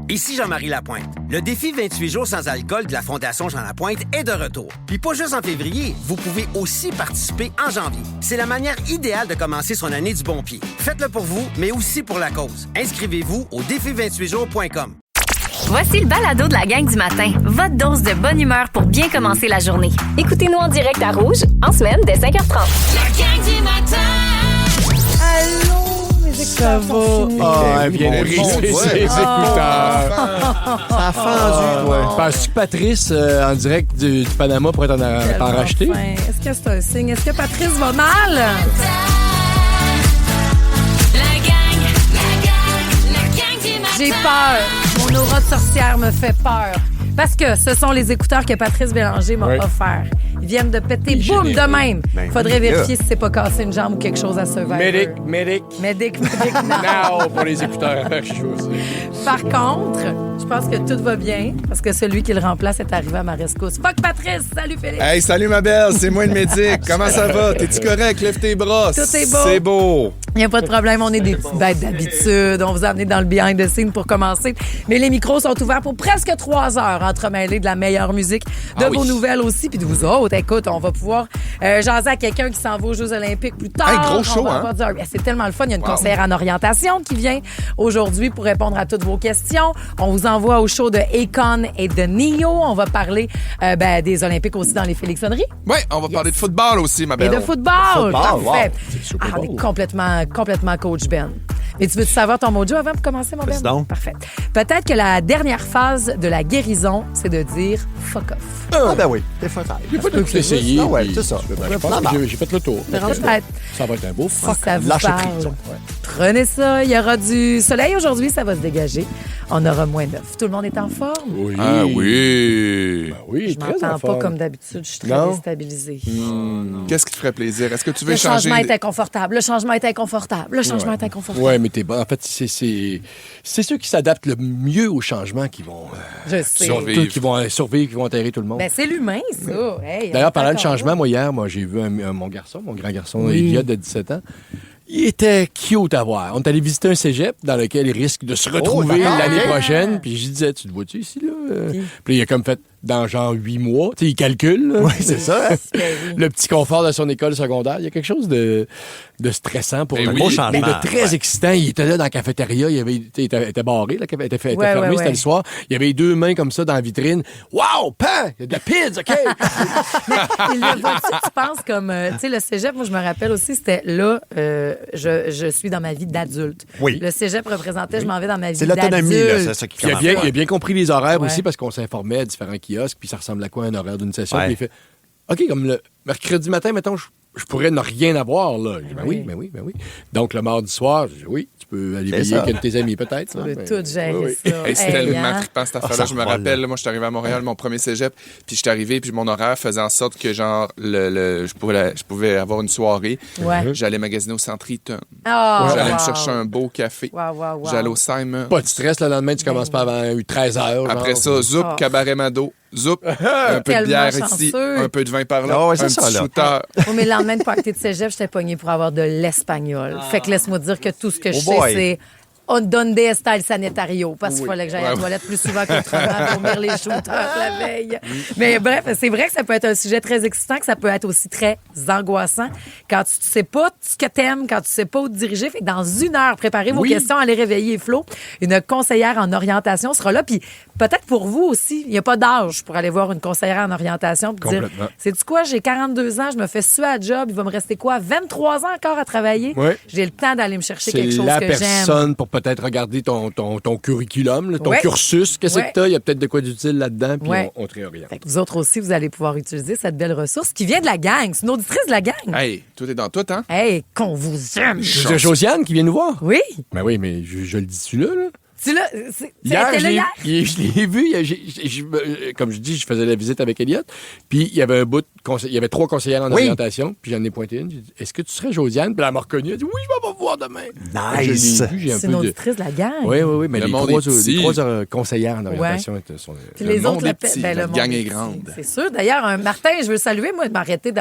Ici Jean-Marie Lapointe. Le défi 28 jours sans alcool de la Fondation Jean Lapointe est de retour. Puis pas juste en février, vous pouvez aussi participer en janvier. C'est la manière idéale de commencer son année du bon pied. Faites-le pour vous, mais aussi pour la cause. Inscrivez-vous au défi28jours.com. Voici le balado de la gang du matin. Votre dose de bonne humeur pour bien commencer la journée. Écoutez-nous en direct à Rouge, en semaine, dès 5h30. La gang du matin! Allô, mes écouteurs sont finis. Elle vient de briser ses écouteurs. Ça a fendu, toi. Penses-tu que Patrice, en direct du Panama, pourrait t'en racheter? Enfin, est-ce que c'est un signe? Est-ce que Patrice va mal? La gang du matin! J'ai peur. Mon aura de sorcière me fait peur. Parce que ce sont les écouteurs que Patrice Bélanger m'a offert. Ils viennent de péter, boum, de même. Faudrait vérifier si c'est pas cassé une jambe ou quelque chose à Survivor. Médic, non. Non, pour les écouteurs. Par contre, je pense que tout va bien parce que celui qui le remplace est arrivé à ma rescousse. Fuck Patrice! Salut Félix! Hey, salut ma belle, c'est moi le médic. Comment ça va? T'es-tu correct? Lève tes bras. Tout est beau. C'est beau. Il n'y a pas de problème, on est des petites bêtes d'habitude. On vous a amené dans le behind the scene pour commencer. Mais les micros sont ouverts pour presque 3 heures, entremêlés de la meilleure musique, de vos nouvelles aussi, puis de vous autres. Écoute, on va pouvoir jaser à quelqu'un qui s'en va aux Jeux olympiques plus tard. Hey, gros show, hein? C'est tellement le fun. Il y a une conseillère en orientation qui vient aujourd'hui pour répondre à toutes vos questions. On vous envoie au show de Akon et de Neo. On va parler des Olympiques aussi dans les Félixonneries. Oui, on va parler de football aussi, ma Et belle. de football. Parfait. Super On Bowl. est complètement coach Ben. Mais tu veux-tu savoir ton mojo avant pour commencer, mon Ben? donc. Parfait. Peut-être que la dernière phase de la guérison, c'est de dire fuck off. Ah ben oui, des fois ça. J'ai pas tout essayé. Ah ouais, puis c'est ça. Je pense que j'ai fait le tour. Peut-être. Ça va être un beau Si fuck. ça vous Lâcher parle. prise. Prenez ça. Il y aura du soleil aujourd'hui, ça va se dégager. On aura moins 9. Tout le monde est en forme? Oui. Ah oui. Ben oui, Je très en m'entends pas forme. comme d'habitude. Je suis très Non. déstabilisée. Qu'est-ce qui te ferait plaisir? Est-ce que tu veux Le changer? changement est inconfortable. Le changement est inconfortable. Le changement est inconfortable. Ouais, mais t'es bon. En fait, c'est ceux qui s'adaptent le mieux au changement qui vont Je sais. Survivre. qui vont survivre, qui vont enterrer tout le monde. Ben, c'est l'humain, ça. Hey, D'ailleurs, on est parlant de encore changement, là. moi, hier, j'ai vu mon grand garçon, Elliot, de 17 ans. Il était cute à voir. On est allé visiter un cégep dans lequel il risque de se retrouver d'accord. l'année Ok. prochaine. Puis je disais, tu le vois-tu ici, là? Puis il a comme fait dans genre 8 mois. Tu sais, il calcule. Là. Oui, c'est ça. hein? Ben oui. Le petit confort de son école secondaire. Il y a quelque chose de stressant pour Ben lui. oui. Beau changement. Mais de très excitant. Il était là dans la cafétéria. Il était barré. La café était fermée. Ouais. C'était le soir. Il y avait les 2 mains comme ça dans la vitrine. Wow! Pan! Il y a de la pizza, OK? Il le voit-tu, tu penses comme... tu sais, le cégep, moi, je me rappelle aussi, c'était là, je suis dans ma vie d'adulte. Oui. Le cégep représentait, je m'en vais dans ma vie C'est d'adulte. l'autonomie, là, c'est ça qui Puis commence. il a bien compris les horaires Ouais. aussi parce qu'on s'informait à différents kiosques, puis ça ressemble à quoi un horaire d'une session. Ouais. Puis il fait OK, comme le mercredi matin, mettons, je pourrais ne rien avoir. Là. Je dis, ben oui. Donc le mardi soir, je dis, oui, tu peux aller C'est veiller ça. avec un de tes amis peut-être. Tu là. peux Ben, tout gérer oui. ça. Hey, c'est Hey, tellement hein? trippant cette affaire-là. ça Je me revoit, rappelle, là. moi, je suis arrivé à Montréal, mon premier cégep, puis je suis arrivé, puis mon horaire faisait en sorte que, genre, je pouvais avoir une soirée. Ouais. J'allais magasiner au Centre Eaton. Oh, J'allais wow. me chercher un beau café. Wow. J'allais au Simon. Pas de stress, le lendemain, tu commences pas avant 13h. Après ça, zoup, Oh. cabaret Mado. Zoup, un peu de Tellement bière ici, chanceux. un peu de vin par là, Ah ouais, un c'est petit ça, là. shooter. Oui, mais le lendemain de party de cégep, j'étais pognée pour avoir de l'espagnol. Fait que laisse-moi dire que tout ce que je sais, boy. c'est on donne des style sanitario parce qu'il Oui. fallait que j'aille à la Ouais. toilette plus souvent qu'autrement pour venir les shooters la veille. Mais bref, c'est vrai que ça peut être un sujet très excitant, que ça peut être aussi très angoissant quand tu sais pas ce que t'aimes, quand tu sais pas où te diriger. Fait que dans 1 heure, préparez vos questions, allez réveiller Flo. Une conseillère en orientation sera là. Puis peut-être pour vous aussi, il n'y a pas d'âge pour aller voir une conseillère en orientation et dire, Complètement. sais-tu quoi, j'ai 42 ans, je me fais suer à job, il va me rester quoi, 23 ans encore à travailler? Ouais. J'ai le temps d'aller me chercher c'est quelque chose la que j'aime. personne pour peut-être regarder ton curriculum, là, ton Ouais. cursus. Qu'est-ce Ouais. que t'as? Il y a peut-être de quoi d'utile là-dedans, puis Ouais. on te réoriente. Fait que vous autres aussi, vous allez pouvoir utiliser cette belle ressource qui vient de la gang. C'est une auditrice de la gang. Hey, tout est dans tout, hein? Hey, qu'on vous aime. C'est Josiane qui vient nous voir. Oui. Ben oui, mais je le dis-tu là? Tu l'as. Hier, C'était là hier? je l'ai vu. Comme je dis, je faisais la visite avec Elliot. Puis il y avait il y avait 3 conseillères en orientation. Puis j'en ai pointé une. J'ai dit, est-ce que tu serais Josiane? Puis elle m'a reconnu. Elle a dit, oui, je vais vous voir demain. Nice. Je l'ai vu, j'ai un C'est peu une de... auditrice de la gang. Oui, mais Le les monde 3, est petit. conseillères en orientation sont... Puis Le les monde autres est l'appellent. petit, Ben, la le monde gang est petit. grande. C'est sûr. D'ailleurs, Martin, je veux saluer, moi, de m'arrêter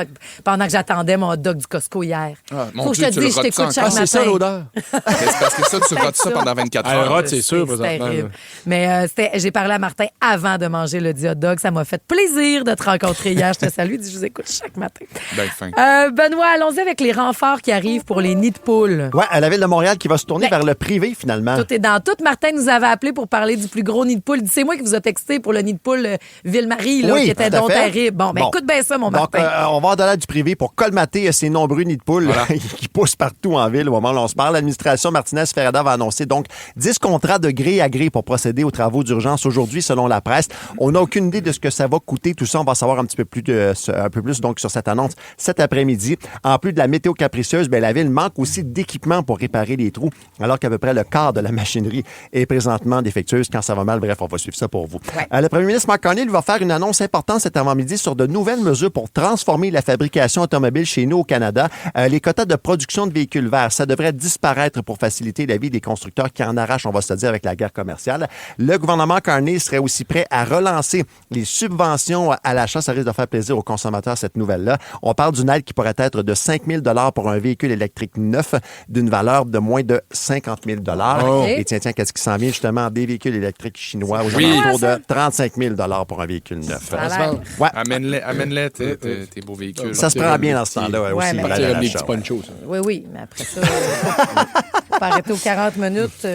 pendant que j'attendais mon hot dog du Costco hier. Ah, mon Faut que Dieu, je te tu le dise, je rotes t'écoute ça chaque Ah, matin. c'est ça l'odeur. Mais c'est parce que ça, tu rotes ça pendant 24 Elle heures. rote, c'est sûr. sûr, c'est présentement, terrible. là. Mais j'ai parlé à Martin avant de manger le hot dog. Ça m'a fait plaisir de te rencontrer hier. Je te salue. Je vous écoute chaque matin. Ben fin. Benoît, allons-y avec les renforts qui arrivent pour les nids de poules. Ouais, à la Ville de Montréal qui va se tourner vers le privé, finalement. Tout est dans tout. Martin nous avait appelé pour parler du plus gros nid de poule. C'est moi qui vous a texté pour le nid de poule Ville-Marie, là, Oui, qui était tout à donc fait. terrible. Bon, Bon. écoute bien ça, mon Donc, Martin. on va en donner du privé pour colmater ces nombreux nids de poules qui poussent partout en ville au moment où on se parle. L'administration Martinez-Ferrada va annoncer donc 10 contrats de gré à gré pour procéder aux travaux d'urgence aujourd'hui, selon la presse. On n'a aucune idée de ce que ça va coûter. Tout ça, on va savoir un peu plus donc sur cette annonce cet après-midi. En plus de la météo capricieuse, la ville manque aussi d'équipements pour réparer les trous, alors qu'à peu près le quart de la machinerie est présentement défectueuse. Quand ça va mal, bref, on va suivre ça pour vous. Ouais. Le premier ministre Mark Carney lui, va faire une annonce importante cet avant-midi sur de nouvelles mesures pour transformer la fabrication automobile chez nous au Canada. Les quotas de production de véhicules verts, ça devrait disparaître pour faciliter la vie des constructeurs qui en arrachent, on va se dire, avec la guerre commerciale. Le gouvernement Carney serait aussi prêt à relancer les subventions à l'achat. Ça risque de faire plaisir aux consommateurs, cette nouvelle-là. On parle d'une aide qui pourrait être de 5 000 $ pour un véhicule électrique neuf d'une valeur de moins de 50 000 $. Oh. Et tiens, qu'est-ce qui s'en vient justement? Des véhicules électriques chinois aux Oui. alentours de 35 000 $ pour un véhicule neuf. Ça a l'air. Ouais. Amène-les, tes beaux véhicules. Ça se prend bien dans ce temps-là, Ouais, aussi. mais- pour C'est aller à comme des l'achat, petits ponchos, ça. Oui, mais après ça, faut pas arrêter aux 40 minutes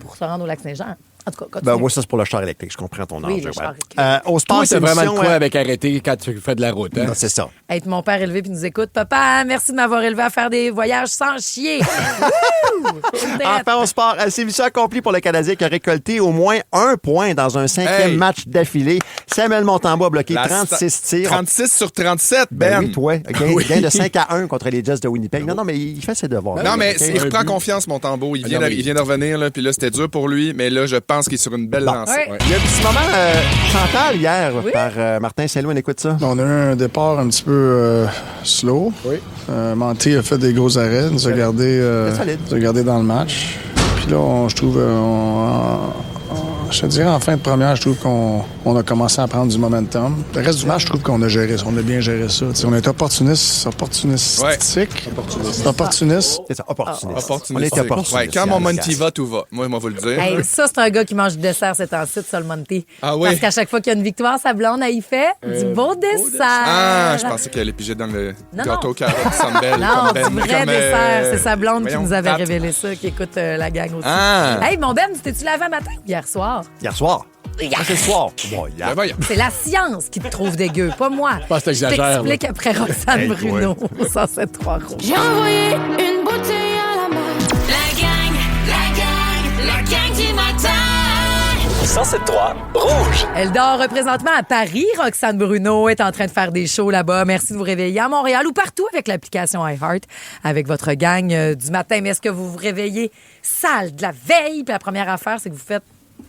pour se rendre au Lac-Saint-Jean. En tout cas, continue. Ben, moi, ça, c'est pour le char électrique. Je comprends ton Oui, enjeu. le char ouais. électrique. Au sport, Toi, c'est t'as vraiment de émission, quoi avec arrêter quand tu fais de la route, hein? Non, c'est ça. Être mon père élevé puis nous écoute. Papa, merci de m'avoir élevé à faire des voyages sans chier. Wouh! Enfin, au sport, c'est mission accomplie pour le Canadien qui a récolté au moins un point dans un 5e Hey! match d'affilée. Samuel Montembeau a bloqué La 36 tirs. 36 sur 37, Ben. Oui, toi. Gain de 5-1 contre les Jets de Winnipeg. Non, mais il fait ses devoirs. Non, mais OK? il reprend confiance, Montembeau. Il vient de revenir, là, puis là, c'était dur pour lui, mais là, je pense qu'il est sur une belle lancée. Ouais. Il y a un petit moment Chantal hier par Martin Saint-Louis. On écoute ça. On a eu un départ un petit peu slow. Oui. Manté a fait des gros arrêts, nous a gardé dans le match. Puis là, je trouve, je te dirais en fin de première, je trouve qu'on a commencé à prendre du momentum. Le reste du match, je trouve qu'on a bien géré ça. T'sais, on est opportuniste. C'est ça, opportuniste. On est opportuniste. Ouais, quand mon Monty va, tout va. Moi, vous le dire. Hey, ça, c'est un gars qui mange du dessert, c'est en site, ça, le Monty. Ah oui? Parce qu'à chaque fois qu'il y a une victoire, sa blonde, elle y fait du beau dessert. Ah, je pensais qu'elle allait piger dans le Non, gâteau non. carotte Sambel. Non, comme du vrai comme, dessert. C'est sa blonde qui voyons, nous avait Pat. révélé ça, qui écoute la gang aussi. Ah. Hey, mon Ben, t'es-tu lavé à matin? Hier soir. Hier soir. Ah, c'est le soir. Bon, hier. Ben voyons. C'est la science qui te trouve dégueu, pas moi. pense que t'exagères, Je t'explique après Roxane Hey, Bruno, 107.3 Rouge. J'ai envoyé une bouteille à la mer. La gang du matin. 107.3 Rouge. Elle dort présentement à Paris. Roxane Bruno est en train de faire des shows là-bas. Merci de vous réveiller à Montréal ou partout avec l'application iHeart, avec votre gang du matin. Mais est-ce que vous vous réveillez sale de la veille? Puis la première affaire, c'est que vous faites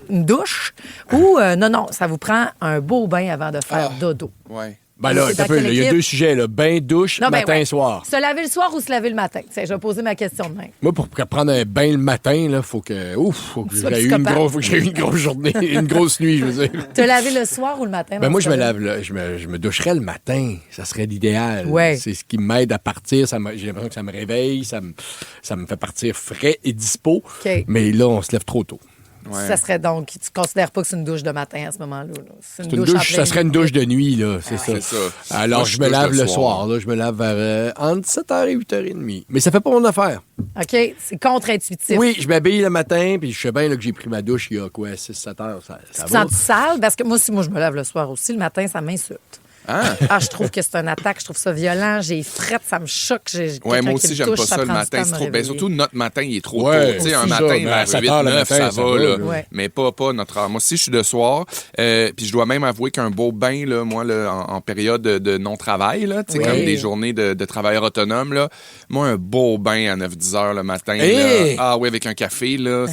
une douche ou non, ça vous prend un beau bain avant de faire dodo. Ouais. Ben là, C'est dans t'as peu, quelle là, il y a équipe? deux sujets, là. Bain, douche, Non, ben matin, ouais. soir. Se laver le soir ou se laver le matin? Tiens, je vais poser ma question de même. Moi, pour prendre un bain le matin, là, faut que Sois j'ai eu une grosse journée, une grosse nuit, je veux dire. Te laver le soir ou le matin? Ben dans moi, ce je me cas-là? lave, là, je me doucherais le matin. Ça serait l'idéal. Ouais. C'est ce qui m'aide à partir. J'ai l'impression que ça me réveille, ça me fait partir frais et dispo. OK. Mais là, on se lève trop tôt. Ouais. Ça serait donc, tu considères pas que c'est une douche de matin à ce moment-là? Là. C'est C'est une en douche, pleine ça serait une nuit. douche de nuit, là, c'est ça. C'est ça. Alors, Moi, je me douche lave le soir, là. Je me lave vers entre 7h et 8h30. Mais ça fait pas mon affaire. OK, c'est contre-intuitif. Oui, je m'habille le matin, puis je sais bien là, que j'ai pris ma douche il y a quoi, 6-7 heures. Ça Tu te va. sens sale? Parce que moi, si je me lave le soir aussi, le matin, ça m'insulte. Ah, je trouve que c'est une attaque, je trouve ça violent, j'ai frette, ça me choque. Ouais, moi aussi, j'aime pas ça le matin. C'est trop... Ben, surtout notre matin, il est trop tôt. Tu sais, un aussi matin ça, mais à vers 7 8, heures le 9, matin, ça va, là. Ouais. Mais pas notre heure. Moi aussi, je suis de soir. Puis je dois même avouer qu'un beau bain, là, moi, là, en période de non-travail, là, tu sais, Oui. comme des journées de travailleurs autonomes, là, moi, un beau bain à 9-10 heures le matin. Hey! Là. Ah oui, avec un café, là.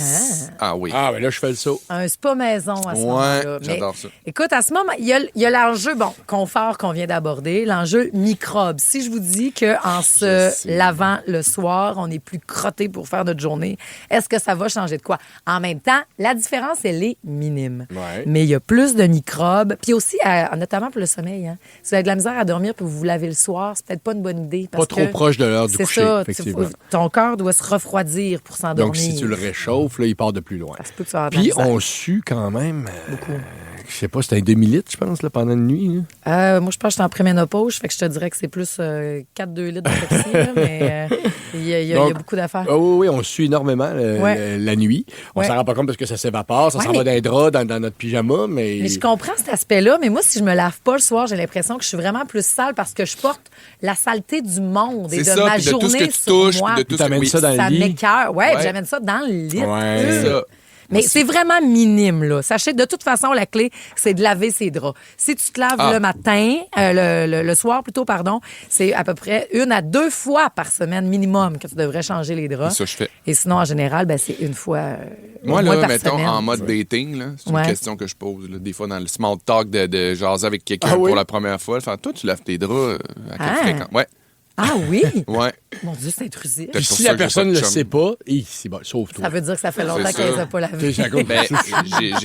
Ah oui. Ah, ben là, je fais le saut. Un spa maison à ce Ouais, moment-là. Mais j'adore ça. écoute, à ce moment, il y a l'enjeu, bon, confort corps qu'on vient d'aborder, l'enjeu microbe. Si je vous dis qu'en se lavant le soir, on est plus crotté pour faire notre journée, est-ce que ça va changer de quoi? En même temps, la différence, elle est minime. Ouais. Mais il y a plus de microbes. Puis aussi, notamment pour le sommeil. Hein. Si vous avez de la misère à dormir puis vous vous lavez le soir, c'est peut-être pas une bonne idée. Parce Pas trop proche de l'heure du c'est coucher, ça, effectivement. ton corps doit se refroidir pour s'endormir. Donc, si tu le réchauffes, là, il part de plus loin. Ça se peut que ça va avoir de la Puis, misère. on sue quand même... Beaucoup. Je sais pas, c'était un demi-litre, je pense, là, pendant une nuit. Là. Moi, je pense que j'étais en préménopause, fait que je te dirais que c'est plus 4-2 litres de Pepsi, là, mais il y a beaucoup d'affaires. Oui, on sue énormément la nuit. On s'en rend pas compte parce que ça s'évapore, ça s'en va dans les draps, dans notre pyjama, mais... Mais je comprends cet aspect-là, mais moi, si je me lave pas le soir, j'ai l'impression que je suis vraiment plus sale parce que je porte la saleté du monde et de ma puis de journée tout ce que tu sur touches, moi. puis de tout ce que t'amènes ça dans Ça le lit. m'écoeure. Ouais, puis j'amène ça dans le lit. Ouais. C'est ça. Mais c'est vraiment minime, là. Sachez, de toute façon, la clé, c'est de laver ses draps. Si tu te laves le matin, le soir plutôt, pardon, c'est à peu près 1 à 2 fois par semaine minimum que tu devrais changer les draps. C'est ça, je fais. Et sinon, en général, c'est une fois Moi, au moins là, par mettons, semaine. en mode dating, là, c'est une question que je pose. Là, des fois, dans le small talk de jaser avec quelqu'un pour la première fois. Enfin, toi, tu laves tes draps à quelle fréquence? Ouais. Ah oui? Ouais. Mon Dieu, c'est intrusif. Puis si la personne ne le sait pas, c'est bon, sauve-toi. Ça veut dire que ça fait longtemps C'est qu'elle ça. les a pas lavés. Ben,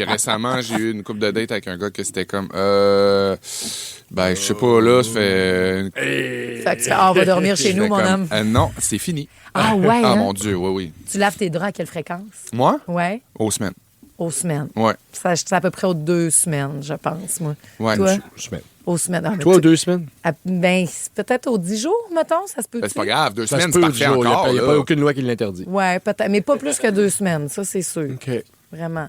récemment, j'ai eu une couple de dates avec un gars que c'était comme, je sais pas, là, ça fait... Fait que tu fais, on va dormir chez nous, mon homme. Non, c'est fini. Ah ouais, Ah, hein? mon Dieu, oui. Tu laves tes draps à quelle fréquence? Moi? Ouais, Aux semaines. aux semaines. Ouais. Ça, c'est à peu près aux 2 semaines, je pense, moi. Ouais, Toi? Semaine. Aux semaines. Ah, mais Toi, tu- 2 semaines? c'est peut-être aux 10 jours, mettons, ça se peut. Ben, c'est pas grave, 2 Ça se semaines, peut, c'est 10 parfait jours. encore. Il n'y a là. pas aucune loi qui l'interdit. Ouais, peut-être, mais pas plus que 2 semaines, ça, c'est sûr. OK. Vraiment.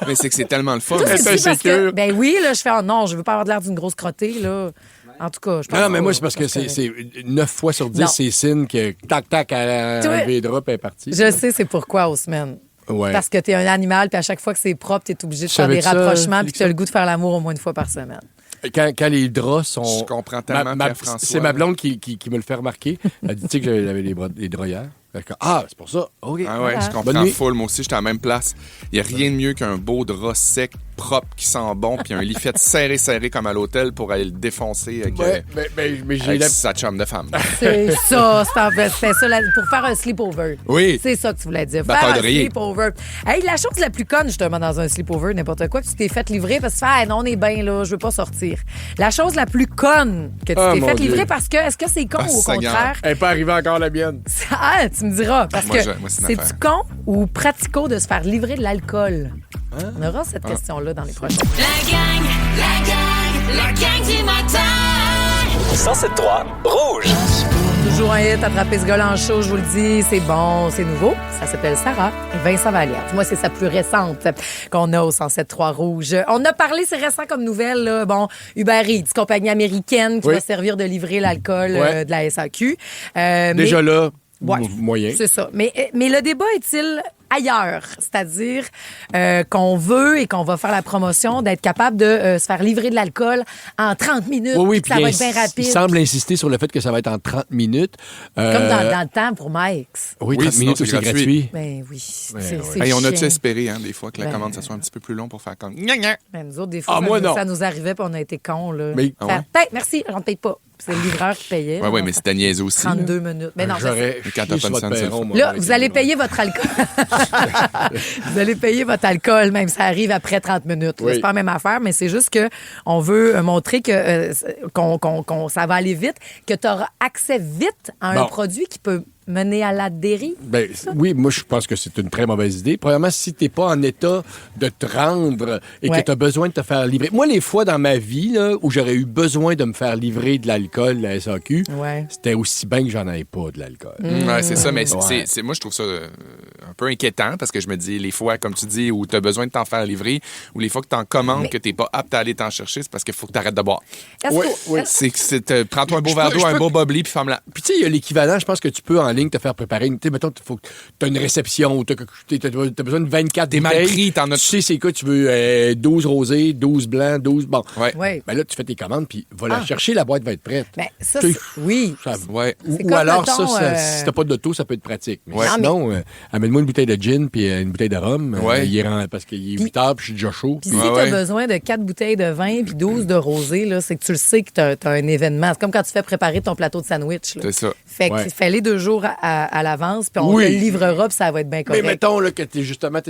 Mais c'est que c'est tellement le fun. Toi, tu c'est le dis parce que, insécure. ben oui, là, je fais, oh non, je veux pas avoir de l'air d'une grosse crottée, là. En tout cas, je pense Non, mais que- moi, c'est parce que correct. c'est 9 fois sur 10, Non. c'est signe que tac, elle a Toi- enlevé les draps et elle est partie. Je sais c'est pourquoi aux semaines. Ouais. Parce que t'es un animal, puis à chaque fois que c'est propre, t'es obligé de Tu faire des savais ça, rapprochements, puis Félix? tu as le goût de faire l'amour au moins une fois par semaine. Quand les draps sont... Je comprends tellement Pierre-François. C'est ma blonde qui me le fait remarquer. Elle dit, tu sais que j'avais lavé les draps hier. Elle dit, ah, c'est pour ça. OK. Ah ouais, je Bonne comprends nuit. full. Moi aussi, j'étais à la même place. Il n'y a rien de mieux qu'un beau drap sec, propre, qui sent bon, puis un lit fait serré comme à l'hôtel pour aller le défoncer avec, Ouais, mais j'ai avec la... sa chum de femme. C'est ça, c'est ça, pour faire un sleepover. Oui. C'est ça que tu voulais dire. Batteur Faire un d'oreiller. sleepover. Hey, la chose la plus conne, justement, dans un sleepover, n'importe quoi, que tu t'es fait livrer parce que tu fais, non, on est bien, là, je veux pas sortir. La chose la plus conne que tu Ah, t'es mon fait Dieu. livrer parce que, est-ce que c'est con Ah, ou au Seigneur. contraire? Elle n'est pas arrivée encore, la mienne. Ah, tu me diras. Parce Moi, que moi, c'est une c'est-tu affaire. con ou pratico de se faire livrer de l'alcool? Hein? On aura cette question-là dans les prochaines. La gang du matin. 107.3 Rouge. Toujours un hit, attraper ce gars en show, je vous le dis, c'est bon, c'est nouveau. Ça s'appelle Sarah et Vincent Vallière. Moi, c'est sa plus récente qu'on a au 107.3 Rouge. On a parlé, c'est récent comme nouvelle, là. Bon, Uber Eats, compagnie américaine qui Oui. va servir de livrer l'alcool Ouais. de la SAQ. Déjà là, Ouais. moyen. C'est ça. Mais le débat est-il ailleurs? C'est-à-dire qu'on veut et qu'on va faire la promotion d'être capable de se faire livrer de l'alcool en 30 minutes. Oui, puis ça va être bien rapide. il semble insister sur le fait que ça va être en 30 minutes. Comme dans le temps pour Mike's. Oui, Oui, 30 sinon, minutes, c'est c'est gratuit. gratuit. Ben oui, c'est Hey, on a-tu chiant. espéré, hein, des fois, que la Ben, commande, ça soit un petit peu plus long pour faire comme... Gna, gna. Ben, nous autres, des fois, Ah, moi, non. ça nous arrivait puis on a été cons. Là. Mais- Ah Faire, ouais? Hey, merci, on ne paye pas. C'est le livreur qui payait. Ouais, là. mais c'était niaiseux aussi. 32 minutes. Mais non, je sais. J'aurais Mais quand chié t'as sur pas de votre scène, perron, c'est moi, Là, avec vous les allez draps. payer votre alcool. Vous allez payer votre alcool, même ça arrive après 30 minutes. Là, Oui. C'est pas la même affaire, mais c'est juste que on veut montrer que ça va aller vite, que tu auras accès vite à un Bon. produit qui peut mener à la dérive. Ben, oui, moi, je pense que c'est une très mauvaise idée. Premièrement, si tu n'es pas en état de te rendre et Ouais. que tu as besoin de te faire livrer. Moi, les fois dans ma vie là, où j'aurais eu besoin de me faire livrer de l'alcool, la SAQ, Ouais. c'était aussi bien que j'en avais pas de l'alcool. Ouais, c'est ça, mais Ouais. moi, je trouve ça un peu inquiétant parce que je me dis, les fois, comme tu dis, où tu as besoin de t'en faire livrer ou les fois que tu en commandes, que tu n'es pas apte à aller t'en chercher, c'est parce qu'il faut que tu arrêtes de boire. Est-ce Oui, que- oui. Prends-toi un beau verre d'eau, un beau bubbly, puis ferme-la. Puis tu sais, il y a l'équivalent, je pense que tu peux en ligne te faire préparer. Tu sais, mettons, tu as une réception, tu as besoin de 24 Des mal pris, t'en as... Tu sais, c'est quoi, tu veux 12 rosés, 12 blancs, 12... Bon. Ouais. Ben là, tu fais tes commandes, puis va la chercher, la boîte va être prête. Ben, ça, Tu sais, oui. Ouais. Ou alors, si t'as pas d'auto, ça peut être pratique. Mais sinon, amène-moi une bouteille de gin puis une bouteille de rhum. Parce qu'il est 8 heures, puis je suis déjà chaud. Puis si t'as besoin de 4 bouteilles de vin puis 12 de rosé, là, c'est que tu le sais que t'as un événement. C'est comme quand tu fais préparer ton plateau de sandwich. Là. C'est ça. Fait que fais-les 2 jours à l'avance, puis on te le livrera, puis ça va être bien correct. Mais mettons là, que t'es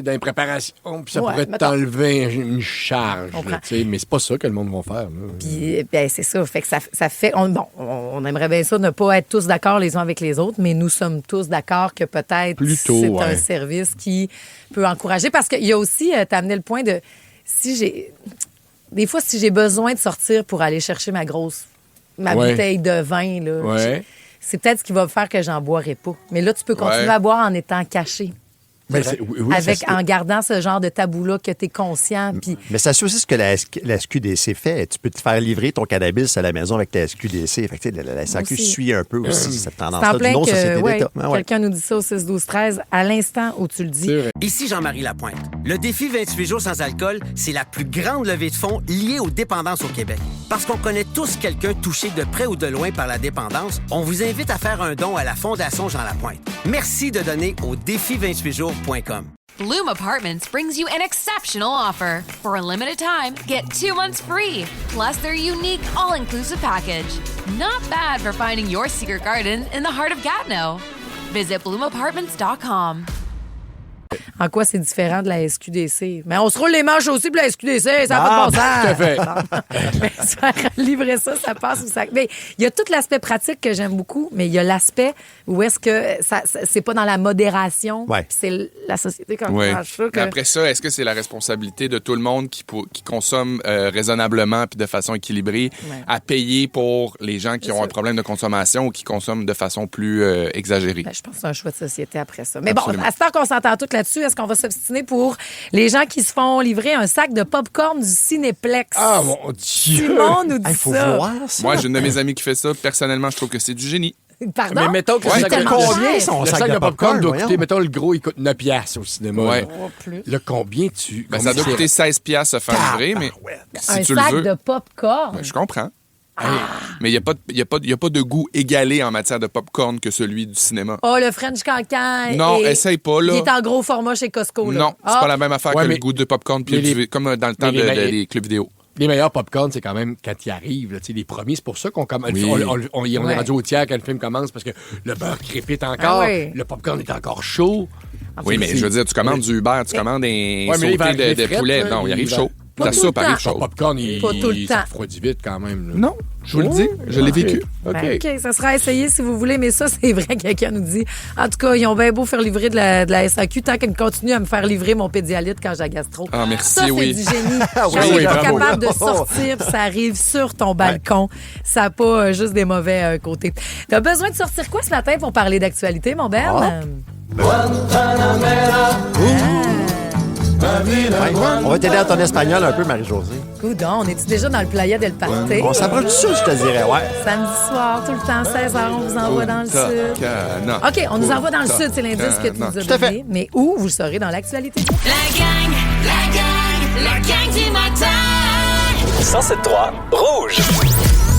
dans les préparations, puis ça pourrait t'enlever une charge. Là, mais c'est pas ça que le monde va faire. Là. Puis c'est ça. Fait que ça fait... On aimerait bien ça, ne pas être tous d'accord les uns avec les autres, mais nous sommes tous d'accord que peut-être c'est un service qui peut encourager. Parce qu'il y a aussi, t'as amené le point de... Des fois, si j'ai besoin de sortir pour aller chercher ma bouteille de vin, là, c'est peut-être ce qui va faire que j'en boirai pas. Mais là, tu peux continuer à boire en étant caché. En gardant ce genre de tabou-là que tu es conscient. Pis... Mais ça suit aussi ce que la SQDC fait. Tu peux te faire livrer ton cannabis à la maison avec ta SQDC. Fait que, la SAQ suit un peu aussi cette tendance-là d'une autre société d'État. Quelqu'un nous dit ça au 6-12-13 à l'instant où tu le dis. Ici Jean-Marie Lapointe. Le défi 28 jours sans alcool, c'est la plus grande levée de fonds liée aux dépendances au Québec. Parce qu'on connaît tous quelqu'un touché de près ou de loin par la dépendance, on vous invite à faire un don à la Fondation Jean Lapointe. Merci de donner au défi28jours.com. Bloom Apartments brings you an exceptional offer. For a limited time, get 2 months free, plus their unique all-inclusive package. Not bad for finding your secret garden in the heart of Gatineau. Visit bloomapartments.com. En quoi c'est différent de la SQDC? Mais on se roule les manches aussi pour la SQDC, ça n'a pas de bon sens. Tout à fait. Mais se faire livrer ça passe ou ça... Mais il y a tout l'aspect pratique que j'aime beaucoup, mais il y a l'aspect où est-ce que c'est pas dans la modération, puis c'est la société qui encourage ça. Mais après ça, est-ce que c'est la responsabilité de tout le monde qui consomme raisonnablement puis de façon équilibrée à payer pour les gens qui ont un problème de consommation ou qui consomment de façon plus exagérée? Ben, je pense que c'est un choix de société après ça. Mais absolument. Bon, à ce temps qu'on s'entend tout là-dessus, est-ce qu'on va s'obstiner pour les gens qui se font livrer un sac de popcorn du Cinéplex? Ah, mon Dieu! Simon nous dit faut ça. voir ça. Moi, j'ai une de mes amies qui fait ça. Personnellement, je trouve que c'est du génie. Pardon? Mais mettons que combien son sac de popcorn doit voyons? coûter, mettons, le gros, il coûte 9 piastres au cinéma. Ouais. Là, combien tu... Ça doit coûter 16 piastres se faire livrer, mais si un tu le sac veux... de popcorn? Je comprends. Mais il n'y a pas de goût égalé en matière de popcorn que celui du cinéma. Oh, le French Cancan. Non, essaye pas, là. Il est en gros format chez Costco, là. Non, c'est pas la même affaire que le goût de popcorn, comme dans le temps des clubs vidéo. Les meilleurs popcorn, c'est quand même quand ils arrivent. Là, les premiers, c'est pour ça qu'on commence. Oui. On est rendu au tiers quand le film commence parce que le beurre crépite encore, le popcorn est encore chaud. Oui, mais je veux dire, tu commandes du Uber, tu commandes des sautés de poulet. Non, il arrive chaud. La soupe arrive chaud. Le popcorn, il temps. refroidit vite quand même. Là. Non, je vous le dis, je l'ai vécu. OK, ça sera essayé si vous voulez, mais ça, c'est vrai, quelqu'un nous dit. En tout cas, ils ont bien beau faire livrer de la SAQ tant qu'ils continuent à me faire livrer mon pédialyte quand j'ai la gastro. Ah, merci, ça, c'est du génie. Quand t'es pas capable de sortir, puis ça arrive sur ton balcon. Ça n'a pas juste des mauvais côtés. T'as besoin de sortir quoi ce matin pour parler d'actualité, mon Ben? On va t'aider à ton espagnol un peu, Marie-Josée. Coudon, on est-tu déjà dans le Playa del Parte? On s'approche du sud, je te dirais, Samedi soir, tout le temps, 16h, on vous envoie dans le sud. OK, on nous envoie dans le sud, c'est l'indice que tu nous as donné. Mais où, vous le saurez dans l'actualité. La gang du matin. 107.3 Rouge.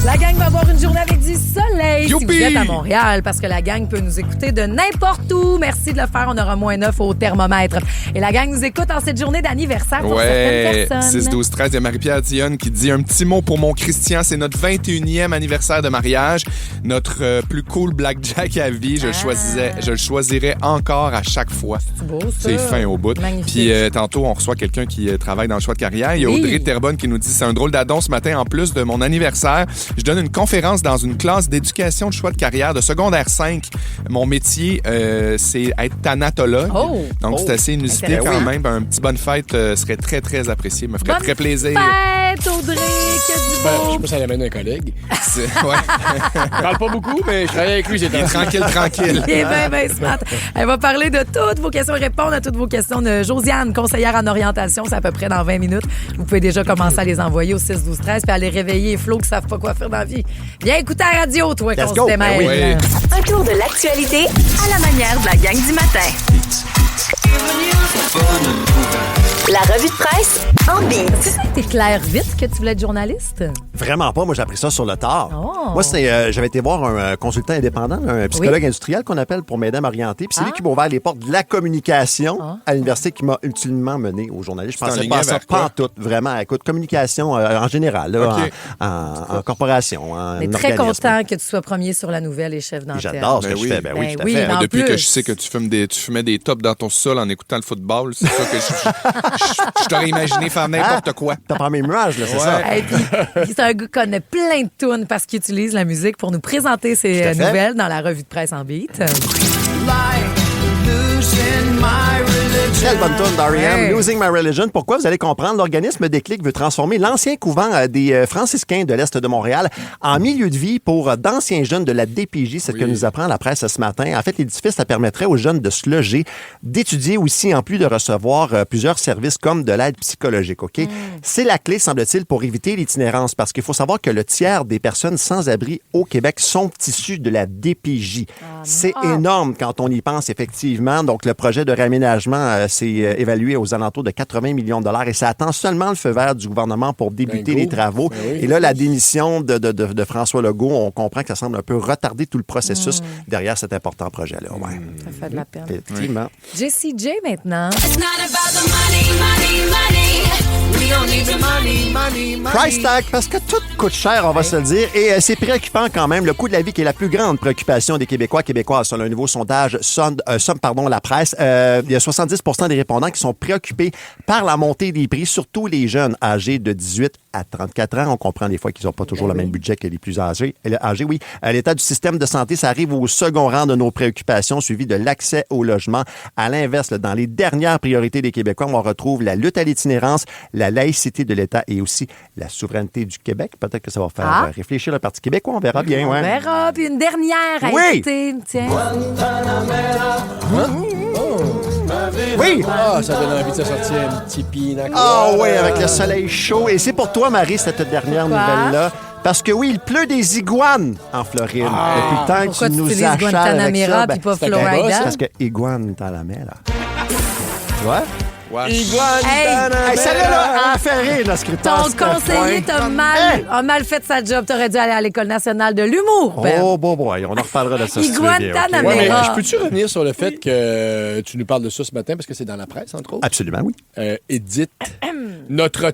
La gang va avoir une journée avec du soleil Youpi! si vous êtes à Montréal, parce que la gang peut nous écouter de n'importe où. Merci de le faire, on aura moins 9 au thermomètre. Et la gang nous écoute en cette journée d'anniversaire pour certaines personnes. 6-12-13, il y a Marie-Pierre Dionne qui dit un petit mot pour mon Christian. C'est notre 21e anniversaire de mariage. Notre plus cool blackjack à vie. Je le choisirais encore à chaque fois. C'est beau, ça. C'est fin au bout. Magnifique. Puis tantôt, on reçoit quelqu'un qui travaille dans le choix de carrière. Il y a Audrey Terbonne qui nous dit c'est un drôle d'adon ce matin en plus de mon anniversaire. Je donne une conférence dans une classe d'éducation de choix de carrière de secondaire 5. Mon métier, c'est être thanatologue. Donc, c'est assez inusité quand même. Un petit bonne fête serait très, très apprécié. Me ferait très plaisir. Fête, Audrey, que du beau. Je sais pas si elle amène un collègue. Ouais. Je parle pas beaucoup, mais je travaille avec lui. Il est tranquille. Il est bien smart. Elle va parler de toutes vos questions, répondre à toutes vos questions de Josiane, conseillère en orientation. C'est à peu près dans 20 minutes. Vous pouvez déjà commencer à les envoyer au 6-12-13 puis à les réveiller Flo qui ne savent pas quoi faire faire dans la vie. Viens écouter la radio, toi, Let's qu'on go. se démêle. Ben oui. Un tour de l'actualité à la manière de la gang du matin. La revue de presse en beat. C'est ça, t'es clair vite que tu voulais être journaliste? Vraiment pas. Moi, j'ai appris ça sur le tard. Oh. Moi, j'avais été voir un consultant indépendant, un psychologue industriel qu'on appelle pour m'aider à m'orienter. Puis c'est lui qui m'a ouvert les portes de la communication à l'université qui m'a ultimement mené au journalisme. Je pensais pas à ça, pas en tout. Vraiment, écoute, communication en général, là, en corporation, en On est très organisme. content que tu sois premier sur la nouvelle et chef d'antenne. J'adore ce que Ben je oui. fais. Ben oui, Ben tout à oui, fait. mais en Depuis plus- que je sais que tu fumais des tops dans ton sol en écoutant le football, c'est ça que je t'aurais imaginé faire n'importe quoi. T'as pas mes nuages, là, c'est ça? Et puis, c'est un gars qui connaît plein de tunes parce qu'il utilise la musique pour nous présenter ses Tout à fait. nouvelles dans la revue de presse en beat. Quelle bonne tune d'R.E.M. Hey. Losing My Religion. Pourquoi? Vous allez comprendre. L'organisme Déclic veut transformer l'ancien couvent des franciscains de l'Est de Montréal en milieu de vie pour d'anciens jeunes de la DPJ. C'est ce que nous apprend la presse ce matin. En fait, l'édifice, ça permettrait aux jeunes de se loger, d'étudier aussi, en plus de recevoir plusieurs services comme de l'aide psychologique. OK? C'est la clé, semble-t-il, pour éviter l'itinérance parce qu'il faut savoir que le tiers des personnes sans abri au Québec sont issues de la DPJ. C'est énorme quand on y pense, effectivement. Donc, le projet de réaménagement s'est évalué aux alentours de 80 millions de dollars et ça attend seulement le feu vert du gouvernement pour débuter les travaux. Ben oui. Et là, la démission de François Legault, on comprend que ça semble un peu retarder tout le processus derrière cet important projet-là. Ouais. Ça fait de la peine. Effectivement. Jessie J maintenant. It's not about the money, money, money. We don't need the money, money, money. Price tag, parce que tout coûte cher, on va se le dire. Et c'est préoccupant quand même. Le coût de la vie qui est la plus grande préoccupation des Québécois, Québécoises. Selon un nouveau sondage, la presse, il y a 70 des répondants qui sont préoccupés par la montée des prix, surtout les jeunes âgés de 18 à 34 ans. On comprend des fois qu'ils n'ont pas toujours le même budget que les plus âgés. Oui. L'état du système de santé, ça arrive au second rang de nos préoccupations, suivi de l'accès au logement. À l'inverse, là, dans les dernières priorités des Québécois, on retrouve la lutte à l'itinérance, la laïcité de l'État et aussi la souveraineté du Québec. Peut-être que ça va faire réfléchir le Parti québécois. On verra bien. On Ouais. verra. Puis une dernière à Oui. écouter. Tiens. Oui! Ah, ça donne envie de se sortir un petit pina Ah oui, avec le soleil chaud. Et c'est pour toi, Marie, cette dernière Pourquoi? nouvelle-là. Parce que oui, il pleut des iguanes en Floride. Depuis le temps Pourquoi que tu tu nous utilises achales avec Guantanamera ça, puis pas c'est un Florida? combat, ça. parce que iguane dans la mer, là. Tu vois? Hey, Hey, celle-là, là, a fait rire, le scripteur. ton conseiller a mal fait sa job. T'aurais dû aller à l'École nationale de l'humour, Ben. Oh, boy, on en reparlera de ça. si tu veux bien, Iguantanamera. ok? Ouais, mais Ah. je peux-tu revenir sur le fait que tu nous parles de ça ce matin parce que c'est dans la presse, entre autres? Absolument, oui. Edith, notre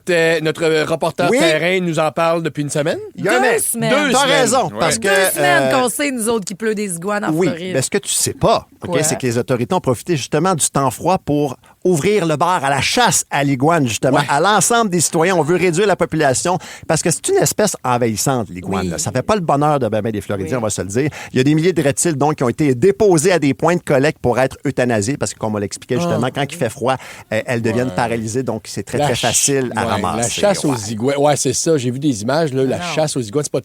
reporter Oui. terrain nous en parle depuis une semaine. Il y a un Deux mais. semaines. T'as semaines. raison, Ouais. parce que... 2 semaines qu'on sait, nous autres, qu'il pleut des iguanes en Oui, Floride. mais ce que tu sais pas, ok, Quoi? c'est que les autorités ont profité justement du temps froid pour ouvrir le bar à la chasse à l'iguane, justement, à l'ensemble des citoyens. On veut réduire la population parce que c'est une espèce envahissante, l'iguane. Oui. là. Ça fait pas le bonheur de ben des Floridiens, on va se le dire. Il y a des milliers de reptiles, donc, qui ont été déposés à des points de collecte pour être euthanasiés parce que, comme on l'expliquait justement, quand il fait froid, elles deviennent paralysées, donc c'est très, très facile à ramasser. La chasse aux iguanes. Ouais, c'est ça. J'ai vu des images. Là, la Non. chasse aux iguanes, c'est pas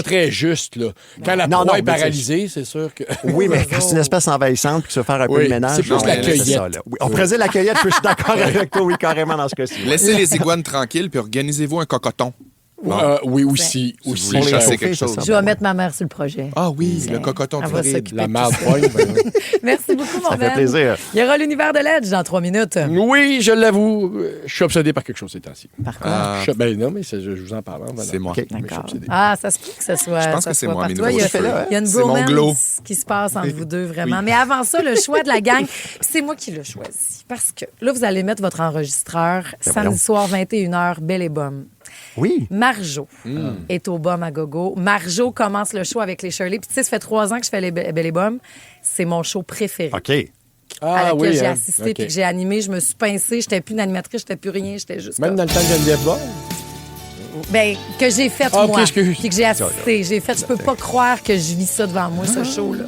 très juste. Là. Quand la Non, proie non, est mais paralysée, c'est sûr que. Oui, mais quand c'est une espèce envahissante qui se fait faire un peu Oui, de ménage. c'est plus non, la c'est cueillette. ça, là. Oui, on pourrait dire la cueillette, puis je suis d'accord avec toi, oui, carrément dans ce cas-ci. Laissez les iguanes tranquilles puis organisez-vous un cocoton. Oui, aussi. Si vous aussi. voulez Pour les chasser chauffer, quelque c'est chose. ça. Je vais mettre ma mère sur le projet. Ah oui, le cocoton de Elle va Floride. s'occuper La de marde tout ça. pogne. Merci beaucoup, mon Ça fait Ben. plaisir. Il y aura l'univers de l'Edge dans 3 minutes. Oui, je l'avoue. Je suis obsédé par quelque chose ces temps-ci. Par contre. Ben non, mais je vous en parle. Hein, voilà. C'est moi. OK. Mais je suis D'accord. obsédé. Ah, ça se peut que ce soit. Je pense ça que c'est soit moi, par mes toi. Il y a, nouveaux cheveux. il y a une C'est mon glow. bromance qui se passe entre vous deux, vraiment. Mais avant ça, le choix de la gang, c'est moi qui l'ai choisi. Parce que là, vous allez mettre votre enregistreur samedi soir, 21h, Belle et Bomme. Oui. Marjo est au Bum à gogo. Marjo commence le show avec les Shirley. Puis tu sais, ça fait 3 ans que je fais les Belle et Bomme. C'est mon show préféré. OK. À laquelle j'ai hein? assisté OK. puis que j'ai animé. Je me suis pincée. J'étais plus une animatrice, j'étais plus rien. J'étais juste Même comme- dans le temps de Geneviève Bord? Ben, que j'ai fait, Ah, ok, moi. excuse. Puis que j'ai assisté. J'ai fait, je peux pas croire que je vis ça devant moi, ce show-là.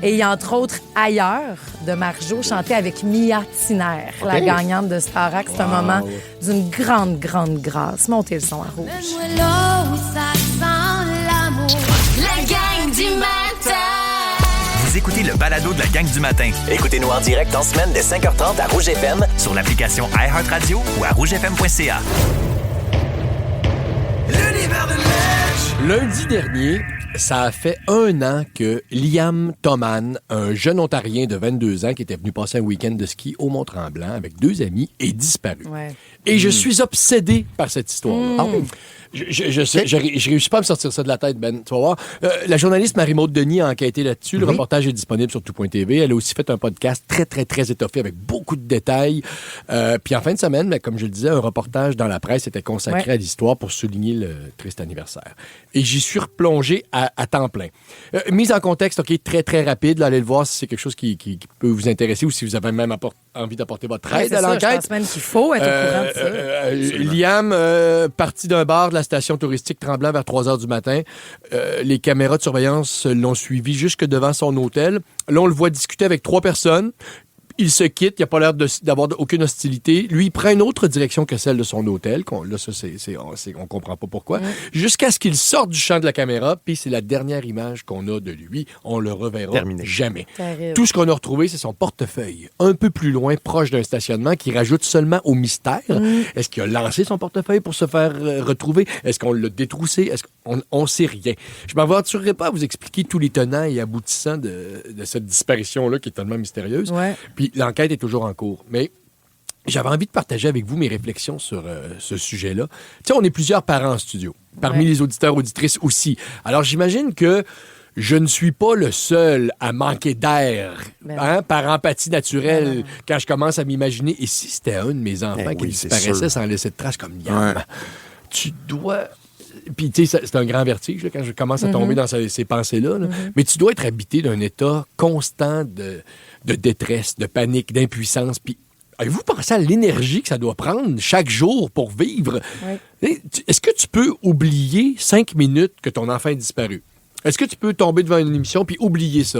Et il y a entre autres Ailleurs de Marjo, chanté avec Mia Tiner, la gagnante de Starac. C'est un moment d'une grande, grande grâce. Montez le son à rouge. Donne-moi là où ça sent l'amour. La gang du matin. Vous écoutez le balado de la gang du matin. Écoutez-nous en direct en semaine dès 5h30 à Rouge FM sur l'application iHeartRadio ou à rougefm.ca. L'univers de l'Edge. Lundi dernier, ça a fait 1 an que Liam Thoman, un jeune Ontarien de 22 ans qui était venu passer un week-end de ski au Mont-Tremblant avec 2 amis, est disparu. Ouais. Et je suis obsédé par cette histoire-là. Ah oui. Je réussis pas à me sortir ça de la tête, Ben. Tu vas voir. La journaliste Marie-Maude Denis a enquêté là-dessus. Le reportage est disponible sur tout.tv. Elle a aussi fait un podcast très, très, très étoffé avec beaucoup de détails. Puis en fin de semaine, mais comme je le disais, un reportage dans la presse était consacré à l'histoire pour souligner le triste anniversaire. Et j'y suis replongé à temps plein. Mise en contexte, OK, très, très rapide. Là, allez le voir si c'est quelque chose qui peut vous intéresser ou si vous avez même envie d'apporter votre aide à l'enquête. Je pense même qu'il faut être au courant de ça. Liam, parti d'un bar de la station touristique Tremblant vers 3 heures du matin. Les caméras de surveillance l'ont suivi jusque devant son hôtel. Là, on le voit discuter avec 3 personnes. Il se quitte, il n'a pas l'air d'avoir aucune hostilité. Lui, il prend une autre direction que celle de son hôtel. Là, ça, on comprend pas pourquoi. Jusqu'à ce qu'il sorte du champ de la caméra, puis c'est la dernière image qu'on a de lui. On le reverra jamais. Terrible. Tout ce qu'on a retrouvé, c'est son portefeuille. Un peu plus loin, proche d'un stationnement, qui rajoute seulement au mystère. Est-ce qu'il a lancé son portefeuille pour se faire retrouver? Est-ce qu'on l'a détroussé? On sait rien. Je ne m'aventurerai pas à vous expliquer tous les tenants et aboutissants de cette disparition-là qui est tellement mystérieuse. Ouais. Puis l'enquête est toujours en cours. Mais j'avais envie de partager avec vous mes réflexions sur ce sujet-là. Tu sais, on est plusieurs parents en studio. Parmi les auditeurs, auditrices aussi. Alors, j'imagine que je ne suis pas le seul à manquer d'air, par empathie naturelle, quand je commence à m'imaginer. Et si c'était un de mes enfants qui disparaissait sans laisser de traces comme Liam, tu dois... Puis, tu sais, c'est un grand vertige là, quand je commence à tomber dans ces pensées-là. Là. Mais tu dois être habité d'un état constant de détresse, de panique, d'impuissance. Puis, avez-vous pensé à l'énergie que ça doit prendre chaque jour pour vivre? Oui. Est-ce que tu peux oublier 5 minutes que ton enfant est disparu? Est-ce que tu peux tomber devant une émission puis oublier ça?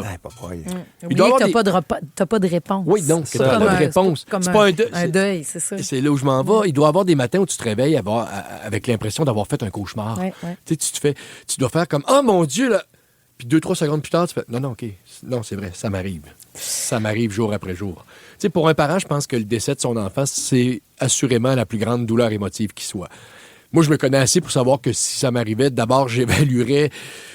Oublier que t'as pas de réponse. Oui, donc, tu n'as pas de réponse. C'est pas un deuil, c'est ça. C'est là où je m'en vais. Il doit y avoir des matins où tu te réveilles avec l'impression d'avoir fait un cauchemar. Tu dois faire comme « Oh mon Dieu! » là. Puis 2-3 secondes plus tard, tu fais « Non, OK. Non, c'est vrai, ça m'arrive. Ça m'arrive jour après jour. » Tu sais, pour un parent, je pense que le décès de son enfant, c'est assurément la plus grande douleur émotive qui soit. Moi, je me connais assez pour savoir que si ça m'arrivait, d'abord, j'évaluerais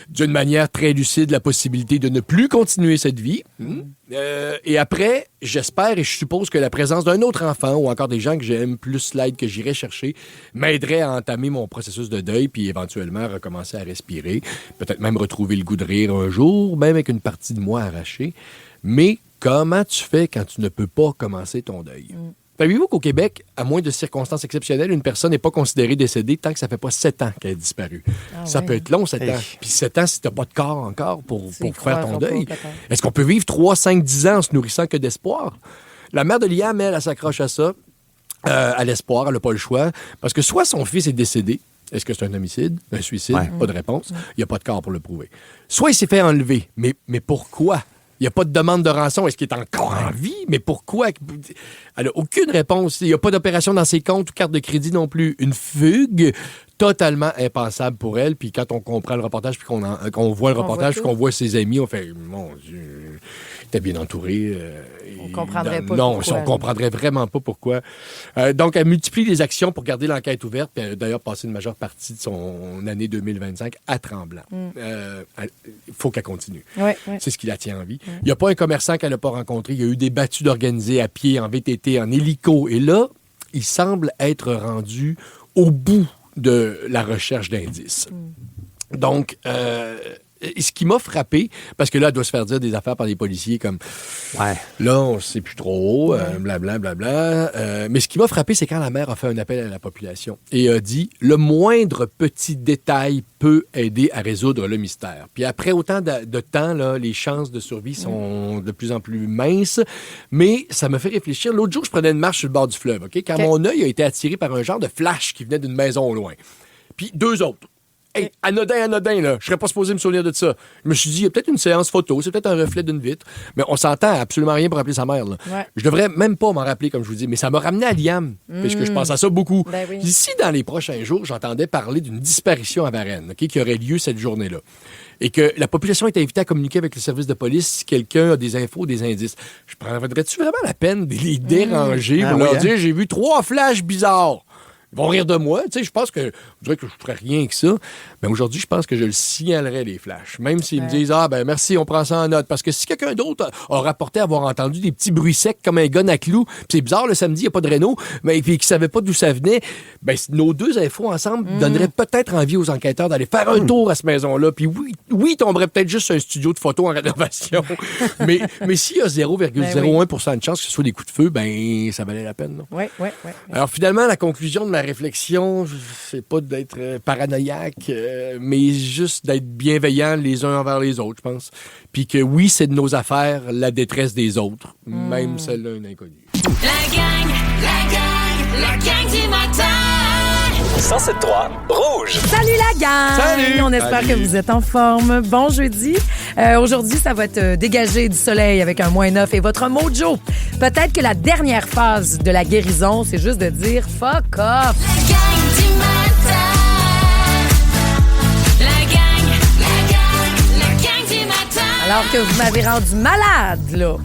d'une manière très lucide la possibilité de ne plus continuer cette vie. Et après, j'espère et je suppose que la présence d'un autre enfant ou encore des gens que j'aime, plus l'aide que j'irais chercher, m'aiderait à entamer mon processus de deuil puis éventuellement recommencer à respirer. Peut-être même retrouver le goût de rire un jour, même avec une partie de moi arrachée. Mais comment tu fais quand tu ne peux pas commencer ton deuil? Savez-vous qu'au Québec, à moins de circonstances exceptionnelles, une personne n'est pas considérée décédée tant que ça fait pas 7 ans qu'elle est disparue. Ça peut être long, 7 ans. Puis 7 ans, si tu n'as pas de corps encore pour faire ton deuil. Est-ce qu'on peut vivre 3, 5, 10 ans en se nourrissant que d'espoir? La mère de Liam, elle s'accroche à ça, à l'espoir, elle n'a pas le choix. Parce que soit son fils est décédé, est-ce que c'est un homicide, un suicide? Pas de réponse. Il n'y a pas de corps pour le prouver. Soit il s'est fait enlever. Mais pourquoi? Il n'y a pas de demande de rançon. Est-ce qu'il est encore en vie? Mais pourquoi? Elle n'a aucune réponse. Il n'y a pas d'opération dans ses comptes ou carte de crédit non plus. Une fugue totalement impensable pour elle. Puis quand on comprend le reportage, puis qu'on voit le reportage, puis qu'on voit ses amis, on fait « Mon Dieu, t'es bien entouré. » On ne comprendrait pas non, pourquoi. on ne comprendrait vraiment pas pourquoi. Donc, elle multiplie les actions pour garder l'enquête ouverte. Puis elle a d'ailleurs passé une majeure partie de son année 2025 à Tremblant. Il faut qu'elle continue. C'est ce qui la tient en vie. Il n'y a pas un commerçant qu'elle n'a pas rencontré. Il y a eu des battues d'organisés à pied, en VTT, en hélico. Et là, il semble être rendu au bout de la recherche d'indices. Donc, ce qui m'a frappé, parce que là, elle doit se faire dire des affaires par des policiers comme là, on ne sait plus trop, blablabla. Mais ce qui m'a frappé, c'est quand la mère a fait un appel à la population et a dit le moindre petit détail peut aider à résoudre le mystère. Puis après autant de temps, là, les chances de survie sont de plus en plus minces. Mais ça me fait réfléchir. L'autre jour, je prenais une marche sur le bord du fleuve, quand mon œil a été attiré par un genre de flash qui venait d'une maison au loin. Puis 2 autres. Hey, anodin, là. Je serais pas supposé me souvenir de ça. Je me suis dit, il y a peut-être une séance photo, c'est peut-être un reflet d'une vitre, mais on s'entend absolument rien pour appeler sa mère, là. Je devrais même pas m'en rappeler, comme je vous dis, mais ça m'a ramené à Liam, puisque je pense à ça beaucoup. Si dans les prochains jours, j'entendais parler d'une disparition à Varennes, qui aurait lieu cette journée-là, et que la population est invitée à communiquer avec le service de police si quelqu'un a des infos, des indices, prendrais-tu vraiment la peine de les déranger pour leur dire, j'ai vu 3 flashs bizarres? Ils vont rire de moi. Tu sais, je pense que je dirais que je ferais rien que ça. Mais aujourd'hui, je pense que je le signalerais, les flashs. Même s'ils me disent, merci, on prend ça en note. Parce que si quelqu'un d'autre a rapporté avoir entendu des petits bruits secs comme un gun à clous, puis c'est bizarre, le samedi, il n'y a pas de réno, mais puis qu'ils ne savaient pas d'où ça venait, ben, nos deux infos ensemble donneraient peut-être envie aux enquêteurs d'aller faire un tour à cette maison-là. Puis oui, tomberait peut-être juste un studio de photos en rénovation. mais s'il y a 0,01% de chance que ce soit des coups de feu, ben ça valait la peine. Oui. Alors finalement, la conclusion de ma réflexion, c'est pas d'être paranoïaque, mais juste d'être bienveillant les uns envers les autres, je pense. Puis que oui, c'est de nos affaires la détresse des autres, même celle-là, une inconnue. La gang du matin. 107.3 Rouge. Salut la gang! Salut! On espère que vous êtes en forme. Bon jeudi. Aujourd'hui, ça va être dégagé du soleil avec un -9 et votre mojo. Peut-être que la dernière phase de la guérison, c'est juste de dire fuck off. La gang du matin. La gang du matin. Alors que vous m'avez rendu malade, là.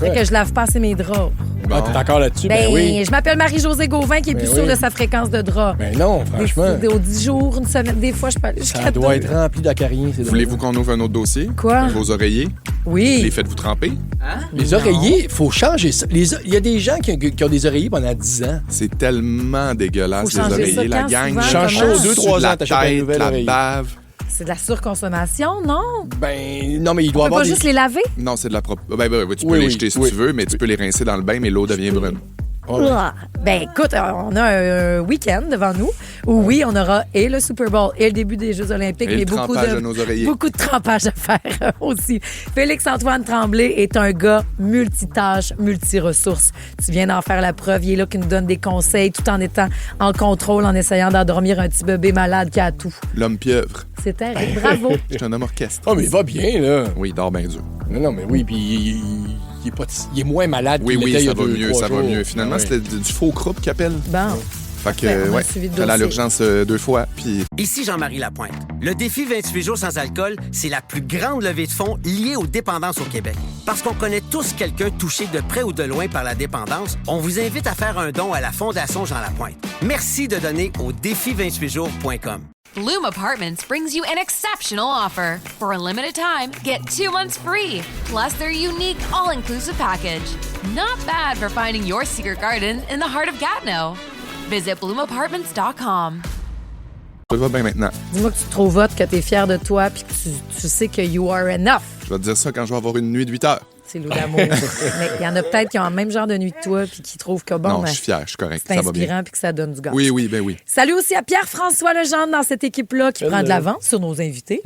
C'est que je lave pas assez mes draps. Ah, t'es encore là-dessus? Ben oui. Je m'appelle Marie-Josée Gauvin qui est plus sûre de sa fréquence de draps. Ben non, franchement. Aux 10 jours, une semaine, des fois, je peux aller jusqu'à Ça doit 2. être rempli d'acariens. Voulez-vous qu'on ouvre un autre dossier? Quoi? Vos oreillers? Oui. Les faites-vous tremper? Les oreillers, il faut changer ça. Il y a des gens qui ont des oreillers pendant 10 ans. C'est tellement dégueulasse, Faut les changer oreillers. ça La quand, gang, souvent, Change ça aux 2-3 ans, t'achètes un nouvel la oreiller. bave. C'est de la surconsommation, non? Ben, non, mais il On doit peut avoir pas juste les laver? Non, c'est de la propre. Ben, tu peux les jeter si tu veux, mais tu peux les rincer dans le bain, mais l'eau devient brune. Ben écoute, on a un week-end devant nous où oui, on aura et le Super Bowl et le début des Jeux olympiques, Et mais le trempage de nos oreillers. beaucoup de trempage à faire aussi. Félix-Antoine Tremblay est un gars multitâche, multiressources. Tu viens d'en faire la preuve. Il est là qui nous donne des conseils tout en étant en contrôle, en essayant d'endormir un petit bébé malade qui a tout. L'homme pieuvre. C'est terrible. Bravo. Je suis un homme orchestre. Oh, mais il va bien, là. Oui, il dort bien dur. Non, mais oui, puis il est moins malade qu'il était il y a ça va 2, mieux, 3 ça va jours. mieux. Finalement, c'était du faux croupe qu'il appelle. Bon. Fait que, Parfait, on a suivi le j'allais à dossier. l'urgence 2 fois, puis Ici Jean-Marie Lapointe. Le défi 28 jours sans alcool, c'est la plus grande levée de fonds liée aux dépendances au Québec. Parce qu'on connaît tous quelqu'un touché de près ou de loin par la dépendance, on vous invite à faire un don à la Fondation Jean Lapointe. Merci de donner au défi28jours.com. Bloom Apartments brings you an exceptional offer. For a limited time, get 2 months free, plus their unique all-inclusive package. Not bad for finding your secret garden in the heart of Gatineau. Visit bloomapartments.com. ça va bien maintenant. Dis-moi que tu te trouves hot, que tu es fier de toi, puis que tu sais que you are enough. Je vais te dire ça quand je vais avoir une nuit de 8 heures. C'est loup d'amour. Mais il y en a peut-être qui ont le même genre de nuit que toi puis qui trouvent que bon, Non, ben, je suis fier, je suis correct. c'est Ça va bien. inspirant puis que ça donne du gaz. Oui, ben oui. Salut aussi à Pierre-François Legendre dans cette équipe-là qui prend de l'avance sur nos invités.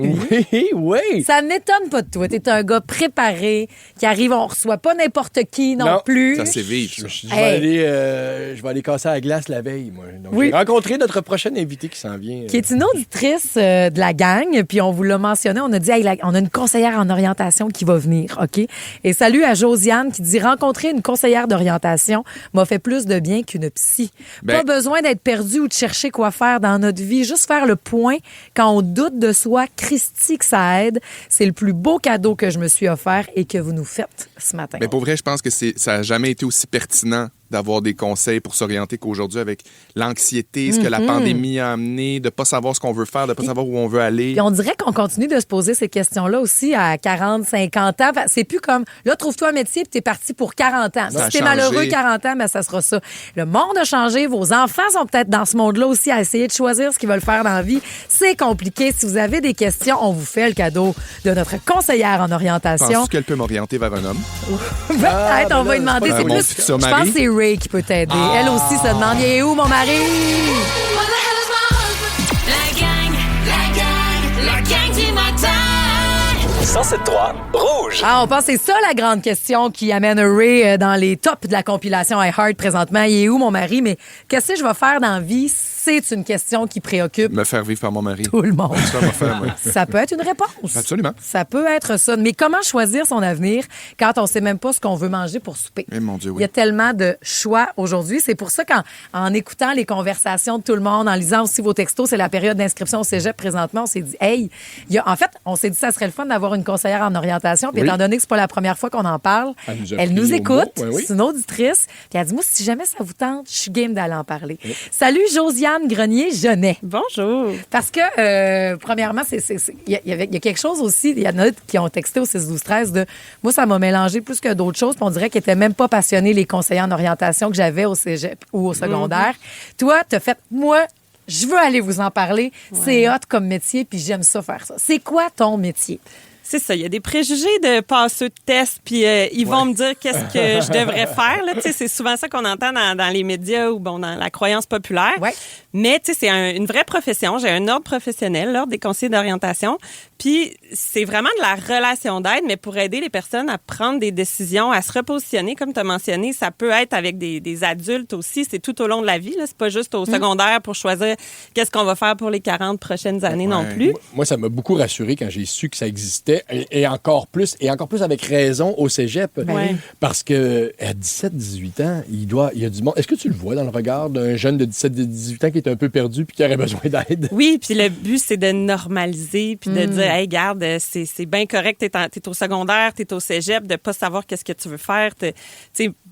Oui. Ça n'étonne pas de toi. T'es un gars préparé qui arrive, on reçoit pas n'importe qui non plus. Ça, c'est vivre, ça. Je vais aller casser la glace la veille, moi. Donc, Oui. j'ai rencontré notre prochaine invitée qui s'en vient. Qui est une auditrice de la gang, puis on vous l'a mentionné, on a dit, hey, on a une conseillère en orientation qui va venir, OK? Et salut à Josiane qui dit, rencontrer une conseillère d'orientation m'a fait plus de bien qu'une psy. Pas besoin d'être perdu ou de chercher quoi faire dans notre vie, juste faire le point quand on doute de soi, Christy, que ça aide. C'est le plus beau cadeau que je me suis offert et que vous nous faites ce matin. Mais pour vrai, je pense que ça n'a jamais été aussi pertinent d'avoir des conseils pour s'orienter qu'aujourd'hui avec l'anxiété, ce que la pandémie a amené, de ne pas savoir ce qu'on veut faire, de ne pas savoir où on veut aller. Puis on dirait qu'on continue de se poser ces questions-là aussi à 40, 50 ans. C'est plus comme, là, trouve-toi un métier puis t'es parti pour 40 ans. Ça a Si t'es changé. malheureux 40 ans, ben ça sera ça. Le monde a changé. Vos enfants sont peut-être dans ce monde-là aussi à essayer de choisir ce qu'ils veulent faire dans la vie. C'est compliqué. Si vous avez des questions, on vous fait le cadeau de notre conseillère en orientation. Penses-tu qu'elle peut m'orienter vers un homme? Peut-être, on va lui demander. pas C'est mon plus, futur je pense mari. que c'est Ray qui peut t'aider. Elle aussi se demande, il est où mon mari? What the hell is my husband? La gang du matin. 107.3 Rouge. Ah, on pense que c'est ça la grande question qui amène Ray dans les tops de la compilation iHeart présentement. Il est où mon mari? Mais qu'est-ce que je vais faire dans la vie? C'est une question qui préoccupe Me faire vivre par mon mari. tout le monde. Ça va faire, moi. Ça peut être une réponse. Absolument. Ça peut être ça. Mais comment choisir son avenir quand on sait même pas ce qu'on veut manger pour souper? Eh, mon Dieu, oui. Il y a tellement de choix aujourd'hui. C'est pour ça qu'en écoutant les conversations de tout le monde, en lisant aussi vos textos, c'est la période d'inscription au cégep présentement, on s'est dit, hey, en fait, on s'est dit ça serait le fun d'avoir une conseillère en orientation. Puis étant donné que c'est pas la première fois qu'on en parle, elle nous écoute. C'est une auditrice. Puis elle dit, moi, si jamais ça vous tente, je suis game d'aller en parler. Oui. Salut, Josiane Grenier-Genet. Bonjour. Parce que, premièrement, il y a quelque chose aussi, il y en a qui ont texté au 6-12-13 de, moi, ça m'a mélangé plus que d'autres choses. Puis on dirait qu'ils n'étaient même pas passionnés, les conseillers en orientation que j'avais au cégep ou au secondaire. Toi, t'as fait, moi, je veux aller vous en parler. Ouais. C'est hot comme métier, puis j'aime ça faire ça. C'est quoi ton métier? C'est ça, il y a des préjugés de passeux de tests, puis ils vont me dire qu'est-ce que je devrais faire. Là. C'est souvent ça qu'on entend dans les médias ou dans la croyance populaire. Ouais. Mais c'est une vraie profession. J'ai un ordre professionnel, l'ordre des conseillers d'orientation. Puis c'est vraiment de la relation d'aide, mais pour aider les personnes à prendre des décisions, à se repositionner, comme tu as mentionné. Ça peut être avec des adultes aussi. C'est tout au long de la vie. Là. C'est pas juste au secondaire pour choisir qu'est-ce qu'on va faire pour les 40 prochaines années non plus. Moi, ça m'a beaucoup rassuré quand j'ai su que ça existait. Et encore plus avec raison au cégep. Oui. Parce que à 17-18 ans, il y a du monde. Est-ce que tu le vois dans le regard d'un jeune de 17-18 ans qui est un peu perdu puis qui aurait besoin d'aide? Oui, puis le but, c'est de normaliser puis de dire, hey, garde, c'est bien correct, t'es au secondaire, t'es au cégep, de pas savoir qu'est-ce que tu veux faire.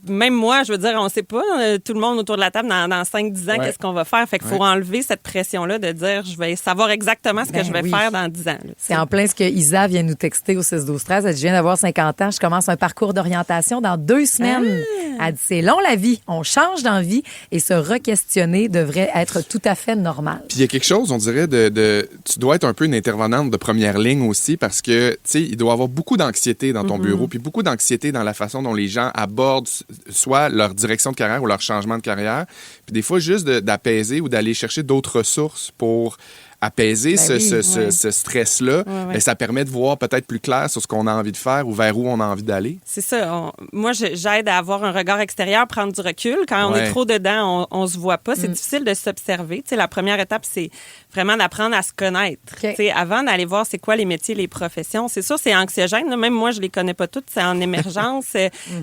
Même moi, je veux dire, on sait pas, tout le monde autour de la table, dans 5-10 ans, qu'est-ce qu'on va faire? Fait qu'il faut enlever cette pression-là de dire, je vais savoir exactement ce que je vais faire dans 10 ans. Là, c'est en plein ce que Isa vient nous texter au 6-12-13. Elle dit, je viens d'avoir 50 ans, je commence un parcours d'orientation dans 2 semaines. Elle dit, c'est long la vie, on change d'envie et se re-questionner devrait être tout à fait normal. Puis il y a quelque chose, on dirait, tu dois être un peu une intervenante de première ligne aussi parce que, tu sais, il doit y avoir beaucoup d'anxiété dans ton bureau, puis beaucoup d'anxiété dans la façon dont les gens abordent soit leur direction de carrière ou leur changement de carrière. Puis des fois, juste d'apaiser ou d'aller chercher d'autres ressources pour apaiser ce stress-là, ça permet de voir peut-être plus clair sur ce qu'on a envie de faire ou vers où on a envie d'aller. C'est ça. Moi, j'aide à avoir un regard extérieur, prendre du recul. Quand on est trop dedans, on se voit pas. C'est difficile de s'observer. Tu sais, la première étape, c'est vraiment d'apprendre à se connaître. Okay. Tu sais, avant d'aller voir c'est quoi les métiers, les professions. C'est sûr, c'est anxiogène. Même moi, je les connais pas toutes. C'est en émergence.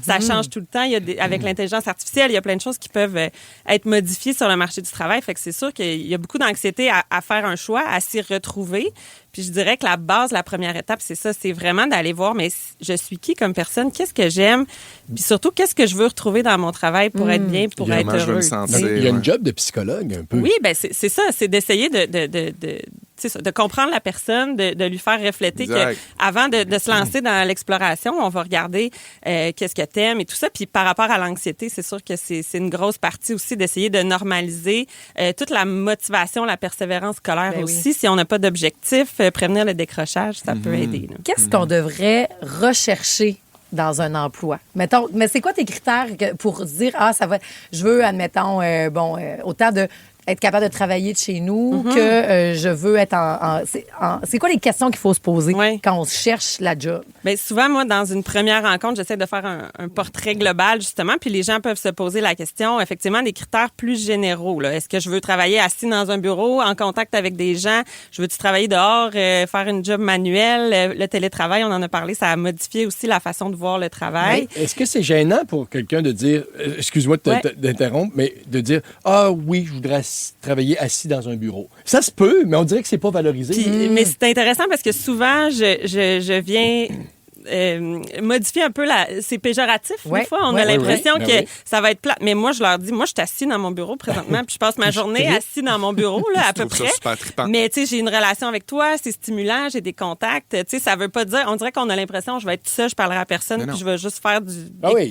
Ça change tout le temps. Avec l'intelligence artificielle, il y a plein de choses qui peuvent être modifiées sur le marché du travail. Fait que c'est sûr qu'il y a beaucoup d'anxiété à faire un choix, à s'y retrouver. Puis je dirais que la base, la première étape, c'est ça. C'est vraiment d'aller voir, mais je suis qui comme personne? Qu'est-ce que j'aime? Puis surtout, qu'est-ce que je veux retrouver dans mon travail pour être bien, pour être heureux? Il y a une job de psychologue un peu. Oui, bien c'est ça. C'est d'essayer de comprendre la personne, de lui faire refléter qu'avant de se lancer dans l'exploration, on va regarder qu'est-ce que t'aimes et tout ça. Puis par rapport à l'anxiété, c'est sûr que c'est une grosse partie aussi d'essayer de normaliser toute la motivation, la persévérance scolaire aussi. Si on n'a pas d'objectif, prévenir le décrochage, ça peut aider. Là. Qu'est-ce qu'on devrait rechercher dans un emploi? Mettons, mais c'est quoi tes critères pour dire, je veux, admettons, autant de être capable de travailler de chez nous que je veux être c'est quoi les questions qu'il faut se poser quand on cherche la job? Bien, souvent, moi, dans une première rencontre, j'essaie de faire un portrait global, justement, puis les gens peuvent se poser la question, effectivement, des critères plus généraux. Là. Est-ce que je veux travailler assis dans un bureau, en contact avec des gens? Je veux-tu travailler dehors, faire une job manuelle? Le télétravail, on en a parlé, ça a modifié aussi la façon de voir le travail. Oui. Est-ce que c'est gênant pour quelqu'un de dire, excuse-moi d'interrompre, mais de dire, oui, je voudrais travailler assis dans un bureau. Ça se peut, mais on dirait que c'est pas valorisé. Puis, mais c'est intéressant parce que souvent, je viens modifier un peu c'est péjoratif. Des fois, on a l'impression que ça va être plat. Mais moi, je leur dis, moi, je suis assis dans mon bureau présentement, puis je passe ma journée assis dans mon bureau, là, à peu près. Super trippant. Mais tu sais, j'ai une relation avec toi, c'est stimulant, j'ai des contacts. Tu sais, ça veut pas dire, on dirait qu'on a l'impression, je vais être tout seul, je parlerai à personne, puis je vais juste faire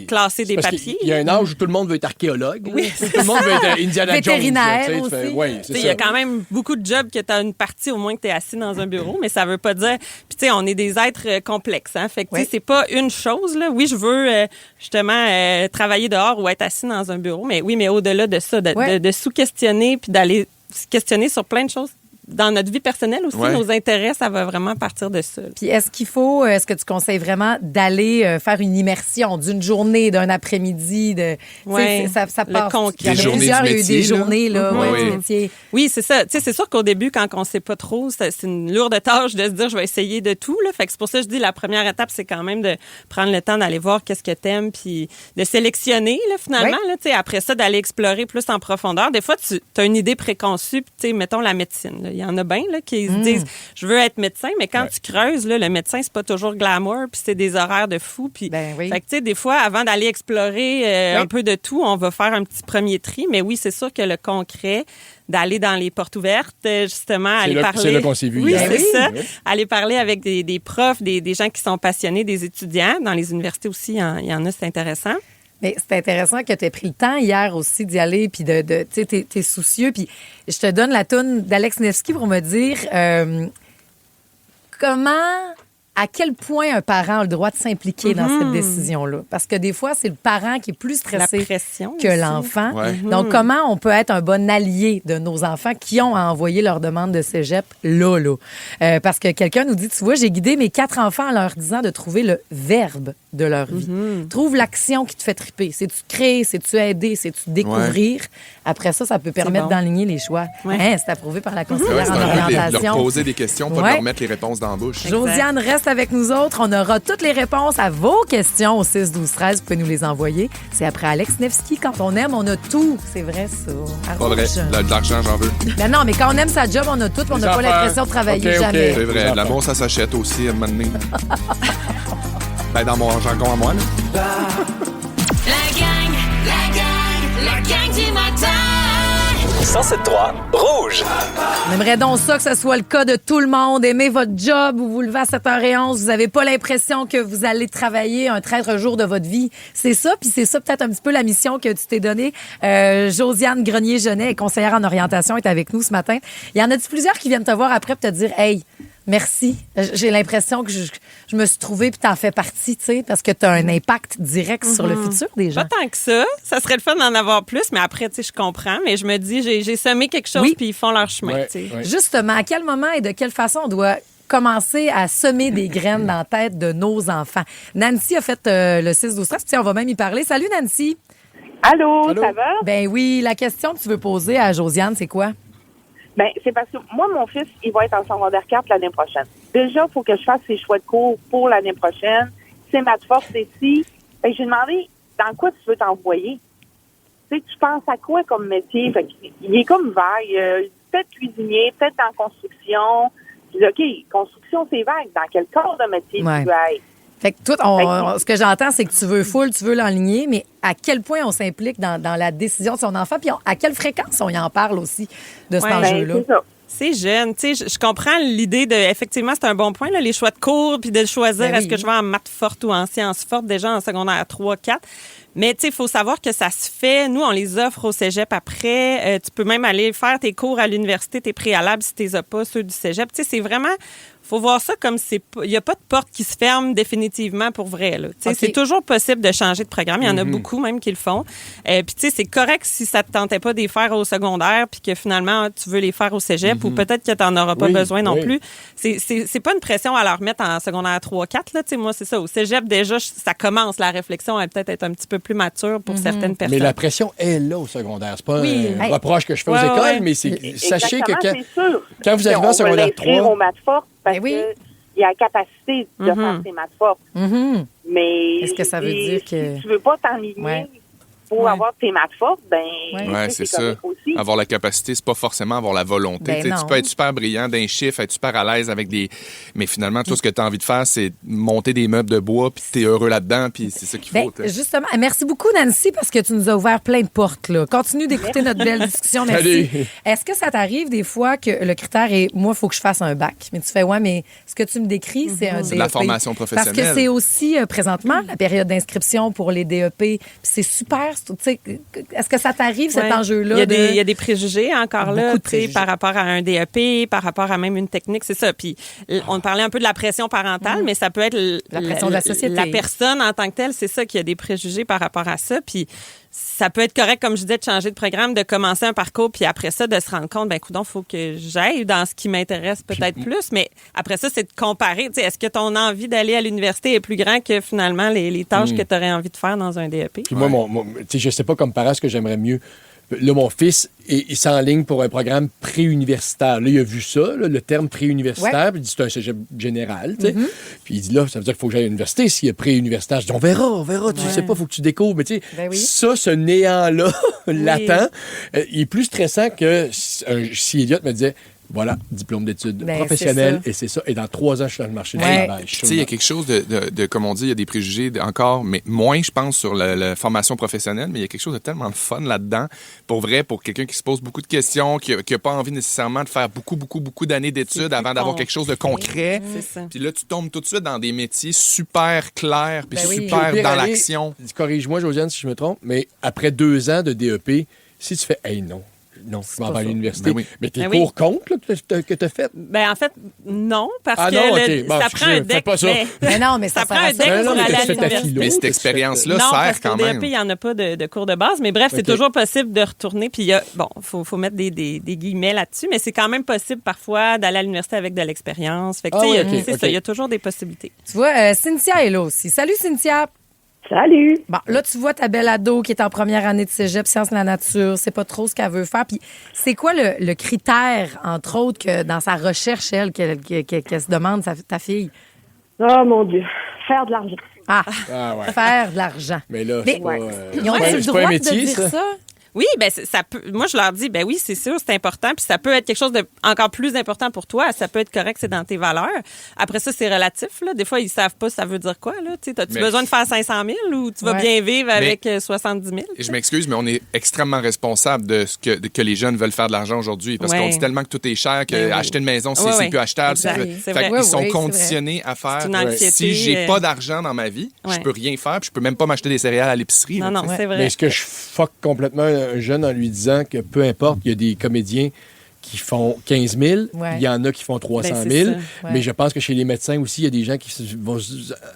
classer des papiers. Il y a un âge où tout le monde veut être archéologue. Oui, tout le monde veut être Indiana Jones. Vétérinaire aussi. Il y a quand même beaucoup de jobs que tu as une partie au moins que tu es assis dans un bureau, mais ça veut pas dire. Puis tu sais, on est des êtres complexes, hein. Fait que c'est pas une chose, là. Oui, je veux justement travailler dehors ou être assis dans un bureau, mais au-delà de ça, de sous-questionner puis d'aller se questionner sur plein de choses. Dans notre vie personnelle aussi, nos intérêts, ça va vraiment partir de ça. Puis est-ce que tu conseilles vraiment d'aller faire une immersion d'une journée, d'un après-midi? Ça passe. Il y en a plusieurs, il y a eu des journées du métier. Oui, c'est ça. Tu sais, c'est sûr qu'au début, quand on ne sait pas trop, c'est une lourde tâche de se dire, je vais essayer de tout. Là. Fait que c'est pour ça que je dis, la première étape, c'est quand même de prendre le temps d'aller voir qu'est-ce que t'aimes, puis de sélectionner, là, finalement. Là, tu sais, après ça, d'aller explorer plus en profondeur. Des fois, tu as une idée préconçue, puis tu sais, mettons la médecine. Là. il y en a bien là, qui se disent « Je veux être médecin », mais quand tu creuses, là, le médecin, c'est pas toujours glamour, puis c'est des horaires de fou. Puis, fait que, tu sais, des fois, avant d'aller explorer un peu de tout, on va faire un petit premier tri. Mais oui, c'est sûr que le concret, d'aller dans les portes ouvertes, justement, aller parler... C'est là qu'on s'est vu. Oui, c'est ça. Aller parler avec des profs, des gens qui sont passionnés, des étudiants. Dans les universités aussi, il y en a, c'est intéressant. Mais c'est intéressant que tu aies pris le temps hier aussi d'y aller, puis tu sais, t'es soucieux. Puis je te donne la toune d'Alex Nevsky pour me dire à quel point un parent a le droit de s'impliquer dans cette décision-là. Parce que des fois, c'est le parent qui est plus stressé que l'enfant. Ouais. Donc, comment on peut être un bon allié de nos enfants qui ont envoyé leur demande de cégep là? Parce que quelqu'un nous dit, tu vois, j'ai guidé mes 4 enfants en leur disant de trouver le verbe de leur vie. Trouve l'action qui te fait triper. C'est-tu créer, c'est-tu aider, c'est-tu découvrir? Après ça peut permettre d'enligner les choix. Hein, c'est approuvé par la conseillère en orientation. Leur poser des questions, pas leur mettre les réponses dans la bouche. Josiane, reste avec nous autres. On aura toutes les réponses à vos questions au 6-12-13. Vous pouvez nous les envoyer. C'est après Alex Nevsky. Quand on aime, on a tout. C'est vrai, ça. Pas vrai. De l'argent, j'en veux. Ben non, mais quand on aime sa job, on a tout. On n'a pas l'impression de travailler jamais. C'est vrai. L'amour, ça s'achète aussi à un moment donné. Ben, dans mon jargon à moi, là. La gang du matin. 107.3 Rouge. On aimerait donc ça que ce soit le cas de tout le monde. Aimez votre job, vous vous levez à 7h11, vous n'avez pas l'impression que vous allez travailler un traître jour de votre vie. C'est ça, puis c'est ça peut-être un petit peu la mission que tu t'es donnée. Josiane Grenier-Genet, conseillère en orientation, est avec nous ce matin. Il y en a-tu plusieurs qui viennent te voir après pour te dire « Hey, merci, j'ai l'impression que je me suis trouvée puis t'en fais partie, tu sais, parce que t'as un impact direct sur le futur des gens. » Pas tant que ça. Ça serait le fun d'en avoir plus, mais après, tu sais, je comprends. Mais je me dis, j'ai semé quelque chose puis ils font leur chemin. Ouais. Justement, à quel moment et de quelle façon on doit commencer à semer des graines dans la tête de nos enfants? Nancy a fait le 6-12-13. Tiens, on va même y parler. Salut, Nancy. Allô, ça va? Ben oui, la question que tu veux poser à Josiane, c'est quoi? Ben, c'est parce que moi, mon fils, il va être en secondaire 4 l'année prochaine. Déjà, il faut que je fasse ses choix de cours pour l'année prochaine. C'est maths force ici. Fait que j'ai demandé, dans quoi tu veux t'envoyer? Tu sais, tu penses à quoi comme métier? Fait qu'il est comme vague. Peut-être cuisinier, peut-être en construction. Je dis, OK, construction, c'est vague. Dans quel corps de métier tu veux être? Fait que toi, ce que j'entends, c'est que tu veux full, tu veux l'enligner, mais à quel point on s'implique dans la décision de son enfant, puis à quelle fréquence on y en parle aussi de cet enjeu-là? C'est ça. C'est jeune. Tu sais, je comprends l'idée de, effectivement, c'est un bon point, là, les choix de cours, puis de choisir est-ce que je vais en maths forte ou en sciences fortes, déjà en secondaire 3, 4. Mais tu sais, il faut savoir que ça se fait. Nous, on les offre au cégep après. Tu peux même aller faire tes cours à l'université, tes préalables si tu les as pas, ceux du cégep. Tu sais, c'est vraiment... faut voir ça comme il n'y a pas de porte qui se ferme définitivement pour vrai. Là. Okay. C'est toujours possible de changer de programme. Il y en a beaucoup même qui le font. Puis tu sais, c'est correct si ça ne te tentait pas de les faire au secondaire puis que finalement, tu veux les faire au cégep ou peut-être que tu n'en auras pas besoin non plus. C'est pas une pression à leur mettre en secondaire 3-4. Là. Moi, c'est ça. Au cégep, déjà, ça commence. La réflexion, elle peut-être être un petit peu plus mature pour certaines personnes. Mais la pression est là au secondaire. C'est pas un reproche que je fais aux écoles, mais sachez que quand vous arrivez en secondaire 3... Parce qu'il y a la capacité de faire ses maths fortes. Mais est-ce que ça veut dire que... si tu veux pas t'enligner pour avoir tes maths fortes, c'est ça. Aussi. Avoir la capacité, c'est pas forcément avoir la volonté. Tu peux être super brillant d'un chiffre, être super à l'aise avec des... Mais finalement, tout ce que tu as envie de faire, c'est monter des meubles de bois, puis tu es heureux là-dedans, puis c'est ça qu'il faut. Justement, merci beaucoup, Nancy, parce que tu nous as ouvert plein de portes. Là. Continue d'écouter notre belle discussion. Merci. Est-ce que ça t'arrive des fois que le critère est, moi, il faut que je fasse un bac? Mais tu fais, mais ce que tu me décris, c'est un DEP. C'est de la formation professionnelle. Parce que c'est aussi, présentement, la période d'inscription pour les DEP. Puis c'est super. Est-ce que ça t'arrive, cet enjeu-là? Il y a des préjugés encore là, par rapport à un DEP, par rapport à même une technique, c'est ça. Puis on parlait un peu de la pression parentale, mais ça peut être la pression de la société. La personne en tant que telle, c'est ça qu'il y a des préjugés par rapport à ça. Puis ça peut être correct, comme je disais, de changer de programme, de commencer un parcours, puis après ça, de se rendre compte, il faut que j'aille dans ce qui m'intéresse peut-être plus. Mais après ça, c'est de comparer. Est-ce que ton envie d'aller à l'université est plus grand que finalement les tâches que tu aurais envie de faire dans un DEP? Puis moi, je sais pas comme parent ce que j'aimerais mieux. Là, mon fils, il s'enligne pour un programme préuniversitaire. Là, il a vu ça, là, le terme préuniversitaire. Puis il dit, c'est un cégep général. Puis il dit, là, ça veut dire qu'il faut que j'aille à l'université s'il y a préuniversitaire. Je dis, on verra. Tu sais pas, il faut que tu découvres. Mais tu sais, ça, ce néant-là, latent, il est plus stressant que si Elliot me disait, Voilà, diplôme d'études Ben, professionnelles, c'est ça. et c'est ça. Et dans 3 ans, je suis dans le marché du Ouais. travail. Tu sais, il y a quelque chose de comme on dit, il y a des préjugés encore, mais moins, je pense, sur la formation professionnelle, mais il y a quelque chose de tellement de fun là-dedans. Pour vrai, pour quelqu'un qui se pose beaucoup de questions, qui n'a pas envie nécessairement de faire beaucoup d'années d'études avant d'avoir quelque chose de concret. C'est ça. Puis là, tu tombes tout de suite dans des métiers super clairs, puis Ben oui. super Puis, dans allez, l'action. Corrige-moi, Josiane, si je me trompe, mais après 2 ans de DEP, si tu fais « Hey, non, je m'en vais à l'université Ben oui. mais tes Ben oui. cours comptent là, que tu as fait? Ben en fait, non, parce Ah que non, ok. Bon, ça prend un fais deck. pas ça. Mais non, mais ça ça prend sert à un ça. deck Ben non, pour mais aller t'as à fait ta l'université. philo. Mais cette t'as fait- expérience-là Non, parce sert qu'au quand DEP, même. il n'y en a pas de cours de base. Mais bref, c'est OK. toujours possible de retourner. Puis, faut mettre des guillemets là-dessus. Mais c'est quand même possible parfois d'aller à l'université avec de l'expérience. Fait que, Ah tu sais, oui, OK, c'est OK. ça. Il y a toujours des possibilités. Tu vois, Cynthia est là aussi. Salut, Cynthia. Salut! Bon, là, tu vois ta belle ado qui est en première année de cégep, sciences de la nature, c'est pas trop ce qu'elle veut faire. Puis, c'est quoi le critère, entre autres, que dans sa recherche, elle, qu'elle se demande, ta fille? Oh mon Dieu, faire de l'argent. Ah, Ah ouais. faire de l'argent. Mais là, Mais- c'est pas... Ils ont c'est le pas droit un métier, de dire ça? Oui, ben ça peut. Moi, je leur dis, ben oui, c'est sûr, c'est important, puis ça peut être quelque chose de encore plus important pour toi. Ça peut être correct, c'est dans tes valeurs. Après ça, c'est relatif. Là. Des fois, ils savent pas ça veut dire quoi. Là, as-tu Mais- besoin de faire 500 000 ou tu vas Ouais. bien vivre avec 70 000? Et je m'excuse, mais on est extrêmement responsable de ce que les jeunes veulent faire de l'argent aujourd'hui. Parce Ouais. qu'on dit tellement que tout est cher, que Ben oui. acheter une maison, c'est Ouais, c'est ouais. plus achetable. Exact. Fait C'est qu'ils vrai. sont Oui, oui, c'est conditionnés à faire. C'est une anxiété, Si j'ai euh, pas d'argent dans ma vie, je Ouais. peux rien faire, puis je peux même pas m'acheter des céréales à l'épicerie. Non, là, non, tu sais. c'est vrai. Mais est-ce que je fuck complètement un jeune en lui disant que peu importe, il y a des comédiens qui font 15 000, Ouais. il y en a qui font 300 Ben, 000, c'est ça. mais je pense que chez les médecins aussi, il y a des gens qui vont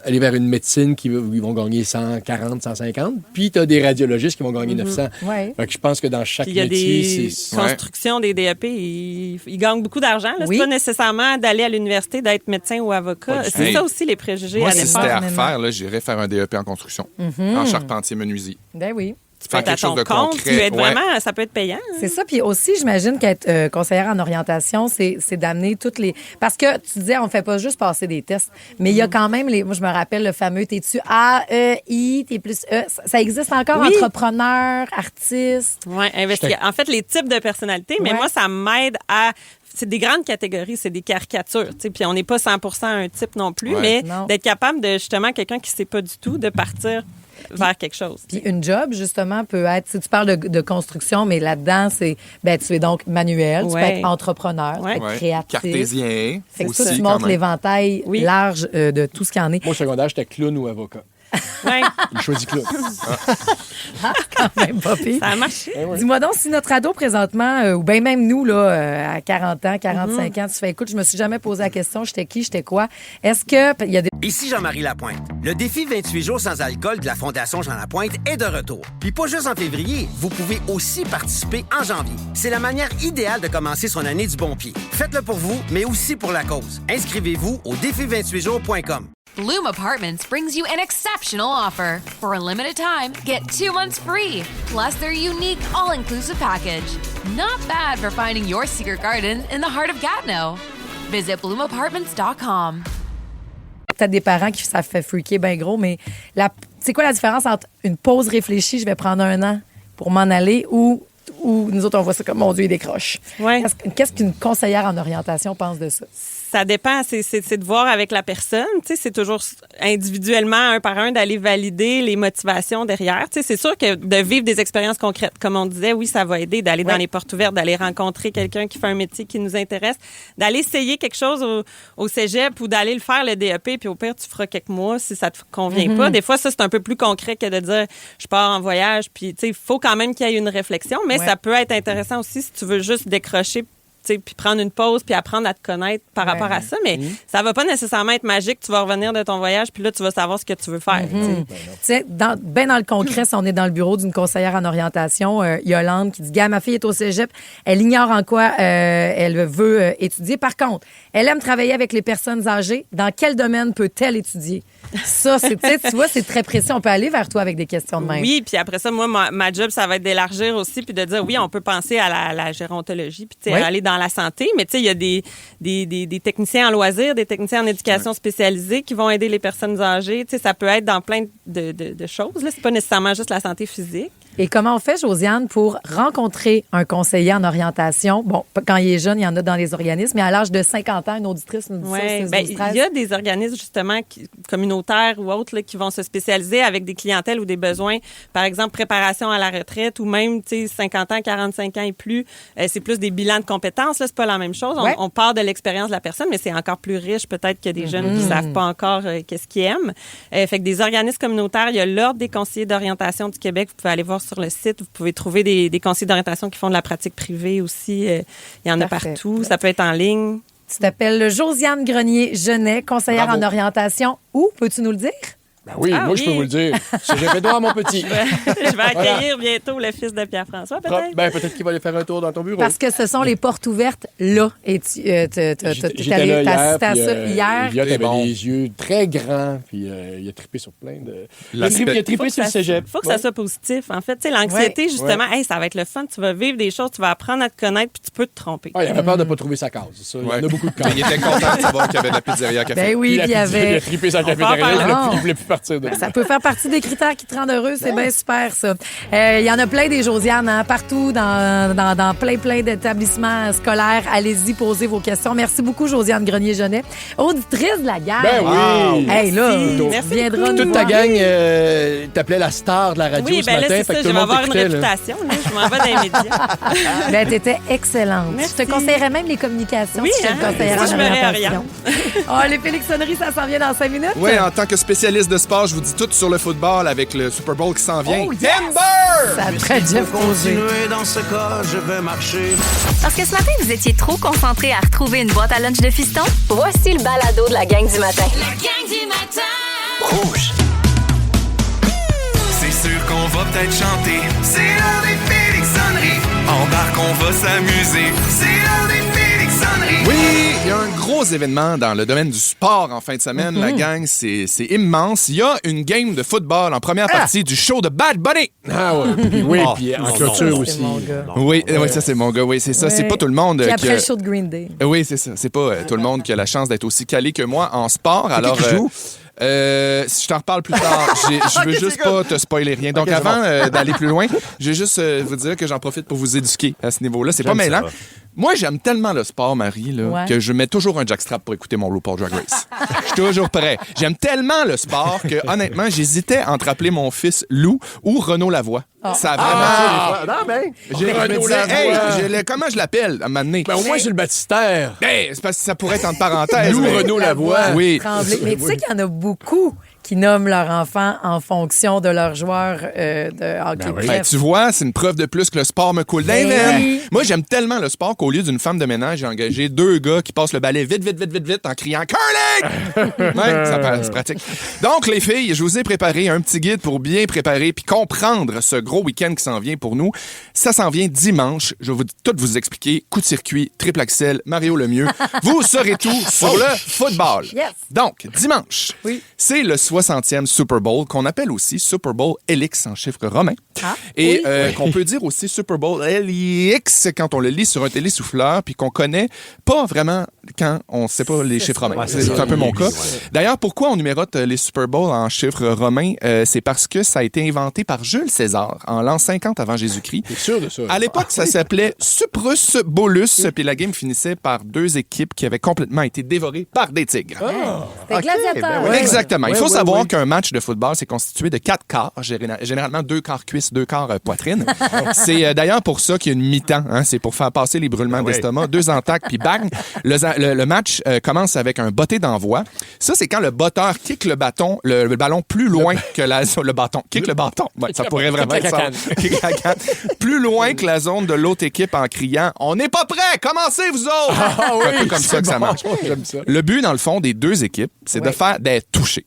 aller vers une médecine où ils vont gagner 140, 150, puis tu as des radiologistes qui vont gagner 900. Ouais. Fait que je pense que dans chaque Puis il y a métier, des c'est... constructions des DEP, ils gagnent beaucoup d'argent. Là. Oui. C'est pas nécessairement d'aller à l'université, d'être médecin ou avocat. Pas du C'est tout. ça aussi les préjugés Moi, à si départ. c'était à honnêtement. refaire, là, j'irais faire un DEP en construction, en charpentier-menuisier. Ben oui. Tu peux être à ton compte, tu peux être vraiment, ça peut être payant. C'est ça. Puis aussi, j'imagine qu'être conseillère en orientation, c'est d'amener toutes les... Parce que tu disais, on fait pas juste passer des tests, mais il y a quand même les... Moi, je me rappelle le fameux, t'es-tu A, E, I, t'es plus E. Ça existe encore, Oui. entrepreneur, artiste. Oui, en fait, les types de personnalités, mais Ouais. moi, ça m'aide à... C'est des grandes catégories, c'est des caricatures. Tu sais, puis on n'est pas 100 un type non plus, Ouais. mais Non. d'être capable de, justement, quelqu'un qui ne sait pas du tout, de partir vers quelque chose. Puis une job, justement, peut être... Si tu parles de construction, mais là-dedans, c'est... Ben, tu es donc manuel, tu peux Ouais. être entrepreneur, tu peux être Ouais. créatif. Cartésien Fait que aussi, ça, tu quand montres même. l'éventail Oui. large de tout ce qu'il y en est. Moi, au secondaire, j'étais clown ou avocat. Ouais, Il choisit clown. Quand même pas pire. ça a marché. Dis-moi donc, si notre ado présentement, ou bien même nous, là, à 40 ans, 45 ans, tu fais, écoute, je me suis jamais posé la question, j'étais qui, j'étais quoi? Est-ce que il y a des... Ici Jean-Marie Lapointe. Le défi 28 jours sans alcool de la Fondation Jean Lapointe est de retour. Puis pas juste en février, vous pouvez aussi participer en janvier. C'est la manière idéale de commencer son année du bon pied. Faites-le pour vous, mais aussi pour la cause. Inscrivez-vous au défi28jours.com. Bloom Apartments brings you an exceptional offer. For a limited time, get 2 months free, plus their unique all-inclusive package. Not bad for finding your secret garden in the heart of Gatineau. Visit bloomapartments.com. Peut-être des parents qui ça fait freaker bien gros, mais c'est quoi la différence entre une pause réfléchie, je vais prendre 1 an pour m'en aller, ou nous autres, on voit ça comme, mon Dieu, il décroche. Ouais. Qu'est-ce qu'une conseillère en orientation pense de ça? Ça dépend, c'est de voir avec la personne. Tu sais, c'est toujours individuellement, un par un, d'aller valider les motivations derrière. Tu sais, c'est sûr que de vivre des expériences concrètes, comme on disait, oui, ça va aider d'aller dans les portes ouvertes, d'aller rencontrer quelqu'un qui fait un métier qui nous intéresse, d'aller essayer quelque chose au cégep ou d'aller le faire, le DEP, puis au pire, tu feras quelques mois si ça te convient pas. Des fois, ça, c'est un peu plus concret que de dire, je pars en voyage, puis tu sais, il faut quand même qu'il y ait une réflexion, mais ça peut être intéressant aussi si tu veux juste décrocher, puis prendre une pause, puis apprendre à te connaître par rapport à ça. Mais ça va pas nécessairement être magique. Tu vas revenir de ton voyage, puis là, tu vas savoir ce que tu veux faire. tu sais. Tu sais, bien dans le concret, si on est dans le bureau d'une conseillère en orientation, Yolande qui dit, gars, ma fille est au cégep, elle ignore en quoi elle veut étudier. Par contre, elle aime travailler avec les personnes âgées. Dans quel domaine peut-elle étudier? Ça, tu vois, c'est très précis. On peut aller vers toi avec des questions de même. Oui, puis après ça, moi, ma job, ça va être d'élargir aussi, puis de dire, oui, on peut penser à la gérontologie, puis aller dans la santé, mais tu sais, il y a des techniciens en loisirs, des techniciens en éducation spécialisée qui vont aider les personnes âgées. Tu sais, ça peut être dans plein de choses. Là, c'est pas nécessairement juste la santé physique. Et comment on fait, Josiane, pour rencontrer un conseiller en orientation? Bon, quand il est jeune, il y en a dans les organismes, mais à l'âge de 50 ans, une auditrice nous dit ça. Il y a des organismes, justement, communautaires ou autres, là, qui vont se spécialiser avec des clientèles ou des besoins, par exemple, préparation à la retraite ou même, 50 ans, 45 ans et plus. C'est plus des bilans de compétences, là, c'est pas la même chose. On part de l'expérience de la personne, mais c'est encore plus riche, peut-être, que des jeunes qui savent pas encore qu'est-ce qu'ils aiment. Fait que des organismes communautaires, il y a l'Ordre des conseillers d'orientation du Québec. Vous pouvez aller voir sur le site. Vous pouvez trouver des conseillers d'orientation qui font de la pratique privée aussi. Il y en a partout. Ça peut être en ligne. Tu t'appelles Josiane Grenier-Genet, conseillère en orientation. Où? Peux-tu nous le dire? Ben oui, je peux vous le dire. C'est Édouard, mon petit. Je vais accueillir bientôt le fils de Pierre-François, peut-être. Peut-être qu'il va aller faire un tour dans ton bureau. Parce que ce sont les portes ouvertes là. Et tu assisté à ça hier. Il avait les yeux très grands, puis il a trippé sur plein de... Il a trippé sur le cégep. Il faut que ça soit positif. En fait, l'anxiété, justement, ça va être le fun. Tu vas vivre des choses, tu vas apprendre à te connaître, puis tu peux te tromper. Il avait peur de ne pas trouver sa case. Ça. Il y en a beaucoup de cases. Il était content de savoir qu'il y avait de la pizzeria à café. Ben oui, il y avait... Il a trippé sur la cafétéria, il voulait plus partir de ça peut faire partie des critères qui te rendent heureux. C'est bien super, ça. Il y en a plein des Josiane, partout dans plein d'établissements scolaires. Allez-y, posez vos questions. Merci beaucoup, Josiane Grenier-Genet, auditrice de la gang. Ben oui! Hey, là, merci viendra toute ta gang t'appelait la star de la radio ce matin. Oui, c'est ça. Je vais avoir une réputation. Je m'en vais dans les médias. Ben, t'étais excellente. Merci. Je te conseillerais même les communications. Oui, si je te conseillerais je me réoriente. Les Félixonneries, ça s'en vient dans 5 minutes. Oui, en tant que spécialiste de sport, je vous dis tout sur le football avec le Super Bowl qui s'en vient. Timber! Ça très Jeff Posé. Dans ce cas, je vais marcher. Parce que ce matin, vous étiez trop concentrés à retrouver une boîte à lunch de fiston? Voici le balado de la gang du matin. La gang du matin. Rouge. C'est sûr qu'on va peut-être chanter. C'est l'heure des Félixonneries. Embarque, on va s'amuser. C'est l'heure des Félixonneries. Oui, il y a un gros événement dans le domaine du sport en fin de semaine. La gang, c'est immense. Il y a une game de football en première partie du show de Bad Bunny. Ah ouais, puis en clôture aussi. Oui, ça c'est mon gars. Oui, c'est ça. C'est pas tout le monde puis après le show de Green Day. Oui, c'est ça. C'est pas tout le monde qui a la chance d'être aussi calé que moi en sport. Alors, si je t'en reparle plus tard, je veux juste pas te spoiler rien. Donc, avant d'aller plus loin, je vais juste vous dire que j'en profite pour vous éduquer à ce niveau-là. C'est pas mêlant. Moi, j'aime tellement le sport, Marie, que je mets toujours un jackstrap pour écouter mon RuPaul Drag Race. Je suis toujours prêt. J'aime tellement le sport que, honnêtement, j'hésitais entre appeler mon fils Lou ou Renaud Lavoie. Ça a vraiment... J'ai Renaud Lavoie. Comment je l'appelle, à un moment donné? Au moins, j'ai le baptistère. C'est parce que ça pourrait être entre parenthèses. Lou, Renaud Lavoie. Oui. Mais tu sais qu'il y en a beaucoup qui nomment leur enfant en fonction de leur joueur de hockey. Tu vois, c'est une preuve de plus que le sport me coule dans les veines. Moi, j'aime tellement le sport qu'au lieu d'une femme de ménage, j'ai engagé 2 gars qui passent le balai vite en criant « Curling! » c'est pratique. Donc, les filles, je vous ai préparé un petit guide pour bien préparer puis comprendre ce gros week-end qui s'en vient pour nous. Ça s'en vient dimanche. Je vais tout vous expliquer. Coup de circuit, triple axel, Mario Lemieux. Vous saurez tout sur le football. Yes. Donc, dimanche, c'est le 60e Super Bowl, qu'on appelle aussi Super Bowl Helix en chiffres romains. Et qu'on peut dire aussi Super Bowl LX quand on le lit sur un télésouffleur, puis qu'on connaît pas vraiment quand on ne sait pas les chiffres romains. C'est un peu mon cas. D'ailleurs, pourquoi on numérote les Super Bowls en chiffres romains? C'est parce que ça a été inventé par Jules César en l'an 50 avant Jésus-Christ. T'es sûr de ça? À l'époque, ça s'appelait Suprus Bolus, puis la game finissait par 2 équipes qui avaient complètement été dévorées par des tigres. C'était gladiateur. Exactement. Il faut savoir qu'un match de football, c'est constitué de 4 quarts, généralement 2 quarts cuisses, 2 quarts poitrine. C'est d'ailleurs pour ça qu'il y a une mi-temps. C'est pour faire passer les brûlements d'estomac. 2 entaques, puis bang! Le match commence avec un botté d'envoi. Ça, c'est quand le botteur kick le ballon plus loin que le bâton. Kick le bâton. Ouais, ça pourrait vraiment être ça. Plus loin que la zone de l'autre équipe en criant « On n'est pas prêts! Commencez, vous autres! » C'est un peu comme ça que ça marche. Le but, dans le fond, des 2 équipes, c'est d'être touchés.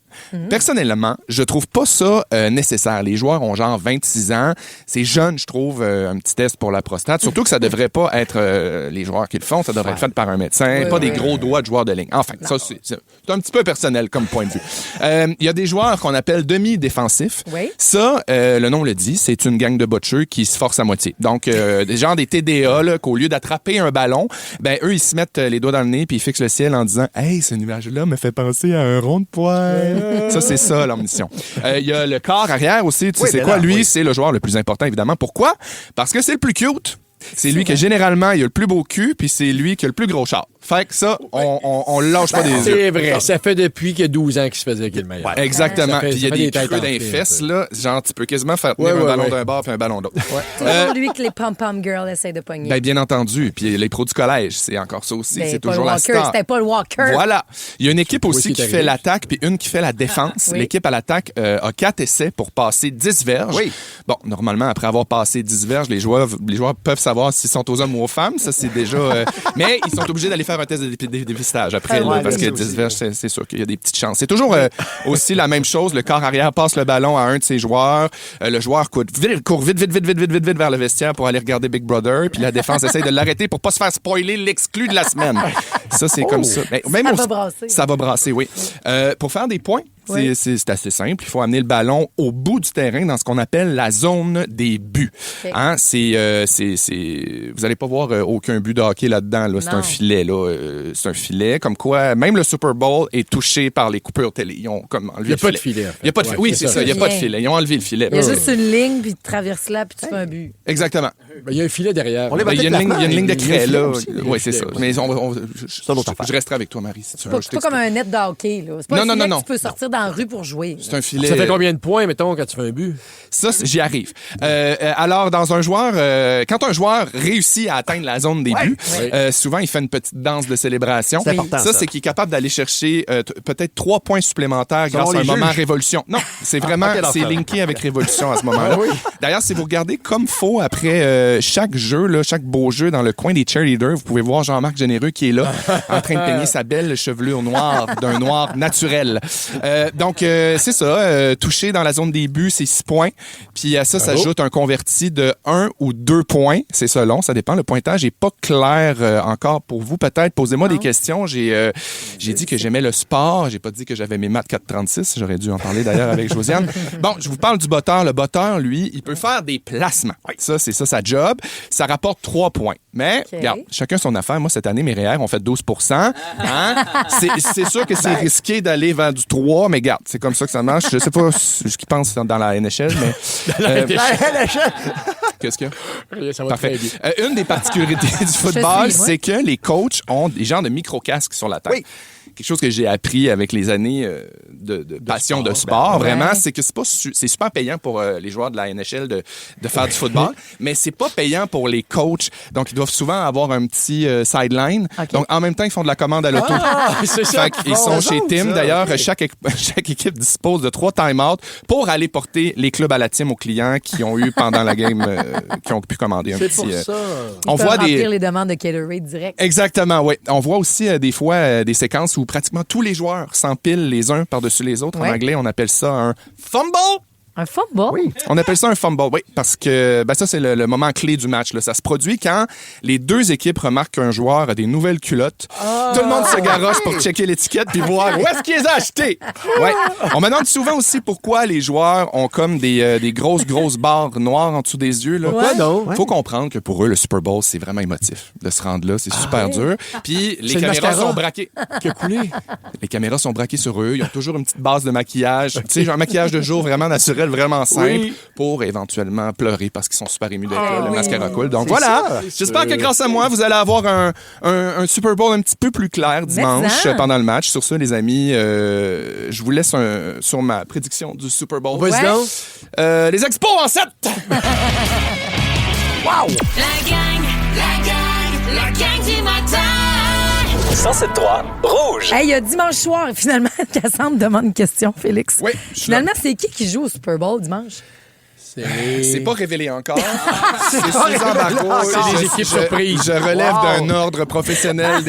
Personnellement, je trouve pas ça nécessaire. Les joueurs ont genre 26 ans. C'est jeune, je trouve, un petit test pour la prostate. Surtout que ça devrait pas être les joueurs qui le font. Ça devrait être fait par un médecin. Pas des gros doigts de joueurs de ligne. Enfin, ça, c'est un petit peu personnel comme point de vue. Il y a des joueurs qu'on appelle demi-défensifs. Ça, le nom le dit, c'est une gang de botcheux qui se forcent à moitié. Donc, des gens des TDA, là, qu'au lieu d'attraper un ballon, ben eux, ils se mettent les doigts dans le nez puis ils fixent le ciel en disant « Hey, ce nuage-là me fait penser à un rond de poil. » Ça, c'est ça, leur mission. Il y a le corps arrière aussi. Tu sais, c'est quoi? Lui, c'est le joueur le plus important, évidemment. Pourquoi? Parce que c'est le plus cute. C'est lui que généralement, il a le plus beau cul, puis c'est lui qui a le plus gros char. Fait que ça, on lâche pas des yeux. C'est vrai, ça fait depuis qu'il y a 12 ans qu'il se faisait qu'il est le meilleur. Ouais, exactement. Puis il y a des creux dans les fesses, là. Genre, tu peux quasiment faire tenir un ballon d'un bord puis un ballon d'autre. Toujours lui que les pom-pom girls essayent de pogner. Ben, bien entendu. Puis les pros du collège, c'est encore ça aussi. C'est toujours la star. C'était pas le Walker. Voilà. Il y a une équipe aussi qui fait l'attaque puis une qui fait la défense. Oui. L'équipe à l'attaque a 4 essais pour passer 10 verges. Oui. Bon, normalement, après avoir passé 10 verges, les joueurs peuvent savoir s'ils sont aux hommes ou aux femmes. Ça, c'est déjà... mais ils sont obligés d'aller faire un test de dépistage après, là, parce que 10 verges, c'est sûr qu'il y a des petites chances. C'est toujours aussi la même chose. Le corps arrière passe le ballon à un de ses joueurs. Le joueur court vite vers le vestiaire pour aller regarder Big Brother. Puis la défense essaie de l'arrêter pour pas se faire spoiler l'exclu de la semaine. Ça, c'est comme ça. Ben, même va brasser. Ça va brasser, oui. Pour faire des points, c'est assez simple. Il faut amener le ballon au bout du terrain dans ce qu'on appelle la zone des buts. Okay. Hein? Vous n'allez pas voir aucun but de hockey là-dedans. Là. C'est un filet. Là. C'est un filet. Comme quoi, même le Super Bowl est touché par les coupures télé. Ils ont comme enlevé il n'y a pas de filet. En fait. Il y a pas de filet. Oui, c'est ça. Il n'y a pas de filet. Ils ont enlevé le filet. Il y a juste une ligne, puis tu traverses là, puis tu fais un but. Exactement. Il y a un filet derrière. Il y a une ligne de craie, là. Oui, c'est ça. Mais je resterai avec toi, Marie, si tu veux. C'est pas comme un net de hockey. C'est pas un filet que tu peux sortir dans la rue pour jouer. C'est un filet. Ça fait combien de points, mettons, quand tu fais un but? Ça, j'y arrive. Alors, quand un joueur réussit à atteindre la zone des buts, souvent, il fait une petite danse de célébration. C'est important, ça, c'est qu'il est capable d'aller chercher peut-être 3 points supplémentaires grâce à un moment Révolution. Non, c'est vraiment, c'est linké avec Révolution à ce moment-là. D'ailleurs, si vous regardez comme faut après chaque jeu, là, chaque beau jeu dans le coin des cheerleaders, vous pouvez voir Jean-Marc Généreux qui est là, en train de peigner sa belle chevelure noire d'un noir naturel. Donc, c'est ça. Toucher dans la zone des buts, c'est 6 points. Puis à ça s'ajoute un converti de 1 ou 2 points. C'est selon, ça dépend. Le pointage n'est pas clair encore pour vous. Peut-être, posez-moi des questions. J'ai dit que j'aimais le sport. J'ai pas dit que j'avais mes maths 436. J'aurais dû en parler d'ailleurs avec Josiane. Bon, je vous parle du botteur. Le botteur, lui, il peut faire des placements. Ça, c'est ça sa job. Ça rapporte 3 points. Mais, regarde, chacun son affaire. Moi, cette année, mes REER ont fait 12 %. Hein? C'est sûr que c'est risqué d'aller vers du 3, mais regarde, c'est comme ça que ça marche. Je sais pas ce qu'ils pensent dans la NHL, mais... Dans la NHL? Qu'est-ce qu'il y a? Ça va Parfait. très bien. Une des particularités du football, c'est que les coachs ont des genres de micro-casques sur la tête. Oui. Quelque chose que j'ai appris avec les années de passion de sport, vraiment, c'est que c'est super payant pour les joueurs de la NHL de faire du football, mais c'est pas payant pour les coachs. Donc, ils doivent souvent avoir un petit sideline. Okay. Donc, en même temps, ils font de la commande à l'auto. Ils sont chez Tim. D'ailleurs, chaque équipe dispose de 3 time-outs pour aller porter les clubs à la team aux clients qui ont eu pendant la game, qui ont pu commander un petit... C'est pour ça. On voit remplir les demandes de Gatorade direct. Exactement, oui. On voit aussi des fois des séquences où pratiquement tous les joueurs s'empilent les uns par-dessus les autres. En anglais, on appelle ça un fumble. Un fumble? Oui. On appelle ça un fumble, oui, parce que ça, c'est le moment clé du match. Là. Ça se produit quand les deux équipes remarquent qu'un joueur a des nouvelles culottes. Tout le monde se garoche pour checker l'étiquette puis voir où est-ce qu'ils les a achetées. Ouais. On me demande souvent aussi pourquoi les joueurs ont comme des grosses barres noires en dessous des yeux. Pourquoi donc? Faut comprendre que pour eux, le Super Bowl, c'est vraiment émotif. De se rendre là, c'est super dur. Puis les caméras sont braquées. Qui a coulé. Les caméras sont braquées sur eux. Ils ont toujours une petite base de maquillage. Tu sais, genre un maquillage de jour vraiment naturel, vraiment simple, pour éventuellement pleurer parce qu'ils sont super émus d'être là. Le mascara coule. Donc voilà. J'espère que grâce à moi, vous allez avoir un Super Bowl un petit peu plus clair dimanche pendant le match. Sur ça, les amis, je vous laisse sur ma prédiction du Super Bowl. Les Expos en 7! Wow! La gang du matin! 107.3 Rouge. Hey, il y a dimanche soir, finalement, Cassandre demande une question, Félix. Oui. Finalement, c'est qui joue au Super Bowl dimanche? C'est pas révélé encore. C'est Suzanne Barbeau. C'est des équipes surprises. Je relève d'un ordre professionnel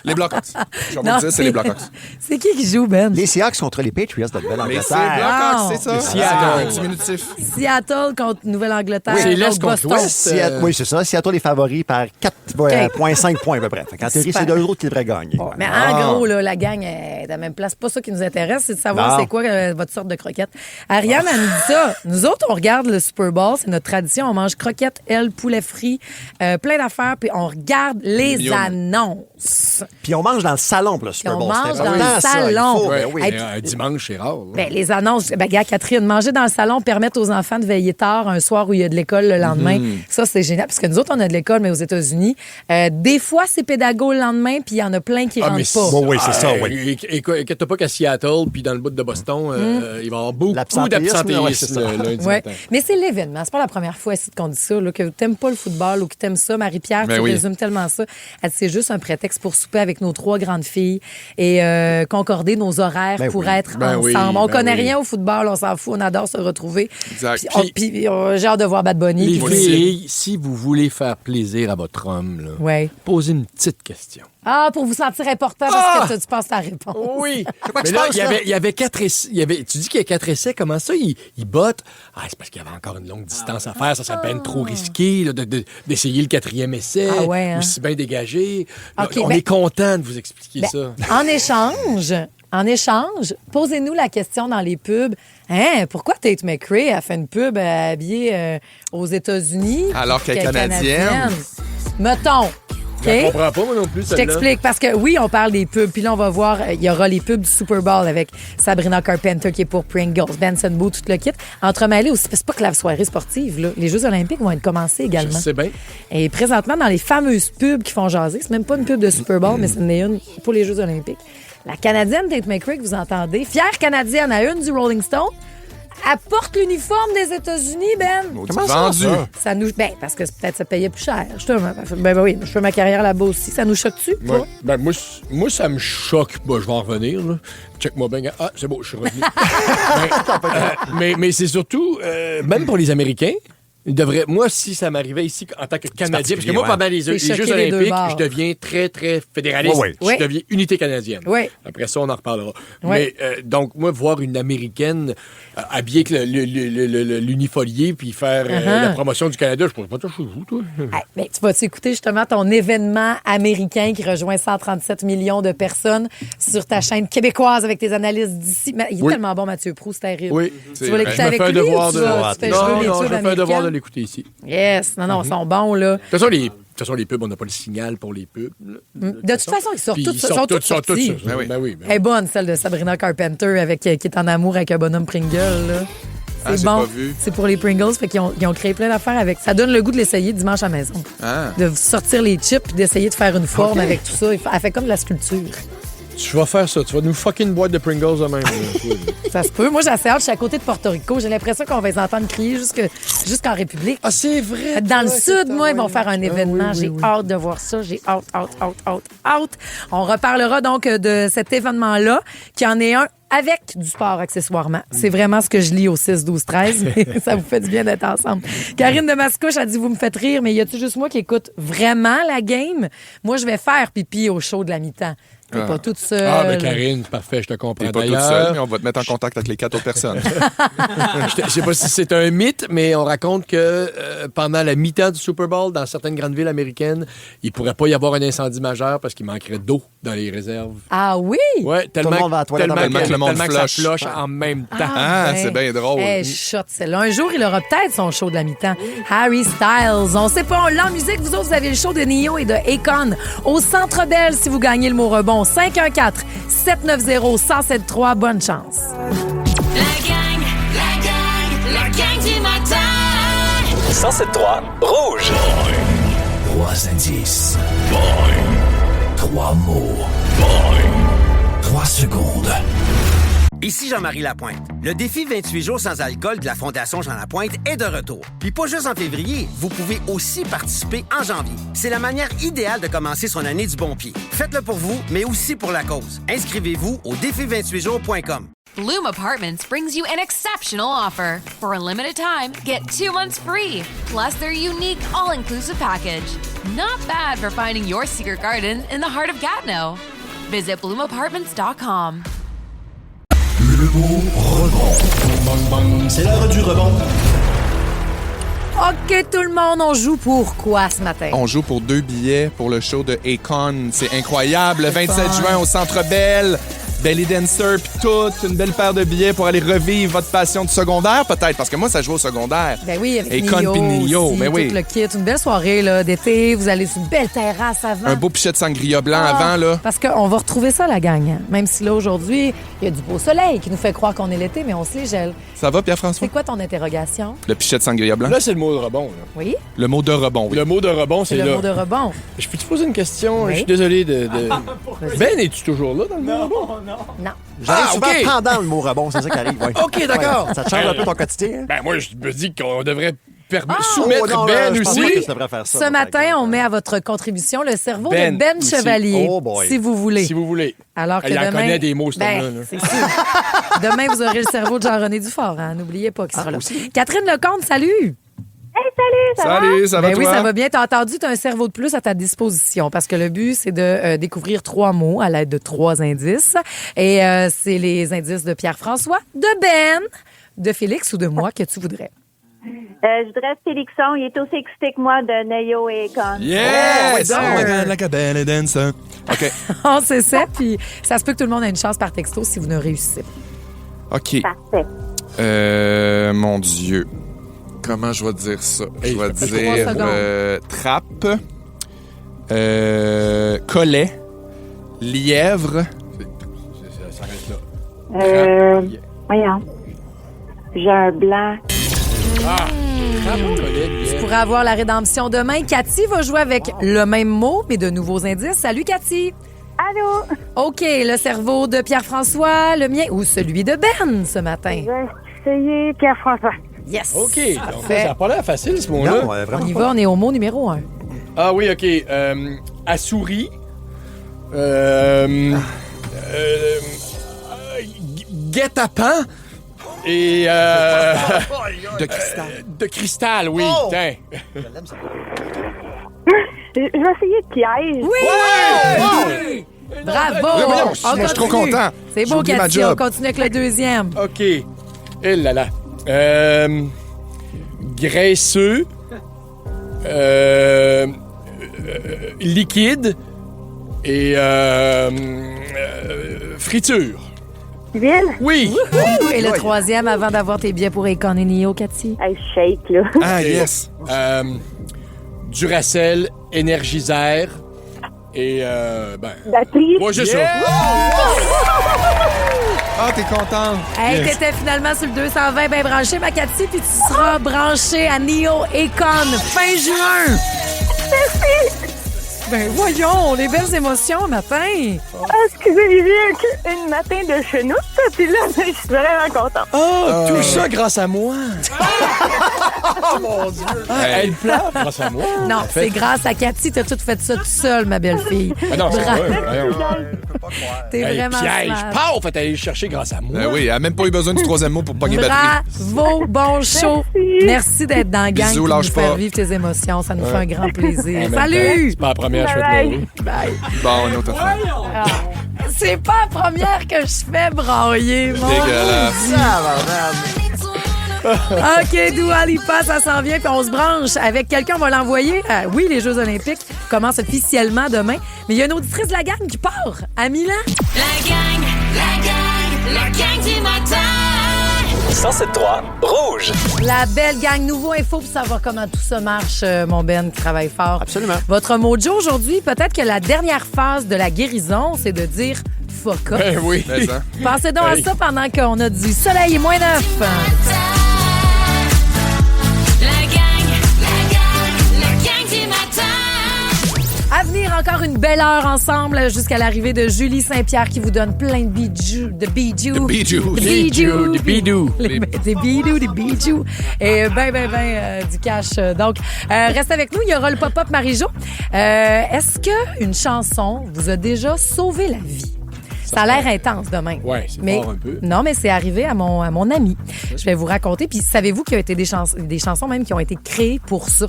les Blackhawks. Je vais vous dire, c'est les Blackhawks. C'est qui joue, Ben? Les Seahawks contre les Patriots de Nouvelle-Angleterre. C'est Blackhawks, c'est ça. Seattle. Diminutif. Seattle contre Nouvelle-Angleterre. Oui, c'est l'Est contre l'Ouest. Oui, c'est ça. Seattle est favori par 4,5 points à peu près. En théorie, c'est deux autres qui devraient gagner. Mais en gros, là, la gang est à la même place. C'est pas ça qui nous intéresse, c'est de savoir c'est quoi votre sorte de croquette. Ariane, elle nous dit ça. Nous autres, on regarde regarde le Super Bowl, c'est notre tradition. On mange croquettes, ailes, poulet frit, plein d'affaires, puis on regarde les annonces. Puis on mange dans le salon pour le Super Bowl. On mange dans le salon. Un dimanche, c'est rare. Les annonces, gars, Catherine, manger dans le salon permet aux enfants de veiller tard un soir où il y a de l'école le lendemain. Ça, c'est génial, parce que nous autres, on a de l'école, mais aux États-Unis, des fois, c'est pédago le lendemain, puis il y en a plein qui rentrent pas. Oui, c'est ça, oui. Inquiète pas qu'à Seattle, puis dans le bout de Boston, il va y avoir beaucoup d'absentéisme lundi matin. Mais c'est l'événement. C'est pas la première fois ici qu'on dit ça, là, que t'aimes pas le football ou que t'aimes ça. Marie-Pierre, tu résumes tellement ça. Elle dit, c'est juste un prétexte pour souper avec nos 3 grandes filles et concorder nos horaires pour être ensemble. On connaît rien au football, on s'en fout, on adore se retrouver. Exact. Puis j'ai hâte de voir Bad Bunny. Les filles, si vous voulez faire plaisir à votre homme, là, posez une petite question. Ah, pour vous sentir important parce que tu penses ta réponse. Oui. Mais là, il y avait 4 essais. Tu dis qu'il y a 4 essais. Comment ça, il botte? Ah, c'est parce qu'il y avait encore une longue distance à faire. Ça s'appelle trop risqué là, d'essayer le 4e essai. Aussi bien dégagé. On est content de vous expliquer ça. En échange, posez-nous la question dans les pubs. Pourquoi Tate McRae a fait une pub habillée aux États-Unis? Alors qu'elle est canadienne. Mettons. Je ne comprends pas, moi non plus, Je t'explique, parce que oui, on parle des pubs, puis là, on va voir, il y aura les pubs du Super Bowl avec Sabrina Carpenter qui est pour Pringles, Benson Boone, tout le kit. Entremêlés aussi, c'est pas que la soirée sportive, là. Les Jeux olympiques vont être commencés également. Je sais bien. Et présentement, dans les fameuses pubs qui font jaser, c'est même pas une pub de Super Bowl, mais c'est une pour les Jeux olympiques. La Canadienne Tate McRae, que vous entendez, fière Canadienne à une du Rolling Stone, elle porte l'uniforme des États-Unis, Ben. Comment vendu? Ça nous... parce que peut-être ça payait plus cher. Oui, je fais ma carrière là-bas aussi. Ça nous choque-tu? Ouais. Moi, ça me choque. Je vais en revenir. Là. Check-moi bien. Ah, c'est bon, je suis revenu. mais c'est surtout, même pour les Américains, moi, si ça m'arrivait ici en tant que Canadien, parce que moi, pendant les Jeux olympiques, je deviens très, très fédéraliste. Je deviens unité canadienne. Après ça, on en reparlera. Mais donc, moi, voir une Américaine habillée avec l'unifolié puis faire la promotion du Canada, je ne pourrais pas toucher vous, toi. Mais tu vas-tu écouter justement ton événement américain qui rejoint 137 millions de personnes sur ta chaîne québécoise avec tes analystes d'ici. Il est tellement bon, Mathieu Proulx, c'est terrible. Oui. Tu vas l'écouter avec lui ou tu fais jouer les tubes américains? Je vais faire un devoir de l'écouter ici. Yes. Non, ils sont bons, là. De toute façon, les pubs, on n'a pas le signal pour les pubs. De toute façon, ils sortent tous sortis. Oui. Elle est bonne, celle de Sabrina Carpenter qui est en amour avec un bonhomme Pringle, là. C'est bon. C'est pour les Pringles. Fait qu'ils ont créé plein d'affaires avec. Ça donne le goût de l'essayer dimanche à la maison. De sortir les chips et d'essayer de faire une forme avec tout ça. Elle fait comme de la sculpture. Tu vas faire ça. Tu vas nous fucker une boîte de Pringles de même. Ça se peut. Moi, j'ai assez hâte. Je suis à côté de Porto Rico. J'ai l'impression qu'on va les entendre crier jusqu'en République. Ah, c'est vrai. Dans le sud, moi, ils vont faire un événement. J'ai hâte de voir ça. J'ai hâte. On reparlera donc de cet événement-là, qui en est un avec du sport accessoirement. C'est vraiment ce que je lis au 6-12-13. Ça vous fait du bien d'être ensemble. Karine de Mascouche a dit, vous me faites rire, mais y a-tu juste moi qui écoute vraiment la game? Moi, je vais faire pipi au show de la mi-temps. T'es pas toute seule. Ah, ben Karine, parfait, je te comprends. T'es pas toute seule, mais on va te mettre en contact avec les 4 autres personnes. Je sais pas si c'est un mythe, mais on raconte que pendant la mi-temps du Super Bowl, dans certaines grandes villes américaines, il pourrait pas y avoir un incendie majeur parce qu'il manquerait d'eau dans les réserves. Ah oui? Ouais, tellement que le monde ça flush en même temps. C'est bien drôle. Shot, celle-là. Un jour, il aura peut-être son show de la mi-temps. Harry Styles. On sait pas, on l'a en musique. Vous autres, vous avez le show de Neo et de Akon au Centre Bell si vous gagnez le mot rebond. 514-790-1073. Bonne chance. La gang du matin. 107.3 Rouge. 3 indices. 3 mots. 3 secondes. Ici Jean-Marie Lapointe. Le défi 28 jours sans alcool de la Fondation Jean Lapointe est de retour. Puis pas juste en février, vous pouvez aussi participer en janvier. C'est la manière idéale de commencer son année du bon pied. Faites-le pour vous, mais aussi pour la cause. Inscrivez-vous au défi28jours.com. Bloom Apartments brings you an exceptional offer. For a limited time, get 2 months free, plus their unique all-inclusive package. Not bad for finding your secret garden in the heart of Gatineau. Visit bloomapartments.com. Le mot rebond. C'est l'heure du rebond. OK, tout le monde, on joue pour quoi ce matin? On joue pour 2 billets pour le show de Akon. C'est incroyable. Le 27 juin au Centre Bell. belly dancer, puis toute une belle paire de billets pour aller revivre votre passion du secondaire, peut-être, parce que moi, ça joue au secondaire. Ben oui, avec Econ Nio puis Nio, aussi, mais oui. tout le kit. Une belle soirée là, d'été. Vous allez sur une belle terrasse avant. Un beau pichet de sangria blanc Ah, avant, là. Parce qu'on va retrouver ça, la gang. Hein. Même si là, aujourd'hui, il y a du beau soleil qui nous fait croire qu'on est l'été, mais on se les gèle. Ça va, Pierre-François? C'est quoi ton interrogation? Le pichet de sangria blanc? Là, c'est le mot de rebond. Là. Oui? Le mot de rebond, oui. Le mot de rebond, c'est le là. mot de rebond. Je peux te poser une question? Oui. Je suis désolé de... Ben, es-tu toujours là dans le mot rebond? Non. J'arrive souvent OK. pendant le mot rebond, c'est ça qui arrive. Ouais. OK, d'accord. Ouais, ça te change un peu ton quotidien. Hein? Ben, moi, je me dis qu'on devrait soumettre Oh, non, Ben je pense aussi. pas que tu devrais faire ça. Ce matin, on met à votre contribution le cerveau Ben de Ben aussi. Chevalier, Oh boy. si vous voulez. Si vous voulez. Alors que Il en demain... connaît des mots, cet ben, homme-là, là. c'est sûr. Demain, vous aurez le cerveau de Jean-René Dufort. Hein? N'oubliez pas qu'il sera là. Catherine Lecomte, salut! Hey, salut, ça va? Salut, ça va Ben oui, toi? ça va bien. T'as entendu, t'as un cerveau de plus à ta disposition parce que le but, c'est de découvrir 3 mots à l'aide de 3 indices. Et c'est les indices de Pierre-François, de Ben, de Félix ou de moi que tu voudrais. Je voudrais Félixon, il est aussi excité que moi de Neo et Econ. Yes! Oh, Oh my God, like a belly dancer. OK. On sait ça, puis ça se peut que tout le monde ait une chance par texto si vous ne réussissez pas. OK. Parfait. Mon Dieu. Comment je vais dire ça? Je vais fait dire 3 secondes. trappe, collet, lièvre. Ça reste là. Voyons. J'ai un blanc. Tu pourrais avoir la rédemption demain. Cathy va jouer avec le même mot, mais de nouveaux indices. Salut, Cathy! Allô? OK, le cerveau de Pierre-François, le mien ou celui de Ben ce matin. Je vais essayer Pierre-François. Yes! OK. Donc, Parfait. ça n'a pas l'air facile, ce mot-là. Non, vraiment. On y va, on est au mot numéro 1. Ah oui, OK. Assouris. Guet-apens. Et... De cristal. De cristal, oui. Oh! Tiens. Je vais essayer piège. Oui! Bravo! Oui, voyons, On moi, je suis trop continue. content. C'est J'ai beau, oublié ma Cathy. On job. continue avec le deuxième. OK. Eh là là. Graisseux. Liquide. Et... friture. Huile? Oui. Et le troisième, avant d'avoir tes billets pour Econ et Nio, Cathy? Hey, shake, là. Ah, yes. Duracell, Énergisère. Et, Batterie? moi, j'ai ça. Ah, t'es contente? Hey, t'étais finalement sur le 220 bien branché, ma Cathy, puis tu seras branché à Nio Econ fin juin. Merci! Ben voyons, les belles émotions matin. Ah, excusez, j'ai vu une matin de chenoute, puis là, je suis vraiment contente. Oh, tout ça grâce à moi. Oh mon Dieu. Elle pleure grâce à moi. Non, c'est grâce à Cathy, t'as tout fait ça tout seul, ma belle fille. Ah non, c'est Bravo. vrai. Voyons. T'es Hey, vraiment piège. smart. Paf, fait aller le chercher grâce à moi. Ben oui, elle a même pas eu besoin du troisième mot pour pogner batterie. Bravo, bon show. Merci d'être dans la gang Bisous, pour nous lâche faire pas. vivre tes émotions. Ça nous fait un grand En plaisir. même Salut! temps, c'est pas la première je fais Bye. pleurer. Bye. Bon, une autre affaire. Ah, c'est pas la première que je fais brailler, mon Dégueulasse. OK, Dua Lipa, ça s'en vient, puis on se branche avec quelqu'un, on va l'envoyer. Oui, les Jeux olympiques commencent officiellement demain, mais il y a une auditrice de la gang qui part à Milan. La gang, la gang, la gang du matin. 107.3 Rouge. La belle gang, nouveau info pour savoir comment tout ça marche, mon Ben qui travaille fort. Absolument. Votre mojo aujourd'hui, peut-être que la dernière phase de la guérison, c'est de dire fuck off. Ben oui. Mais ça. Pensez donc à ça pendant qu'on a du soleil et moins 9. La gang, la gang, la gang du matin. À venir, encore une belle heure ensemble jusqu'à l'arrivée de Julie Saint-Pierre qui vous donne plein de bijoux. De bijoux. De bijoux. De Bijoux, de bidous. Des bidous, des bijoux. Et du cash. Donc, restez avec nous. Il y aura le pop-up Marie-Jo. Est-ce qu'une chanson vous a déjà sauvé la vie? Ça a l'air intense demain. Ouais, c'est mais, fort un peu. Non, mais c'est arrivé à mon ami. Je vais vous raconter. Puis savez-vous qu'il y a été des chansons même qui ont été créées pour ça,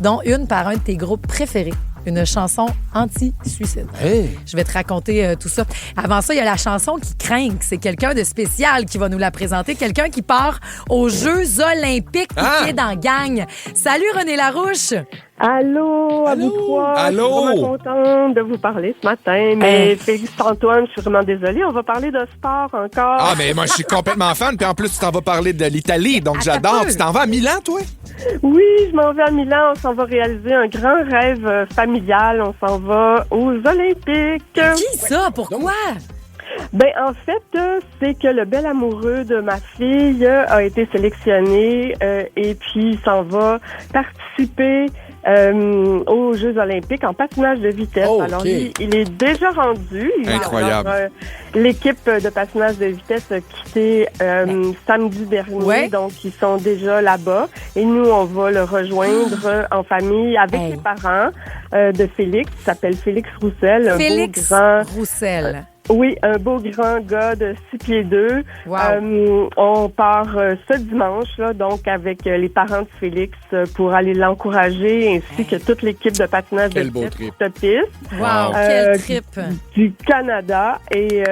dont une par un de tes groupes préférés. Une chanson anti-suicide. Hey. Je vais te raconter tout ça. Avant ça, il y a la chanson qui craint. C'est quelqu'un de spécial qui va nous la présenter. Quelqu'un qui part aux Jeux olympiques et qui est dans la gang. Salut René Larouche. Allô, à vous trois. Allô? Je suis vraiment contente de vous parler ce matin, mais Félix Antoine, je suis vraiment désolée. On va parler de sport encore. Ah, mais moi, je suis complètement fan. Puis en plus, tu t'en vas parler de l'Italie, donc j'adore. Tu t'en vas à Milan, toi? Oui, je m'en vais à Milan. On s'en va réaliser un grand rêve familial. On s'en va aux Olympiques. Qui ça? Pourquoi? Ben, en fait, c'est que le bel amoureux de ma fille a été sélectionné et puis il s'en va participer aux Jeux olympiques en patinage de vitesse. Oh, alors, okay. il est déjà rendu. Incroyable. Alors, l'équipe de patinage de vitesse a quitté samedi dernier, donc ils sont déjà là-bas. Et nous, on va le rejoindre en famille avec les parents de Félix, qui s'appelle Félix Roussel. Félix un beau grand, Roussel. Oui, un beau grand gars de 6 pieds 2. Wow. On part ce dimanche, là, donc avec les parents de Félix pour aller l'encourager, ainsi que toute l'équipe de patinage de cette piste. Wow, quel trip! Du Canada. Et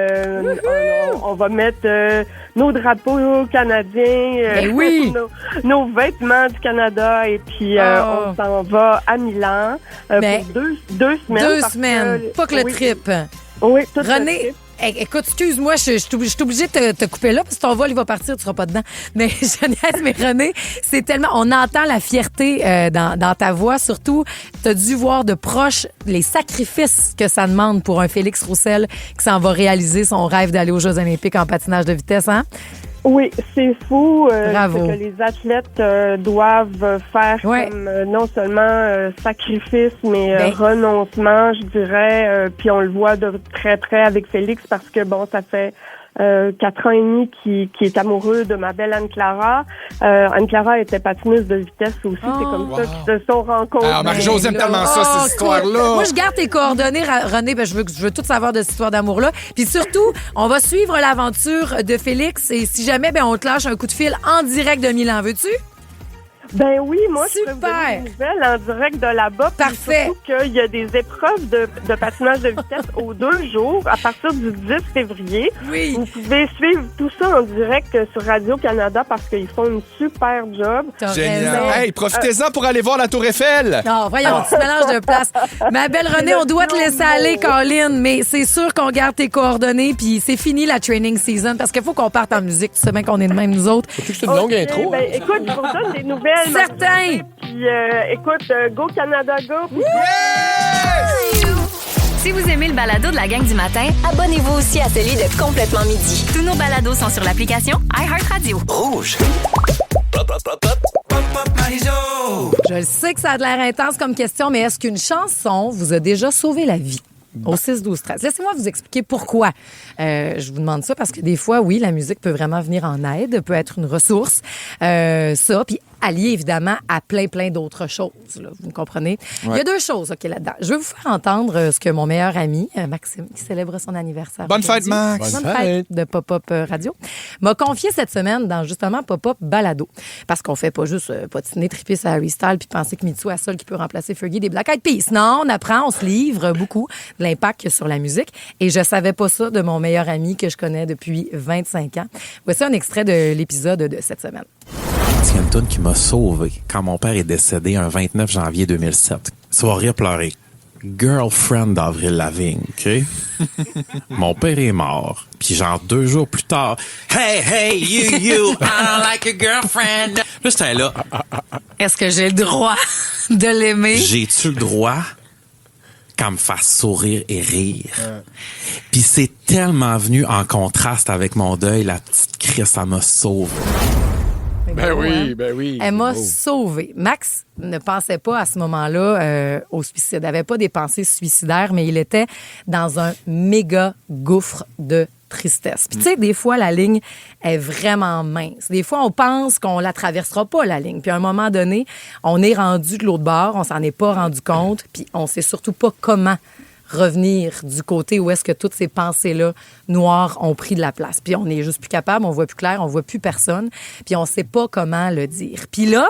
on va mettre nos drapeaux canadiens, nos vêtements du Canada, et puis on s'en va à Milan pour deux semaines. 2 semaines, pas que le trip. Oui, tout René, écoute, excuse-moi, je suis obligée de te couper là parce que ton vol, il va partir, tu seras pas dedans. Mais je niaise, mais René, c'est tellement... On entend la fierté dans ta voix. Surtout, tu as dû voir de proche les sacrifices que ça demande pour un Félix Roussel qui s'en va réaliser son rêve d'aller aux Jeux olympiques en patinage de vitesse, hein? Oui, c'est fou Bravo. ce que les athlètes doivent faire comme non seulement sacrifice, mais renoncement, je dirais. Puis on le voit de très près avec Félix parce que, bon, ça fait 4 ans et demi qui est amoureux de ma belle Anne-Clara. Anne-Clara était patineuse de vitesse aussi. C'est comme ça qu'ils se sont rencontrés. Alors, Marie-Josée aime tellement ça, cette histoire-là. Moi, je garde tes coordonnées, René, je veux tout savoir de cette histoire d'amour-là. Puis surtout, on va suivre l'aventure de Félix et si jamais on te lâche un coup de fil en direct de Milan, veux-tu? Ben oui, moi, je peux vous donner des nouvelles en direct de là-bas. Parfait. Surtout qu'il y a des épreuves de patinage de vitesse aux 2 jours à partir du 10 février. Oui. Vous pouvez suivre tout ça en direct sur Radio-Canada parce qu'ils font une super job. Génial. Hey, profitez-en pour aller voir la Tour Eiffel. Non, voyons, tu mélanges de place. Ma belle Renée, on doit te laisser aller, Colin, mais c'est sûr qu'on garde tes coordonnées puis c'est fini la training season parce qu'il faut qu'on parte en musique. Tu sais bien qu'on est de même, nous autres. C'est une longue intro. Ben, écoute, je vous donne des nouvelles. Certain! Puis, écoute, Go Canada, go! Si vous aimez le balado de la gang du matin, abonnez-vous aussi à celui de Complètement Midi. Tous nos balados sont sur l'application iHeartRadio. Rouge. Je le sais que ça a de l'air intense comme question, mais est-ce qu'une chanson vous a déjà sauvé la vie? Au 6-12-13. Laissez-moi vous expliquer pourquoi. Je vous demande ça parce que des fois, oui, la musique peut vraiment venir en aide, peut être une ressource. Ça, puis allié évidemment à plein d'autres choses. Là, vous me comprenez? Ouais. Il y a 2 choses là-dedans. Je vais vous faire entendre ce que mon meilleur ami, Maxime, qui célèbre son anniversaire. Bonne fête, Max! Bonne fête de Pop-Up Radio. M'a confié cette semaine dans justement Pop-Up Balado. Parce qu'on fait pas juste patiner, triper sur Harry Styles puis penser que Mitsu est seul qui peut remplacer Fergie des Black Eyed Peas. Non, on apprend, on se livre beaucoup de l'impact qu'il y a sur la musique. Et je savais pas ça de mon meilleur ami que je connais depuis 25 ans. Voici un extrait de l'épisode de cette semaine. Il y a une toune qui m'a sauvé quand mon père est décédé un 29 janvier 2007. Soirée pleurer. Girlfriend d'Avril Lavigne, OK? Mon père est mort. Puis genre 2 jours plus tard, hey, you, I don't like your girlfriend. Là, j'étais là. Est-ce que j'ai le droit de l'aimer? J'ai-tu le droit qu'elle me fasse sourire et rire? Puis c'est tellement venu en contraste avec mon deuil, la petite Chris, ça m'a sauvé. Ben oui. Elle m'a sauvée. Max ne pensait pas à ce moment-là au suicide. Il n'avait pas des pensées suicidaires, mais il était dans un méga gouffre de tristesse. Puis tu sais, des fois, la ligne est vraiment mince. Des fois, on pense qu'on la traversera pas, la ligne. Puis à un moment donné, on est rendu de l'autre bord, on s'en est pas rendu compte, puis on sait surtout pas comment revenir du côté où est-ce que toutes ces pensées-là noires ont pris de la place. Puis on n'est juste plus capable, on voit plus clair, on voit plus personne, puis on sait pas comment le dire. Puis là,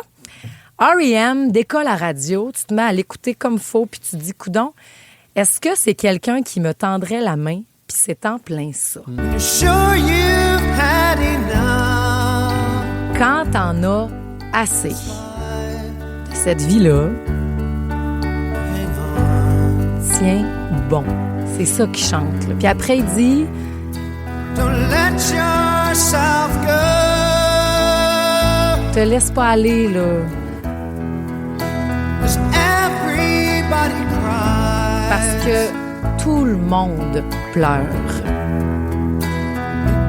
R.E.M. décolle à radio, tu te mets à l'écouter comme faux, puis tu te dis, coudonc, est-ce que c'est quelqu'un qui me tendrait la main, puis c'est en plein ça. Quand t'en as assez de cette vie-là, tiens bon. C'est ça qu'il chante. Là. Puis après, il dit... Don't let yourself go. Te laisse pas aller, là. Everybody cries. Parce que tout le monde pleure.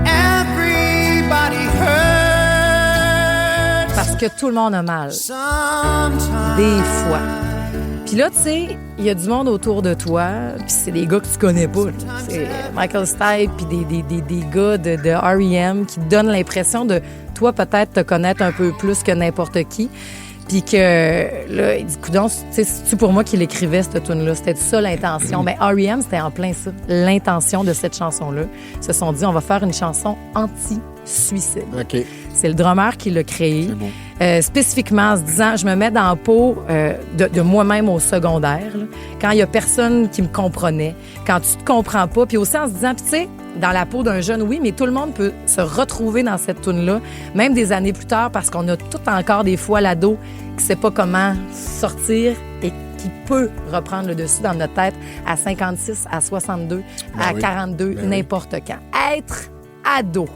Everybody hurts. Parce que tout le monde a mal. Des fois. Puis là, tu sais, il y a du monde autour de toi, puis c'est des gars que tu connais pas. Là. C'est Michael Stipe, puis des gars de R.E.M. qui donnent l'impression de, toi, peut-être, te connaître un peu plus que n'importe qui. Puis que, là, il dit, coudonc, c'est-tu pour moi qu'il écrivait cette tune-là? C'était ça l'intention. Mais R.E.M., c'était en plein ça. L'intention de cette chanson-là. Ils se sont dit, on va faire une chanson anti-suicide. OK. C'est le drummer qui l'a créé. C'est bon. Spécifiquement en se disant, je me mets dans la peau de moi-même au secondaire, là, quand il y a personne qui me comprenait, quand tu te comprends pas, puis aussi en se disant, puis tu sais, dans la peau d'un jeune, oui, mais tout le monde peut se retrouver dans cette toune-là, même des années plus tard, parce qu'on a tout encore des fois l'ado qui sait pas comment sortir et qui peut reprendre le dessus dans notre tête à 56, à 62, à 42, n'importe quand. Être ado.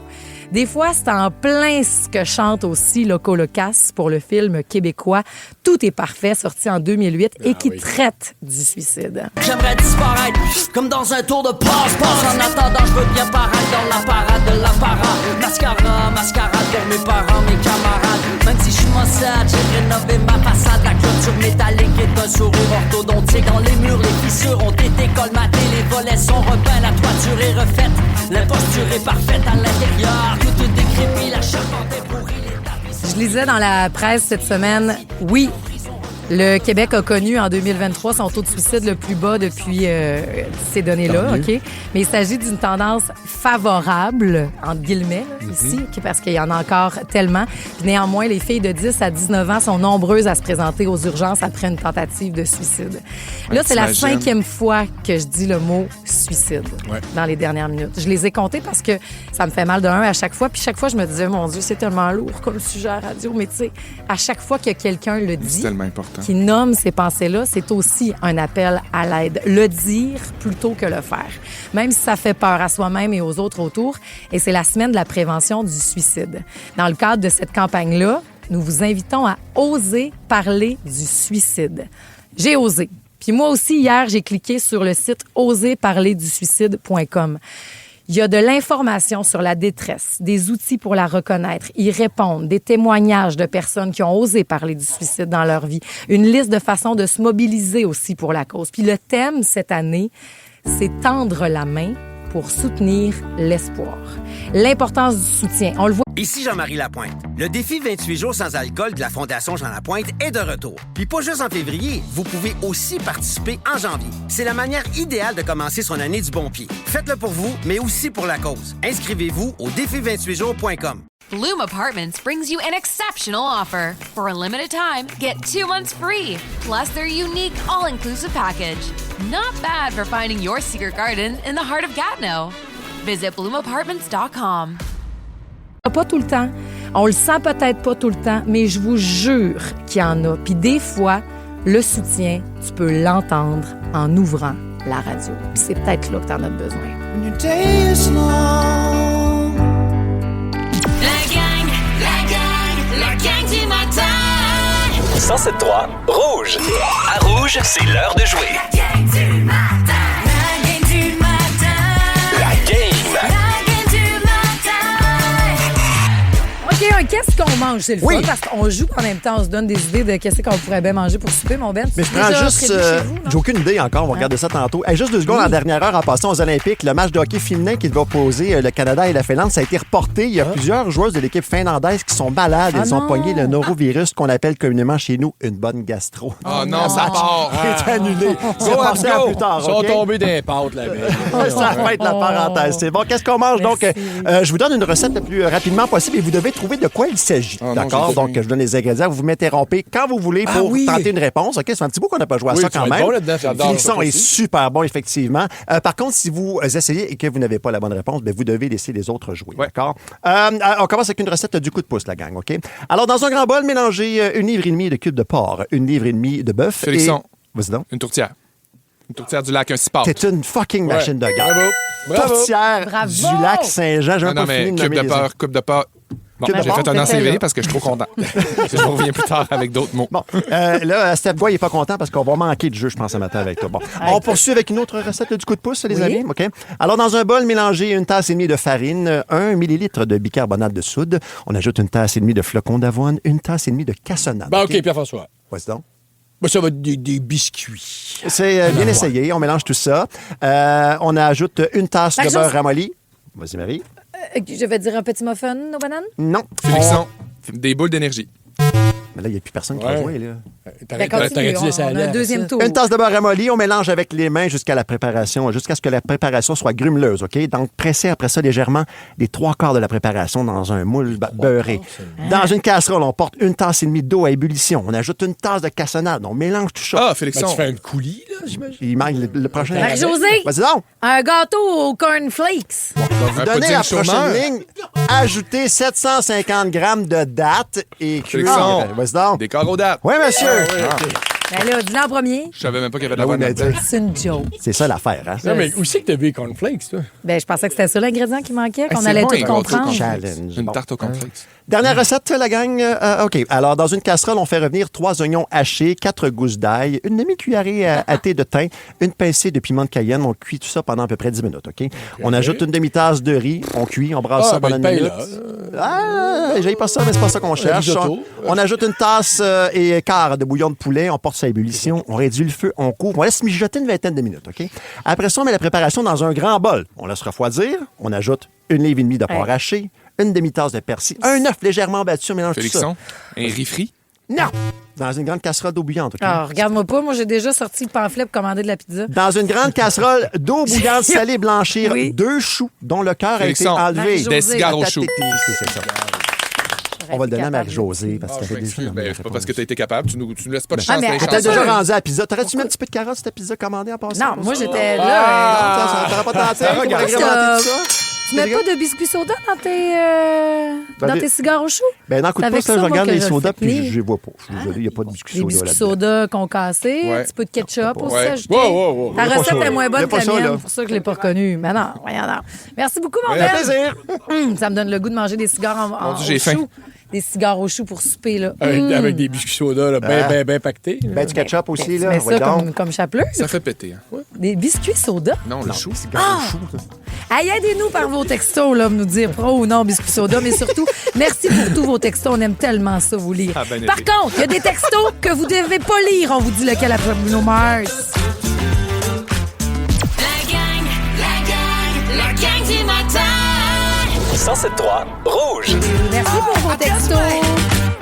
Des fois, c'est en plein ce que chante aussi Loco Locas pour le film québécois Tout est parfait, sorti en 2008 et qui traite du suicide. J'aimerais disparaître comme dans un tour de passe-passe. En attendant, je veux bien paraître dans la parade de l'apparat. Mascarade pour mes parents, mes camarades. Même si je suis maussade, j'ai rénové ma façade. La clôture métallique est un sourire orthodontique. Dans les murs, les fissures ont été colmatées. Les volets sont repeints, la toiture est refaite. L'imposture est parfaite à l'intérieur. Tout est décrépit, la charpente est pourrie. Je lisais dans la presse cette semaine, oui, le Québec a connu en 2023 son taux de suicide le plus bas depuis ces données-là, OK? Mais il s'agit d'une tendance favorable, entre guillemets, là, ici, parce qu'il y en a encore tellement. Puis néanmoins, les filles de 10 à 19 ans sont nombreuses à se présenter aux urgences après une tentative de suicide. Là, c'est la 5e fois que je dis le mot suicide dans les dernières minutes. Je les ai comptés parce que ça me fait mal de un à chaque fois. Puis chaque fois, je me disais, mon Dieu, c'est tellement lourd comme sujet à radio. Mais tu sais, à chaque fois que quelqu'un le dit, c'est tellement important, qui nomme ces pensées-là, c'est aussi un appel à l'aide. Le dire plutôt que le faire. Même si ça fait peur à soi-même et aux autres autour. Et c'est la semaine de la prévention du suicide. Dans le cadre de cette campagne-là, nous vous invitons à oser parler du suicide. J'ai osé. Puis moi aussi, hier, j'ai cliqué sur le site oserparlerdusuicide.com. Il y a de l'information sur la détresse, des outils pour la reconnaître, y répondre, des témoignages de personnes qui ont osé parler du suicide dans leur vie, une liste de façons de se mobiliser aussi pour la cause. Puis le thème cette année, c'est tendre la main pour soutenir l'espoir. L'importance du soutien, on le voit. Ici Jean-Marie Lapointe. Le défi 28 jours sans alcool de la Fondation Jean Lapointe est de retour. Puis pas juste en février, vous pouvez aussi participer en janvier. C'est la manière idéale de commencer son année du bon pied. Faites-le pour vous, mais aussi pour la cause. Inscrivez-vous au défi28jours.com. Bloom Apartments brings you an exceptional offer. For a limited time, get 2 months free, plus their unique all-inclusive package. Not bad for finding your secret garden in the heart of Gatineau. Visit bloomapartments.com. Pas tout le temps. On le sent peut-être pas tout le temps, mais je vous jure qu'il y en a. Puis des fois, le soutien, tu peux l'entendre en ouvrant la radio. Puis c'est peut-être là que t'en as besoin. When your day is long. La gang du matin. 107.3 Rouge. À Rouge, c'est l'heure de jouer. La gang du matin. La gang du matin. La game. La gang du matin. OK, qu'est-ce qu'on mange? C'est le fun parce qu'on joue en même temps. On se donne des idées de qu'est-ce qu'on pourrait bien manger pour souper, mon Ben. Mais je prends juste... j'ai aucune idée encore. On va regarder ça tantôt. Hey, juste 2 secondes en dernière heure en passant aux Olympiques. Le match de hockey féminin qui devait opposer le Canada et la Finlande, ça a été reporté. Il y a plusieurs joueuses de l'équipe finlandaise qui sont malades. Elles ont pogné le norovirus qu'on appelle communément chez nous une bonne gastro. Oh non, ça part. C'est annulé. C'est passé à plus tard. Ils sont tombés des pâtes, la veille. Ça va être la parenthèse. C'est bon. Qu'est-ce qu'on mange? Donc, je vous donne une recette le plus rapidement possible et vous devez trouver de quoi il s'agit. D'accord? Donc, je donne les ingrédients. Vous m'interrompez quand vous voulez pour tenter une réponse. OK? C'est un petit bout qu'on n'a pas joué à ça quand même. Le son est super bon, effectivement. Par contre, si vous essayez et que vous n'avez pas la bonne réponse, bien, vous devez laisser les autres jouer. D'accord? On commence avec une recette du coup de pouce, la gang. OK? Alors, dans un grand bol, mélangez 1,5 livre de cubes de porc, 1,5 livre de bœuf. Félixon. Vas-y donc. Une tourtière. Une tourtière du lac, un cipard. T'es une fucking machine de guerre. Bravo. Tourtière Bravo. du lac Saint-Jean. J'ai Non, pas mais fini de coupe nommer de les peur, coupe de peur. Bon, Coupe de j'ai peur, fait un c'était enseigné là. parce que je suis trop content. Je reviens plus tard avec d'autres mots. Bon, là, Steph Boy, il n'est pas content parce qu'on va manquer de jeu, je pense, ce matin avec toi. Bon, on poursuit avec une autre recette du coup de pouce, les Oui. amis. OK? Alors, dans un bol, mélangez une tasse et demie de farine, 1 millilitre de bicarbonate de soude. On ajoute une tasse et demie de flocons d'avoine, une tasse et demie de cassonade. Ben, OK, Pierre-François. Vas-y donc. Ben, ça va être des biscuits. C'est bien essayé. On mélange tout ça. On ajoute une tasse de Marie-Josée. beurre ramolli. Vas-y, Marie. Je vais dire un petit muffin aux bananes. Non. Félixon, des boules d'énergie. Mais là, il n'y a plus personne qui va jouer, là. Ben, continue, on a un deuxième tour. Une tasse de beurre ramolli, on mélange avec les mains jusqu'à la préparation, jusqu'à ce que la préparation soit grumeleuse, OK? Donc, pressez après ça légèrement les 3/4 de la préparation dans un moule beurré. Dans une casserole, on porte une tasse et demie d'eau à ébullition. On ajoute une tasse de cassonade. On mélange tout ça. Ah, Félixon. Ben, tu fais une coulis, là, j'imagine. Il manque le prochain. Marie-Josée, Vas-y donc. un gâteau aux cornflakes. Vous Un donnez pudding la prochaine chômeur. ligne. Ajoutez 750 grammes de dattes et cuire. Félixon. Vas-y donc. Des carreaux dates. Oui, monsieur. Ben là, dis-le en premier. Je savais même pas qu'il y avait de la Ah oui, bonne mais là-dedans. C'est une joke. C'est ça l'affaire, hein? Non, mais où c'est que t'as vu les cornflakes, toi? Ben, je pensais que c'était ça l'ingrédient qui manquait, qu'on c'est allait bon, tout un gâteau comprendre. Challenge. Une Bon. tarte au cornflakes. Dernière recette, la gang. OK. Alors, dans une casserole, on fait revenir 3 oignons hachés, 4 gousses d'ail, une demi-cuillerée à thé de thym, une pincée de piment de Cayenne. On cuit tout ça pendant à peu près 10 minutes, OK? On ajoute une demi-tasse de riz, on cuit, on brasse ça pendant une minute. J'ai pas ça, mais c'est pas ça qu'on cherche. risotto. On ajoute une tasse et quart de bouillon de poulet, on porte ça à ébullition, on réduit le feu, on couvre, on laisse mijoter une vingtaine de minutes, OK? Après ça, on met la préparation dans un grand bol. On laisse refroidir, on ajoute une livre et demie de porc haché, une demi-tasse de persil, un œuf légèrement battu, on mélange tout ça. Félixon, un riz frit. Non! Dans une grande casserole d'eau bouillante, OK? Ah, regarde-moi pas, moi j'ai déjà sorti le pamphlet pour commander de la pizza. Dans une grande casserole d'eau bouillante salée blanchir, Oui. 2 choux dont le cœur a été Félixon, enlevé. Marie-Josée. des cigares aux choux. C'est ça. On va le donner à Marie-Josée parce Ah, qu'elle je avait m'excuse, déjà ben, c'est pas parce que t'as été capable. Tu nous laisses pas de Ah, chance mais dans les Elle t'a chansons. déjà rendu à la pizza. T'aurais-tu mis un petit peu de carotte sur ta pizza commandée en passant? Non, moi j'étais là. Ah, ça t'aurait pas tenté pour regarde. agrémenter tout ça? Tu mets pas de biscuits soda dans tes cigares au chou? Ben, dans le coup de C'est avec pouce, là, ça, je moi, regarde que les je le sodas fais puis tenir. je les vois pas. Je suis désolé, il n'y a pas de biscuits Des soda biscuits là-dedans. soda concassés, Ouais. un petit peu de ketchup aussi Ouais. ajouté. Wow. Ta Il y a pas recette ça, est moins là. bonne Il y a que pas la ça, mienne, là. pour ça que je l'ai pas reconnue. Mais non, voyons donc. Merci beaucoup, mon Ça fait Ben. plaisir. Ça me donne le goût de manger des cigares Mon Dieu, au j'ai faim. chou. Des cigares au chou pour souper, là. Avec des biscuits soda, là, bien pactés. Ben, du ketchup aussi, Tu là. mets Ouais, ça donc. comme chapelure. Ça fait péter. Hein. Des biscuits soda. Non, le chou. Hey, aidez-nous par vos textos, là, nous dire pro ou non biscuits soda, mais surtout, merci pour tous vos textos. On aime tellement ça, vous lire. Ah, ben Par été. contre, il y a des textos que vous devez pas lire. On vous dit lequel après Bruno Mars. La gang du matin. 107.3 Rouge. Merci pour vos textos.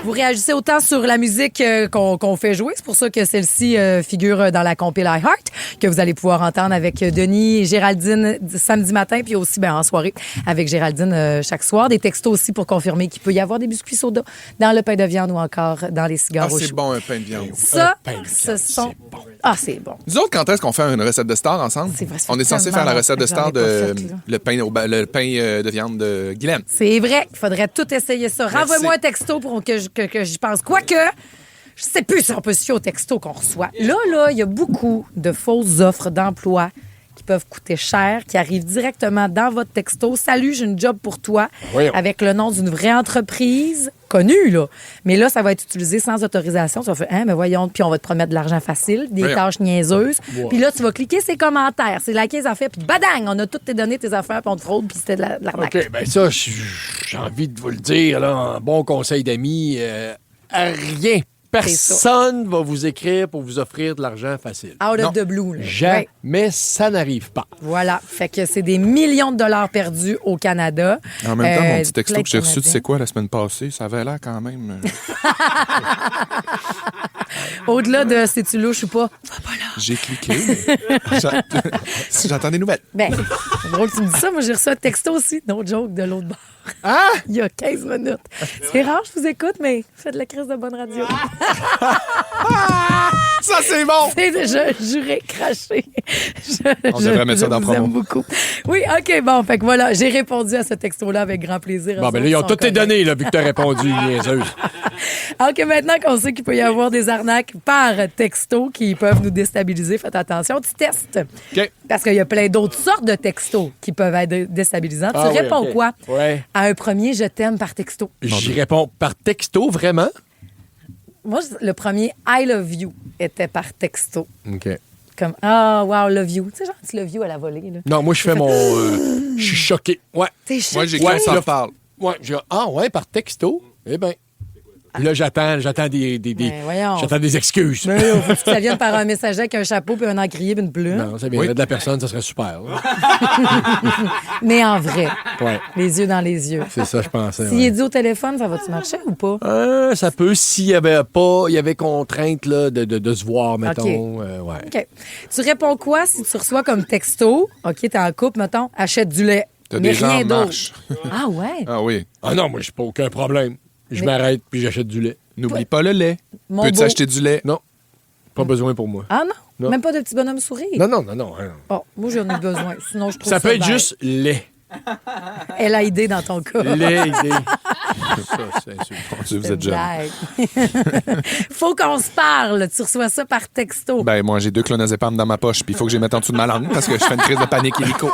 Vous réagissez autant sur la musique qu'on fait jouer. C'est pour ça que celle-ci figure dans la compil iHeart, que vous allez pouvoir entendre avec Denis et Géraldine samedi matin, puis aussi en soirée avec Géraldine chaque soir. Des textos aussi pour confirmer qu'il peut y avoir des biscuits soda dans le pain de viande ou encore dans les cigares Ah, au c'est chou. bon, un pain de viande. Ça, pain de viande, ce sont... c'est bon. Ah, c'est bon. Nous autres, quand est-ce qu'on fait une recette de star ensemble? C'est vrai, ça On fait est censé tellement faire la longtemps recette de que j'en star ai pas de fait, là. le pain de viande de Guylaine. C'est vrai. Il faudrait tout essayer ça. Renvoie-moi un texto pour que j'y pense. Quoique, je sais plus si on peut se fier au texto qu'on reçoit. Là, il y a beaucoup de fausses offres d'emploi qui peuvent coûter cher, qui arrivent directement dans votre texto. Salut, j'ai une job pour toi, Voyons. avec le nom d'une vraie entreprise connue, là. Mais là, ça va être utilisé sans autorisation. Tu vas faire, mais voyons, puis on va te promettre de l'argent facile, des Voyons. tâches niaiseuses. Wow. Puis là, tu vas cliquer ses commentaires. C'est liker les affaires, puis badang, on a toutes tes données, tes affaires, puis on te fraude, puis c'était de l'arnaque. OK, ben ça, j'ai envie de vous le dire, là, un bon conseil d'amis, à rien. Personne va vous écrire pour vous offrir de l'argent facile. Out Non. of the blue. Là. Jamais, Ouais. ça n'arrive pas. Voilà. Fait que c'est des millions de dollars perdus au Canada. En même temps, mon petit plein texto de que j'ai reçu, tu Canadiens. sais quoi, la semaine passée, ça avait l'air quand même... Au-delà de c'est-tu louche ou pas? J'ai cliqué. mais J'attends des nouvelles. Ben, c'est drôle que tu me dis ça. Moi, j'ai reçu un texto aussi, no joke, de l'autre bord. Ah! Il y a 15 minutes. C'est rare, je vous écoute, mais faites de la crise de bonne radio. Ça, c'est bon! Je jurais cracher. On devrait mettre ça dans vous promo. aime beaucoup. Oui, OK, bon, fait que voilà, j'ai répondu à ce texto-là avec grand plaisir. Bon, ben là, ils ont toutes tes données, là, vu que t'as répondu, niaiseuse. OK, maintenant qu'on sait qu'il peut y avoir des arnaques par texto qui peuvent nous déstabiliser, faites attention, tu testes. OK. Parce qu'il y a plein d'autres sortes de textos qui peuvent être déstabilisants. Ah tu oui, réponds OK. quoi Ouais. à un premier « je t'aime » par texto? J'y réponds par texto, vraiment? Moi, le premier « I love you » était par texto. OK. Comme « Ah, wow, love you ». Tu sais, genre, tu love you à la volée. Là. Non, moi, je fais mon... Je suis choqué. Ouais. T'es choqué? Moi, j'ai quand ça parle. Ouais, ah ouais, par texto? Eh bien... Là, j'attends j'attends des excuses. Mais là, faut que ça vienne par un messager avec un chapeau puis un encrier puis une plume. Non, ça viendrait de la personne, ça serait super. là. Mais en vrai, Ouais. les yeux dans les yeux. C'est ça, je pensais. S'il ouais. est dit au téléphone, ça va-tu marcher ou pas? Ça peut, s'il y avait contrainte là, de se voir, mettons. Ouais. OK. Tu réponds quoi si tu reçois comme texto? OK, t'es en couple, mettons, achète du lait. T'as mais des gens rien en d'autre. marche. Ah ouais? Ah oui. Ah non, moi, j'ai pas aucun problème. Je Mais- m'arrête puis j'achète du lait. N'oublie pas le lait. Mon Peux-tu beau. acheter du lait? Non. Pas besoin pour moi. Ah non? Non. Même pas de petit bonhomme souris? Non. Bon, moi, j'en ai besoin. Sinon, je trouve Ça peut être bête. juste lait. Elle a idée dans ton cas. Lait, idée. Ça, c'est insultant. Vous êtes jeune. Blague. Faut qu'on se parle. Tu reçois ça par texto. Ben, moi, j'ai 2 clonazepam dans ma poche, puis il faut que je les mette en dessous de ma langue parce que je fais une crise de panique illico.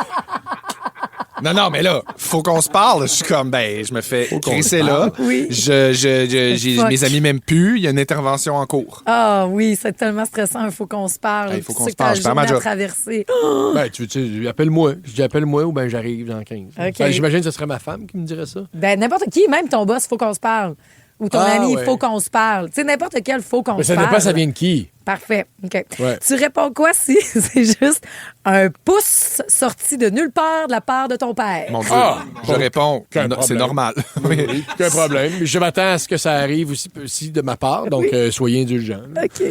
Non, mais là, faut qu'on se parle. Je suis comme, ben, je me fais crisser là. Oui. J'ai mes amis m'aiment plus. Il y a une intervention en cours. Ah oui, c'est tellement stressant. Il faut qu'on se parle. Il faut qu'on Tu sais se que t'as parle. la Je perds ma journée à job. traverser. Ben, tu sais, appelle-moi. Je dis appelle-moi ou ben j'arrive dans 15. OK. Ben, j'imagine que ce serait ma femme qui me dirait ça. Ben, n'importe qui, même ton boss, il faut qu'on se parle. Ou ton Ah, ami, il ouais. faut qu'on se parle. Tu sais, n'importe quel, il faut qu'on Mais se ça parle. dépend, ça vient de qui. Parfait. OK. Ouais. Tu réponds quoi si c'est juste un pouce sorti de nulle part de la part de ton père? Mon Dieu, Ah! je réponds, Aucun c'est problème. normal. Oui, aucun problème. Je m'attends à ce que ça arrive aussi de ma part, donc soyez indulgents. là. OK.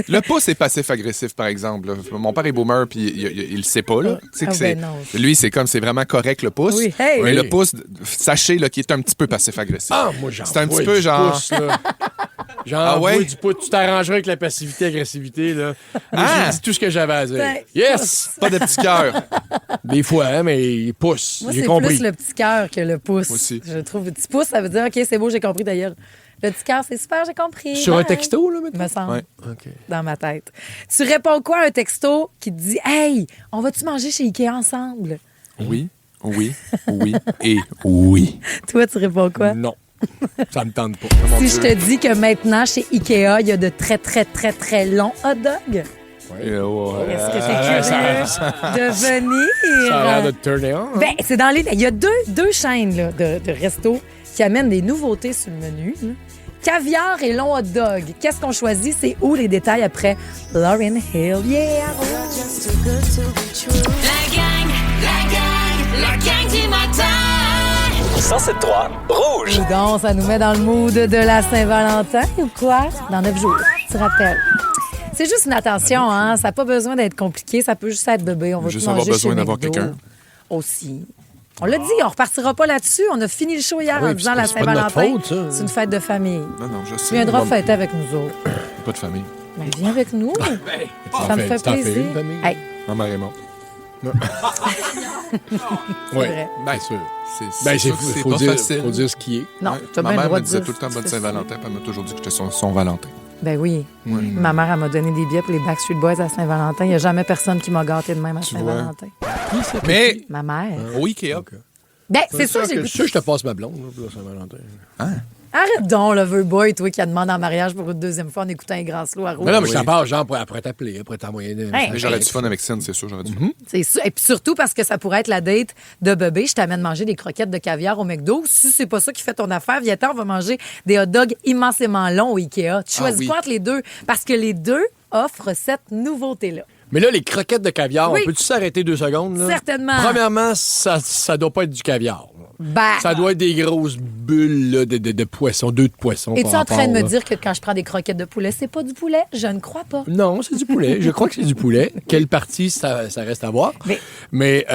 Le pouce est passif-agressif, par exemple. là. Mon père est boomer, puis il le sait pas. Là. Tu sais que Ah, c'est- ben non. lui, c'est vraiment correct, le pouce. Oui, hey! Mais Oui. le pouce, sachez là, qu'il est un petit peu passif-agressif. Ah, moi, j'en C'est un vois petit peu du genre- pouce, là. J'en Ah ouais? vois du pouce. Tu t'arrangerais avec la passivité-agressivité, là. Moi, Ah! j'ai dit tout ce que j'avais à dire. Ben, Yes! Pas de petit cœur. Des fois, hein, mais pouce. Moi, J'ai c'est compris. plus le petit cœur que le pouce. Moi aussi. Je trouve le petit pouce, ça veut dire, OK, c'est beau, j'ai compris d'ailleurs. Le petit cœur, c'est super, j'ai compris. Sur un Bye. texto, là, maintenant? Me semble. Ouais. OK. Dans ma tête. Tu réponds quoi à un texto qui te dit Hey, on va-tu manger chez Ikea ensemble? Oui, oui, oui et oui. Toi, tu réponds quoi? Non. Ça me tente pas. Si je te dis que maintenant, chez Ikea, il y a de très, très, très, très longs hot dogs, est-ce que t'es curieux de venir? Ça a l'air de te turner on. hein? Ben, c'est dans les. Il y a deux chaînes là, de restos qui amènent des nouveautés sur le menu. là. Caviar et long hot dog. Qu'est-ce qu'on choisit? C'est où les détails après Lauryn Hill? Yeah! La gang du matin. 107.3 Rouge. Dis donc, ça nous met dans le mood de la Saint-Valentin ou quoi? Dans 9 jours, tu te rappelles. C'est juste une attention, hein? Ça n'a pas besoin d'être compliqué. Ça peut juste être bébé. On va Juste tout avoir manger besoin chez d'avoir McDo. quelqu'un. Aussi. On l'a dit, on repartira pas là-dessus. On a fini le show hier Oui, en disant la c'est pas de notre Saint-Valentin. faute, ça. C'est une fête de famille. Non, je sais. Tu viendras fêter avec nous autres. Pas de famille. Ben, viens avec nous. Ça me fait Tu t'en fais plaisir. une famille? Hey, Ma mère est morte. Oui, vrai. bien sûr. C'est Ben, sûr que c'est pas facile. faut dire ce qui est. non, Ouais. t'as Ma bien le mère droit me de disait dire tout le temps ce bonne que Saint-Valentin, puis elle m'a toujours dit que j'étais son Valentin. Ben oui. Ma mère, elle m'a donné des billets pour les Backstreet Boys à Saint-Valentin. Il n'y a jamais personne qui m'a gâté de même à Saint-Valentin. Mais Ma mère. au Ikea. Ben, c'est ça, j'ai que goûté. ça, je te passe ma blonde, là, pour Saint-Valentin. Arrête donc, le vieux boy, toi, qui a demandé en mariage pour une deuxième fois en écoutant un grand slow à rouge. Non, mais je Oui. t'en parle, genre, après t'appeler, après t'envoyer des Hey, Mais j'aurais du fun avec Cine, c'est sûr, j'aurais du fun. C'est sûr. Et puis surtout parce que ça pourrait être la date de bébé. Je t'amène manger des croquettes de caviar au McDo. Si c'est pas ça qui fait ton affaire, viens-t'en, on va manger des hot dogs immensément longs au Ikea. Tu choisis oui. pas entre les deux parce que les deux offrent cette nouveauté-là. Mais là, les croquettes de caviar, Oui. on peut-tu s'arrêter 2 secondes? Là? Certainement. Premièrement, ça doit pas être du caviar. là. Ça doit être des grosses bulles là, de poisson, d'œufs de poisson. Es-tu en train de me dire que quand je prends des croquettes de poulet, c'est pas du poulet? Je ne crois pas. Non, c'est du poulet. Je crois que c'est du poulet. Quelle partie, ça reste à voir. Mais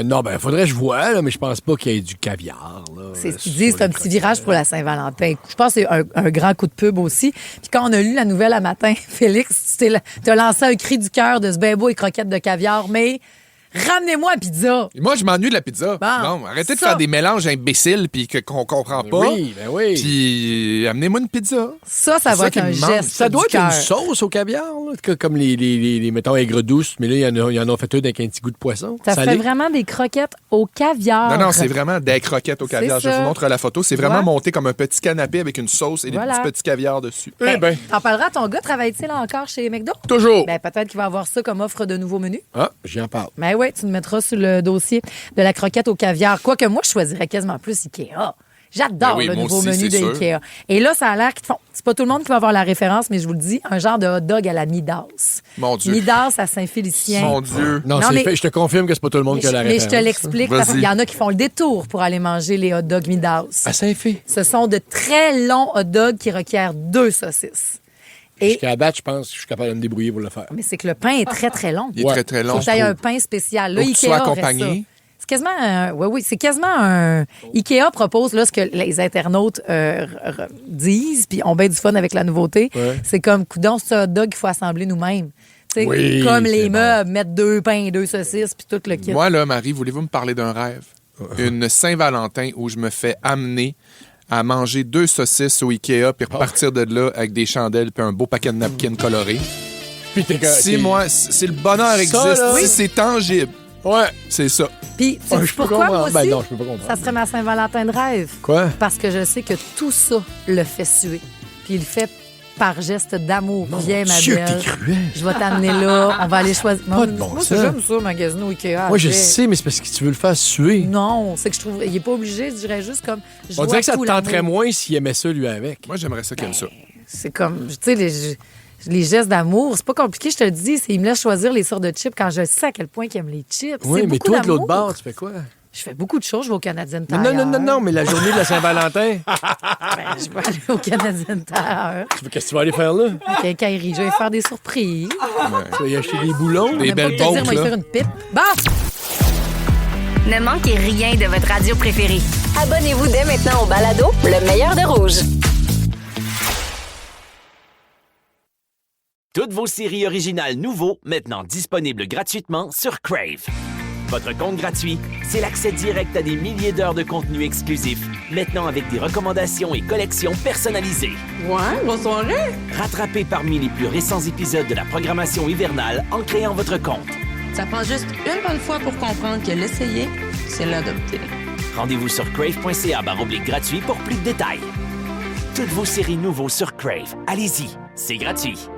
non, faudrait que je vois, là, mais je pense pas qu'il y ait du caviar. Là, c'est ce qu'ils disent, c'est un petit virage pour la Saint-Valentin. Je pense que c'est un grand coup de pub aussi. Puis quand on a lu la nouvelle à matin, Félix, tu as lancé un cri du cœur de ce ben beau et croquettes de caviar, mais ramenez-moi la pizza. Moi, je m'ennuie de la pizza. Non, arrêtez de faire des mélanges imbéciles puis qu'on comprend pas. Oui. Puis amenez-moi une pizza. Ça va être un geste. Ça doit être une sauce au caviar, là, comme les mettons, aigres douces, mais là, il y en a fait avec un petit goût de poisson. Ça fait vraiment des croquettes au caviar. Non, c'est vraiment des croquettes au caviar. Je vous montre la photo. C'est vraiment monté comme un petit canapé avec une sauce et des petits caviars dessus. T'en parleras à ton gars, travaille-t-il encore chez McDo? Toujours. Peut-être qu'il va avoir ça comme offre de nouveaux menus. Ah, j'y en parle. Oui, tu me mettras sur le dossier de la croquette au caviar. Quoique moi, je choisirais quasiment plus Ikea. J'adore le nouveau menu de Ikea. Et là, ça a l'air qu'ils font. C'est pas tout le monde qui va avoir la référence, mais je vous le dis, un genre de hot dog à la Midas. Mon Dieu. Midas à Saint-Félicien. Mon Dieu. Non, je te confirme que c'est pas tout le monde qui a la référence. Mais je te l'explique parce qu'il y en a qui font le détour pour aller manger les hot dogs Midas. À Saint-Fé. Ce sont de très longs hot dogs qui requièrent 2 saucisses. Jusqu'à date, je pense que je suis capable de me débrouiller pour le faire. Mais c'est que le pain est très, très long. Il est très, très long. Il faut que tu aies un pain spécial. Là, Ikea soit accompagné. C'est quasiment c'est quasiment un... Ikea propose là, ce que les internautes disent, puis ont bien du fun avec la nouveauté. Ouais. C'est comme, coudonc, c'est un hot dog qu'il faut assembler nous-mêmes. Comme les meubles, mettre 2 pains, 2 saucisses, puis tout le kit. Moi, là, Marie, voulez-vous me parler d'un rêve? Une Saint-Valentin où je me fais amener à manger 2 saucisses au Ikea puis repartir de là avec des chandelles puis un beau paquet de napkins colorés. Puis si le bonheur existe, si c'est tangible, c'est ça. Puis, tu sais pourquoi, moi aussi, non, je peux pas comprendre. Ça serait ma Saint-Valentin de rêve. Quoi? Parce que je sais que tout ça le fait suer. Puis il le fait par geste d'amour. Viens, ma belle. T'es cruel. Je vais t'amener là. On va aller choisir. Pas de bon moi, sens. j'aime ça, magasiner au Ikea. Moi, je sais, mais c'est parce que tu veux le faire suer. Non, c'est que je trouve... Il est pas obligé, je dirais juste comme... On dirait que ça te tenterait moins s'il aimait ça, lui, avec. Moi, j'aimerais ça qu'il aime ça. C'est comme... Tu sais, les gestes d'amour, c'est pas compliqué, je te le dis. Il me laisse choisir les sortes de chips quand je sais à quel point il aime les chips. Oui, mais toi, de l'autre bord, tu fais quoi? Je fais beaucoup de choses. Je vais au Canadien Tire. Non, mais la journée de la Saint-Valentin. Je vais aller au Canadien Tire. Qu'est-ce que tu vas aller faire là? Quincaillerie. Je vais faire des surprises. Tu vas y acheter des boulons. Des belles bottes. Je vais faire une pipe. Bon! Ne manquez rien de votre radio préférée. Abonnez-vous dès maintenant au balado Le meilleur de Rouge. Toutes vos séries originales nouveaux, maintenant disponibles gratuitement sur Crave. Votre compte gratuit, c'est l'accès direct à des milliers d'heures de contenu exclusif, maintenant avec des recommandations et collections personnalisées. Ouais, bonne soirée! Rattrapez parmi les plus récents épisodes de la programmation hivernale en créant votre compte. Ça prend juste une bonne fois pour comprendre que l'essayer, c'est l'adopter. Rendez-vous sur crave.ca/gratuit pour plus de détails. Toutes vos séries nouveaux sur Crave. Allez-y, c'est gratuit.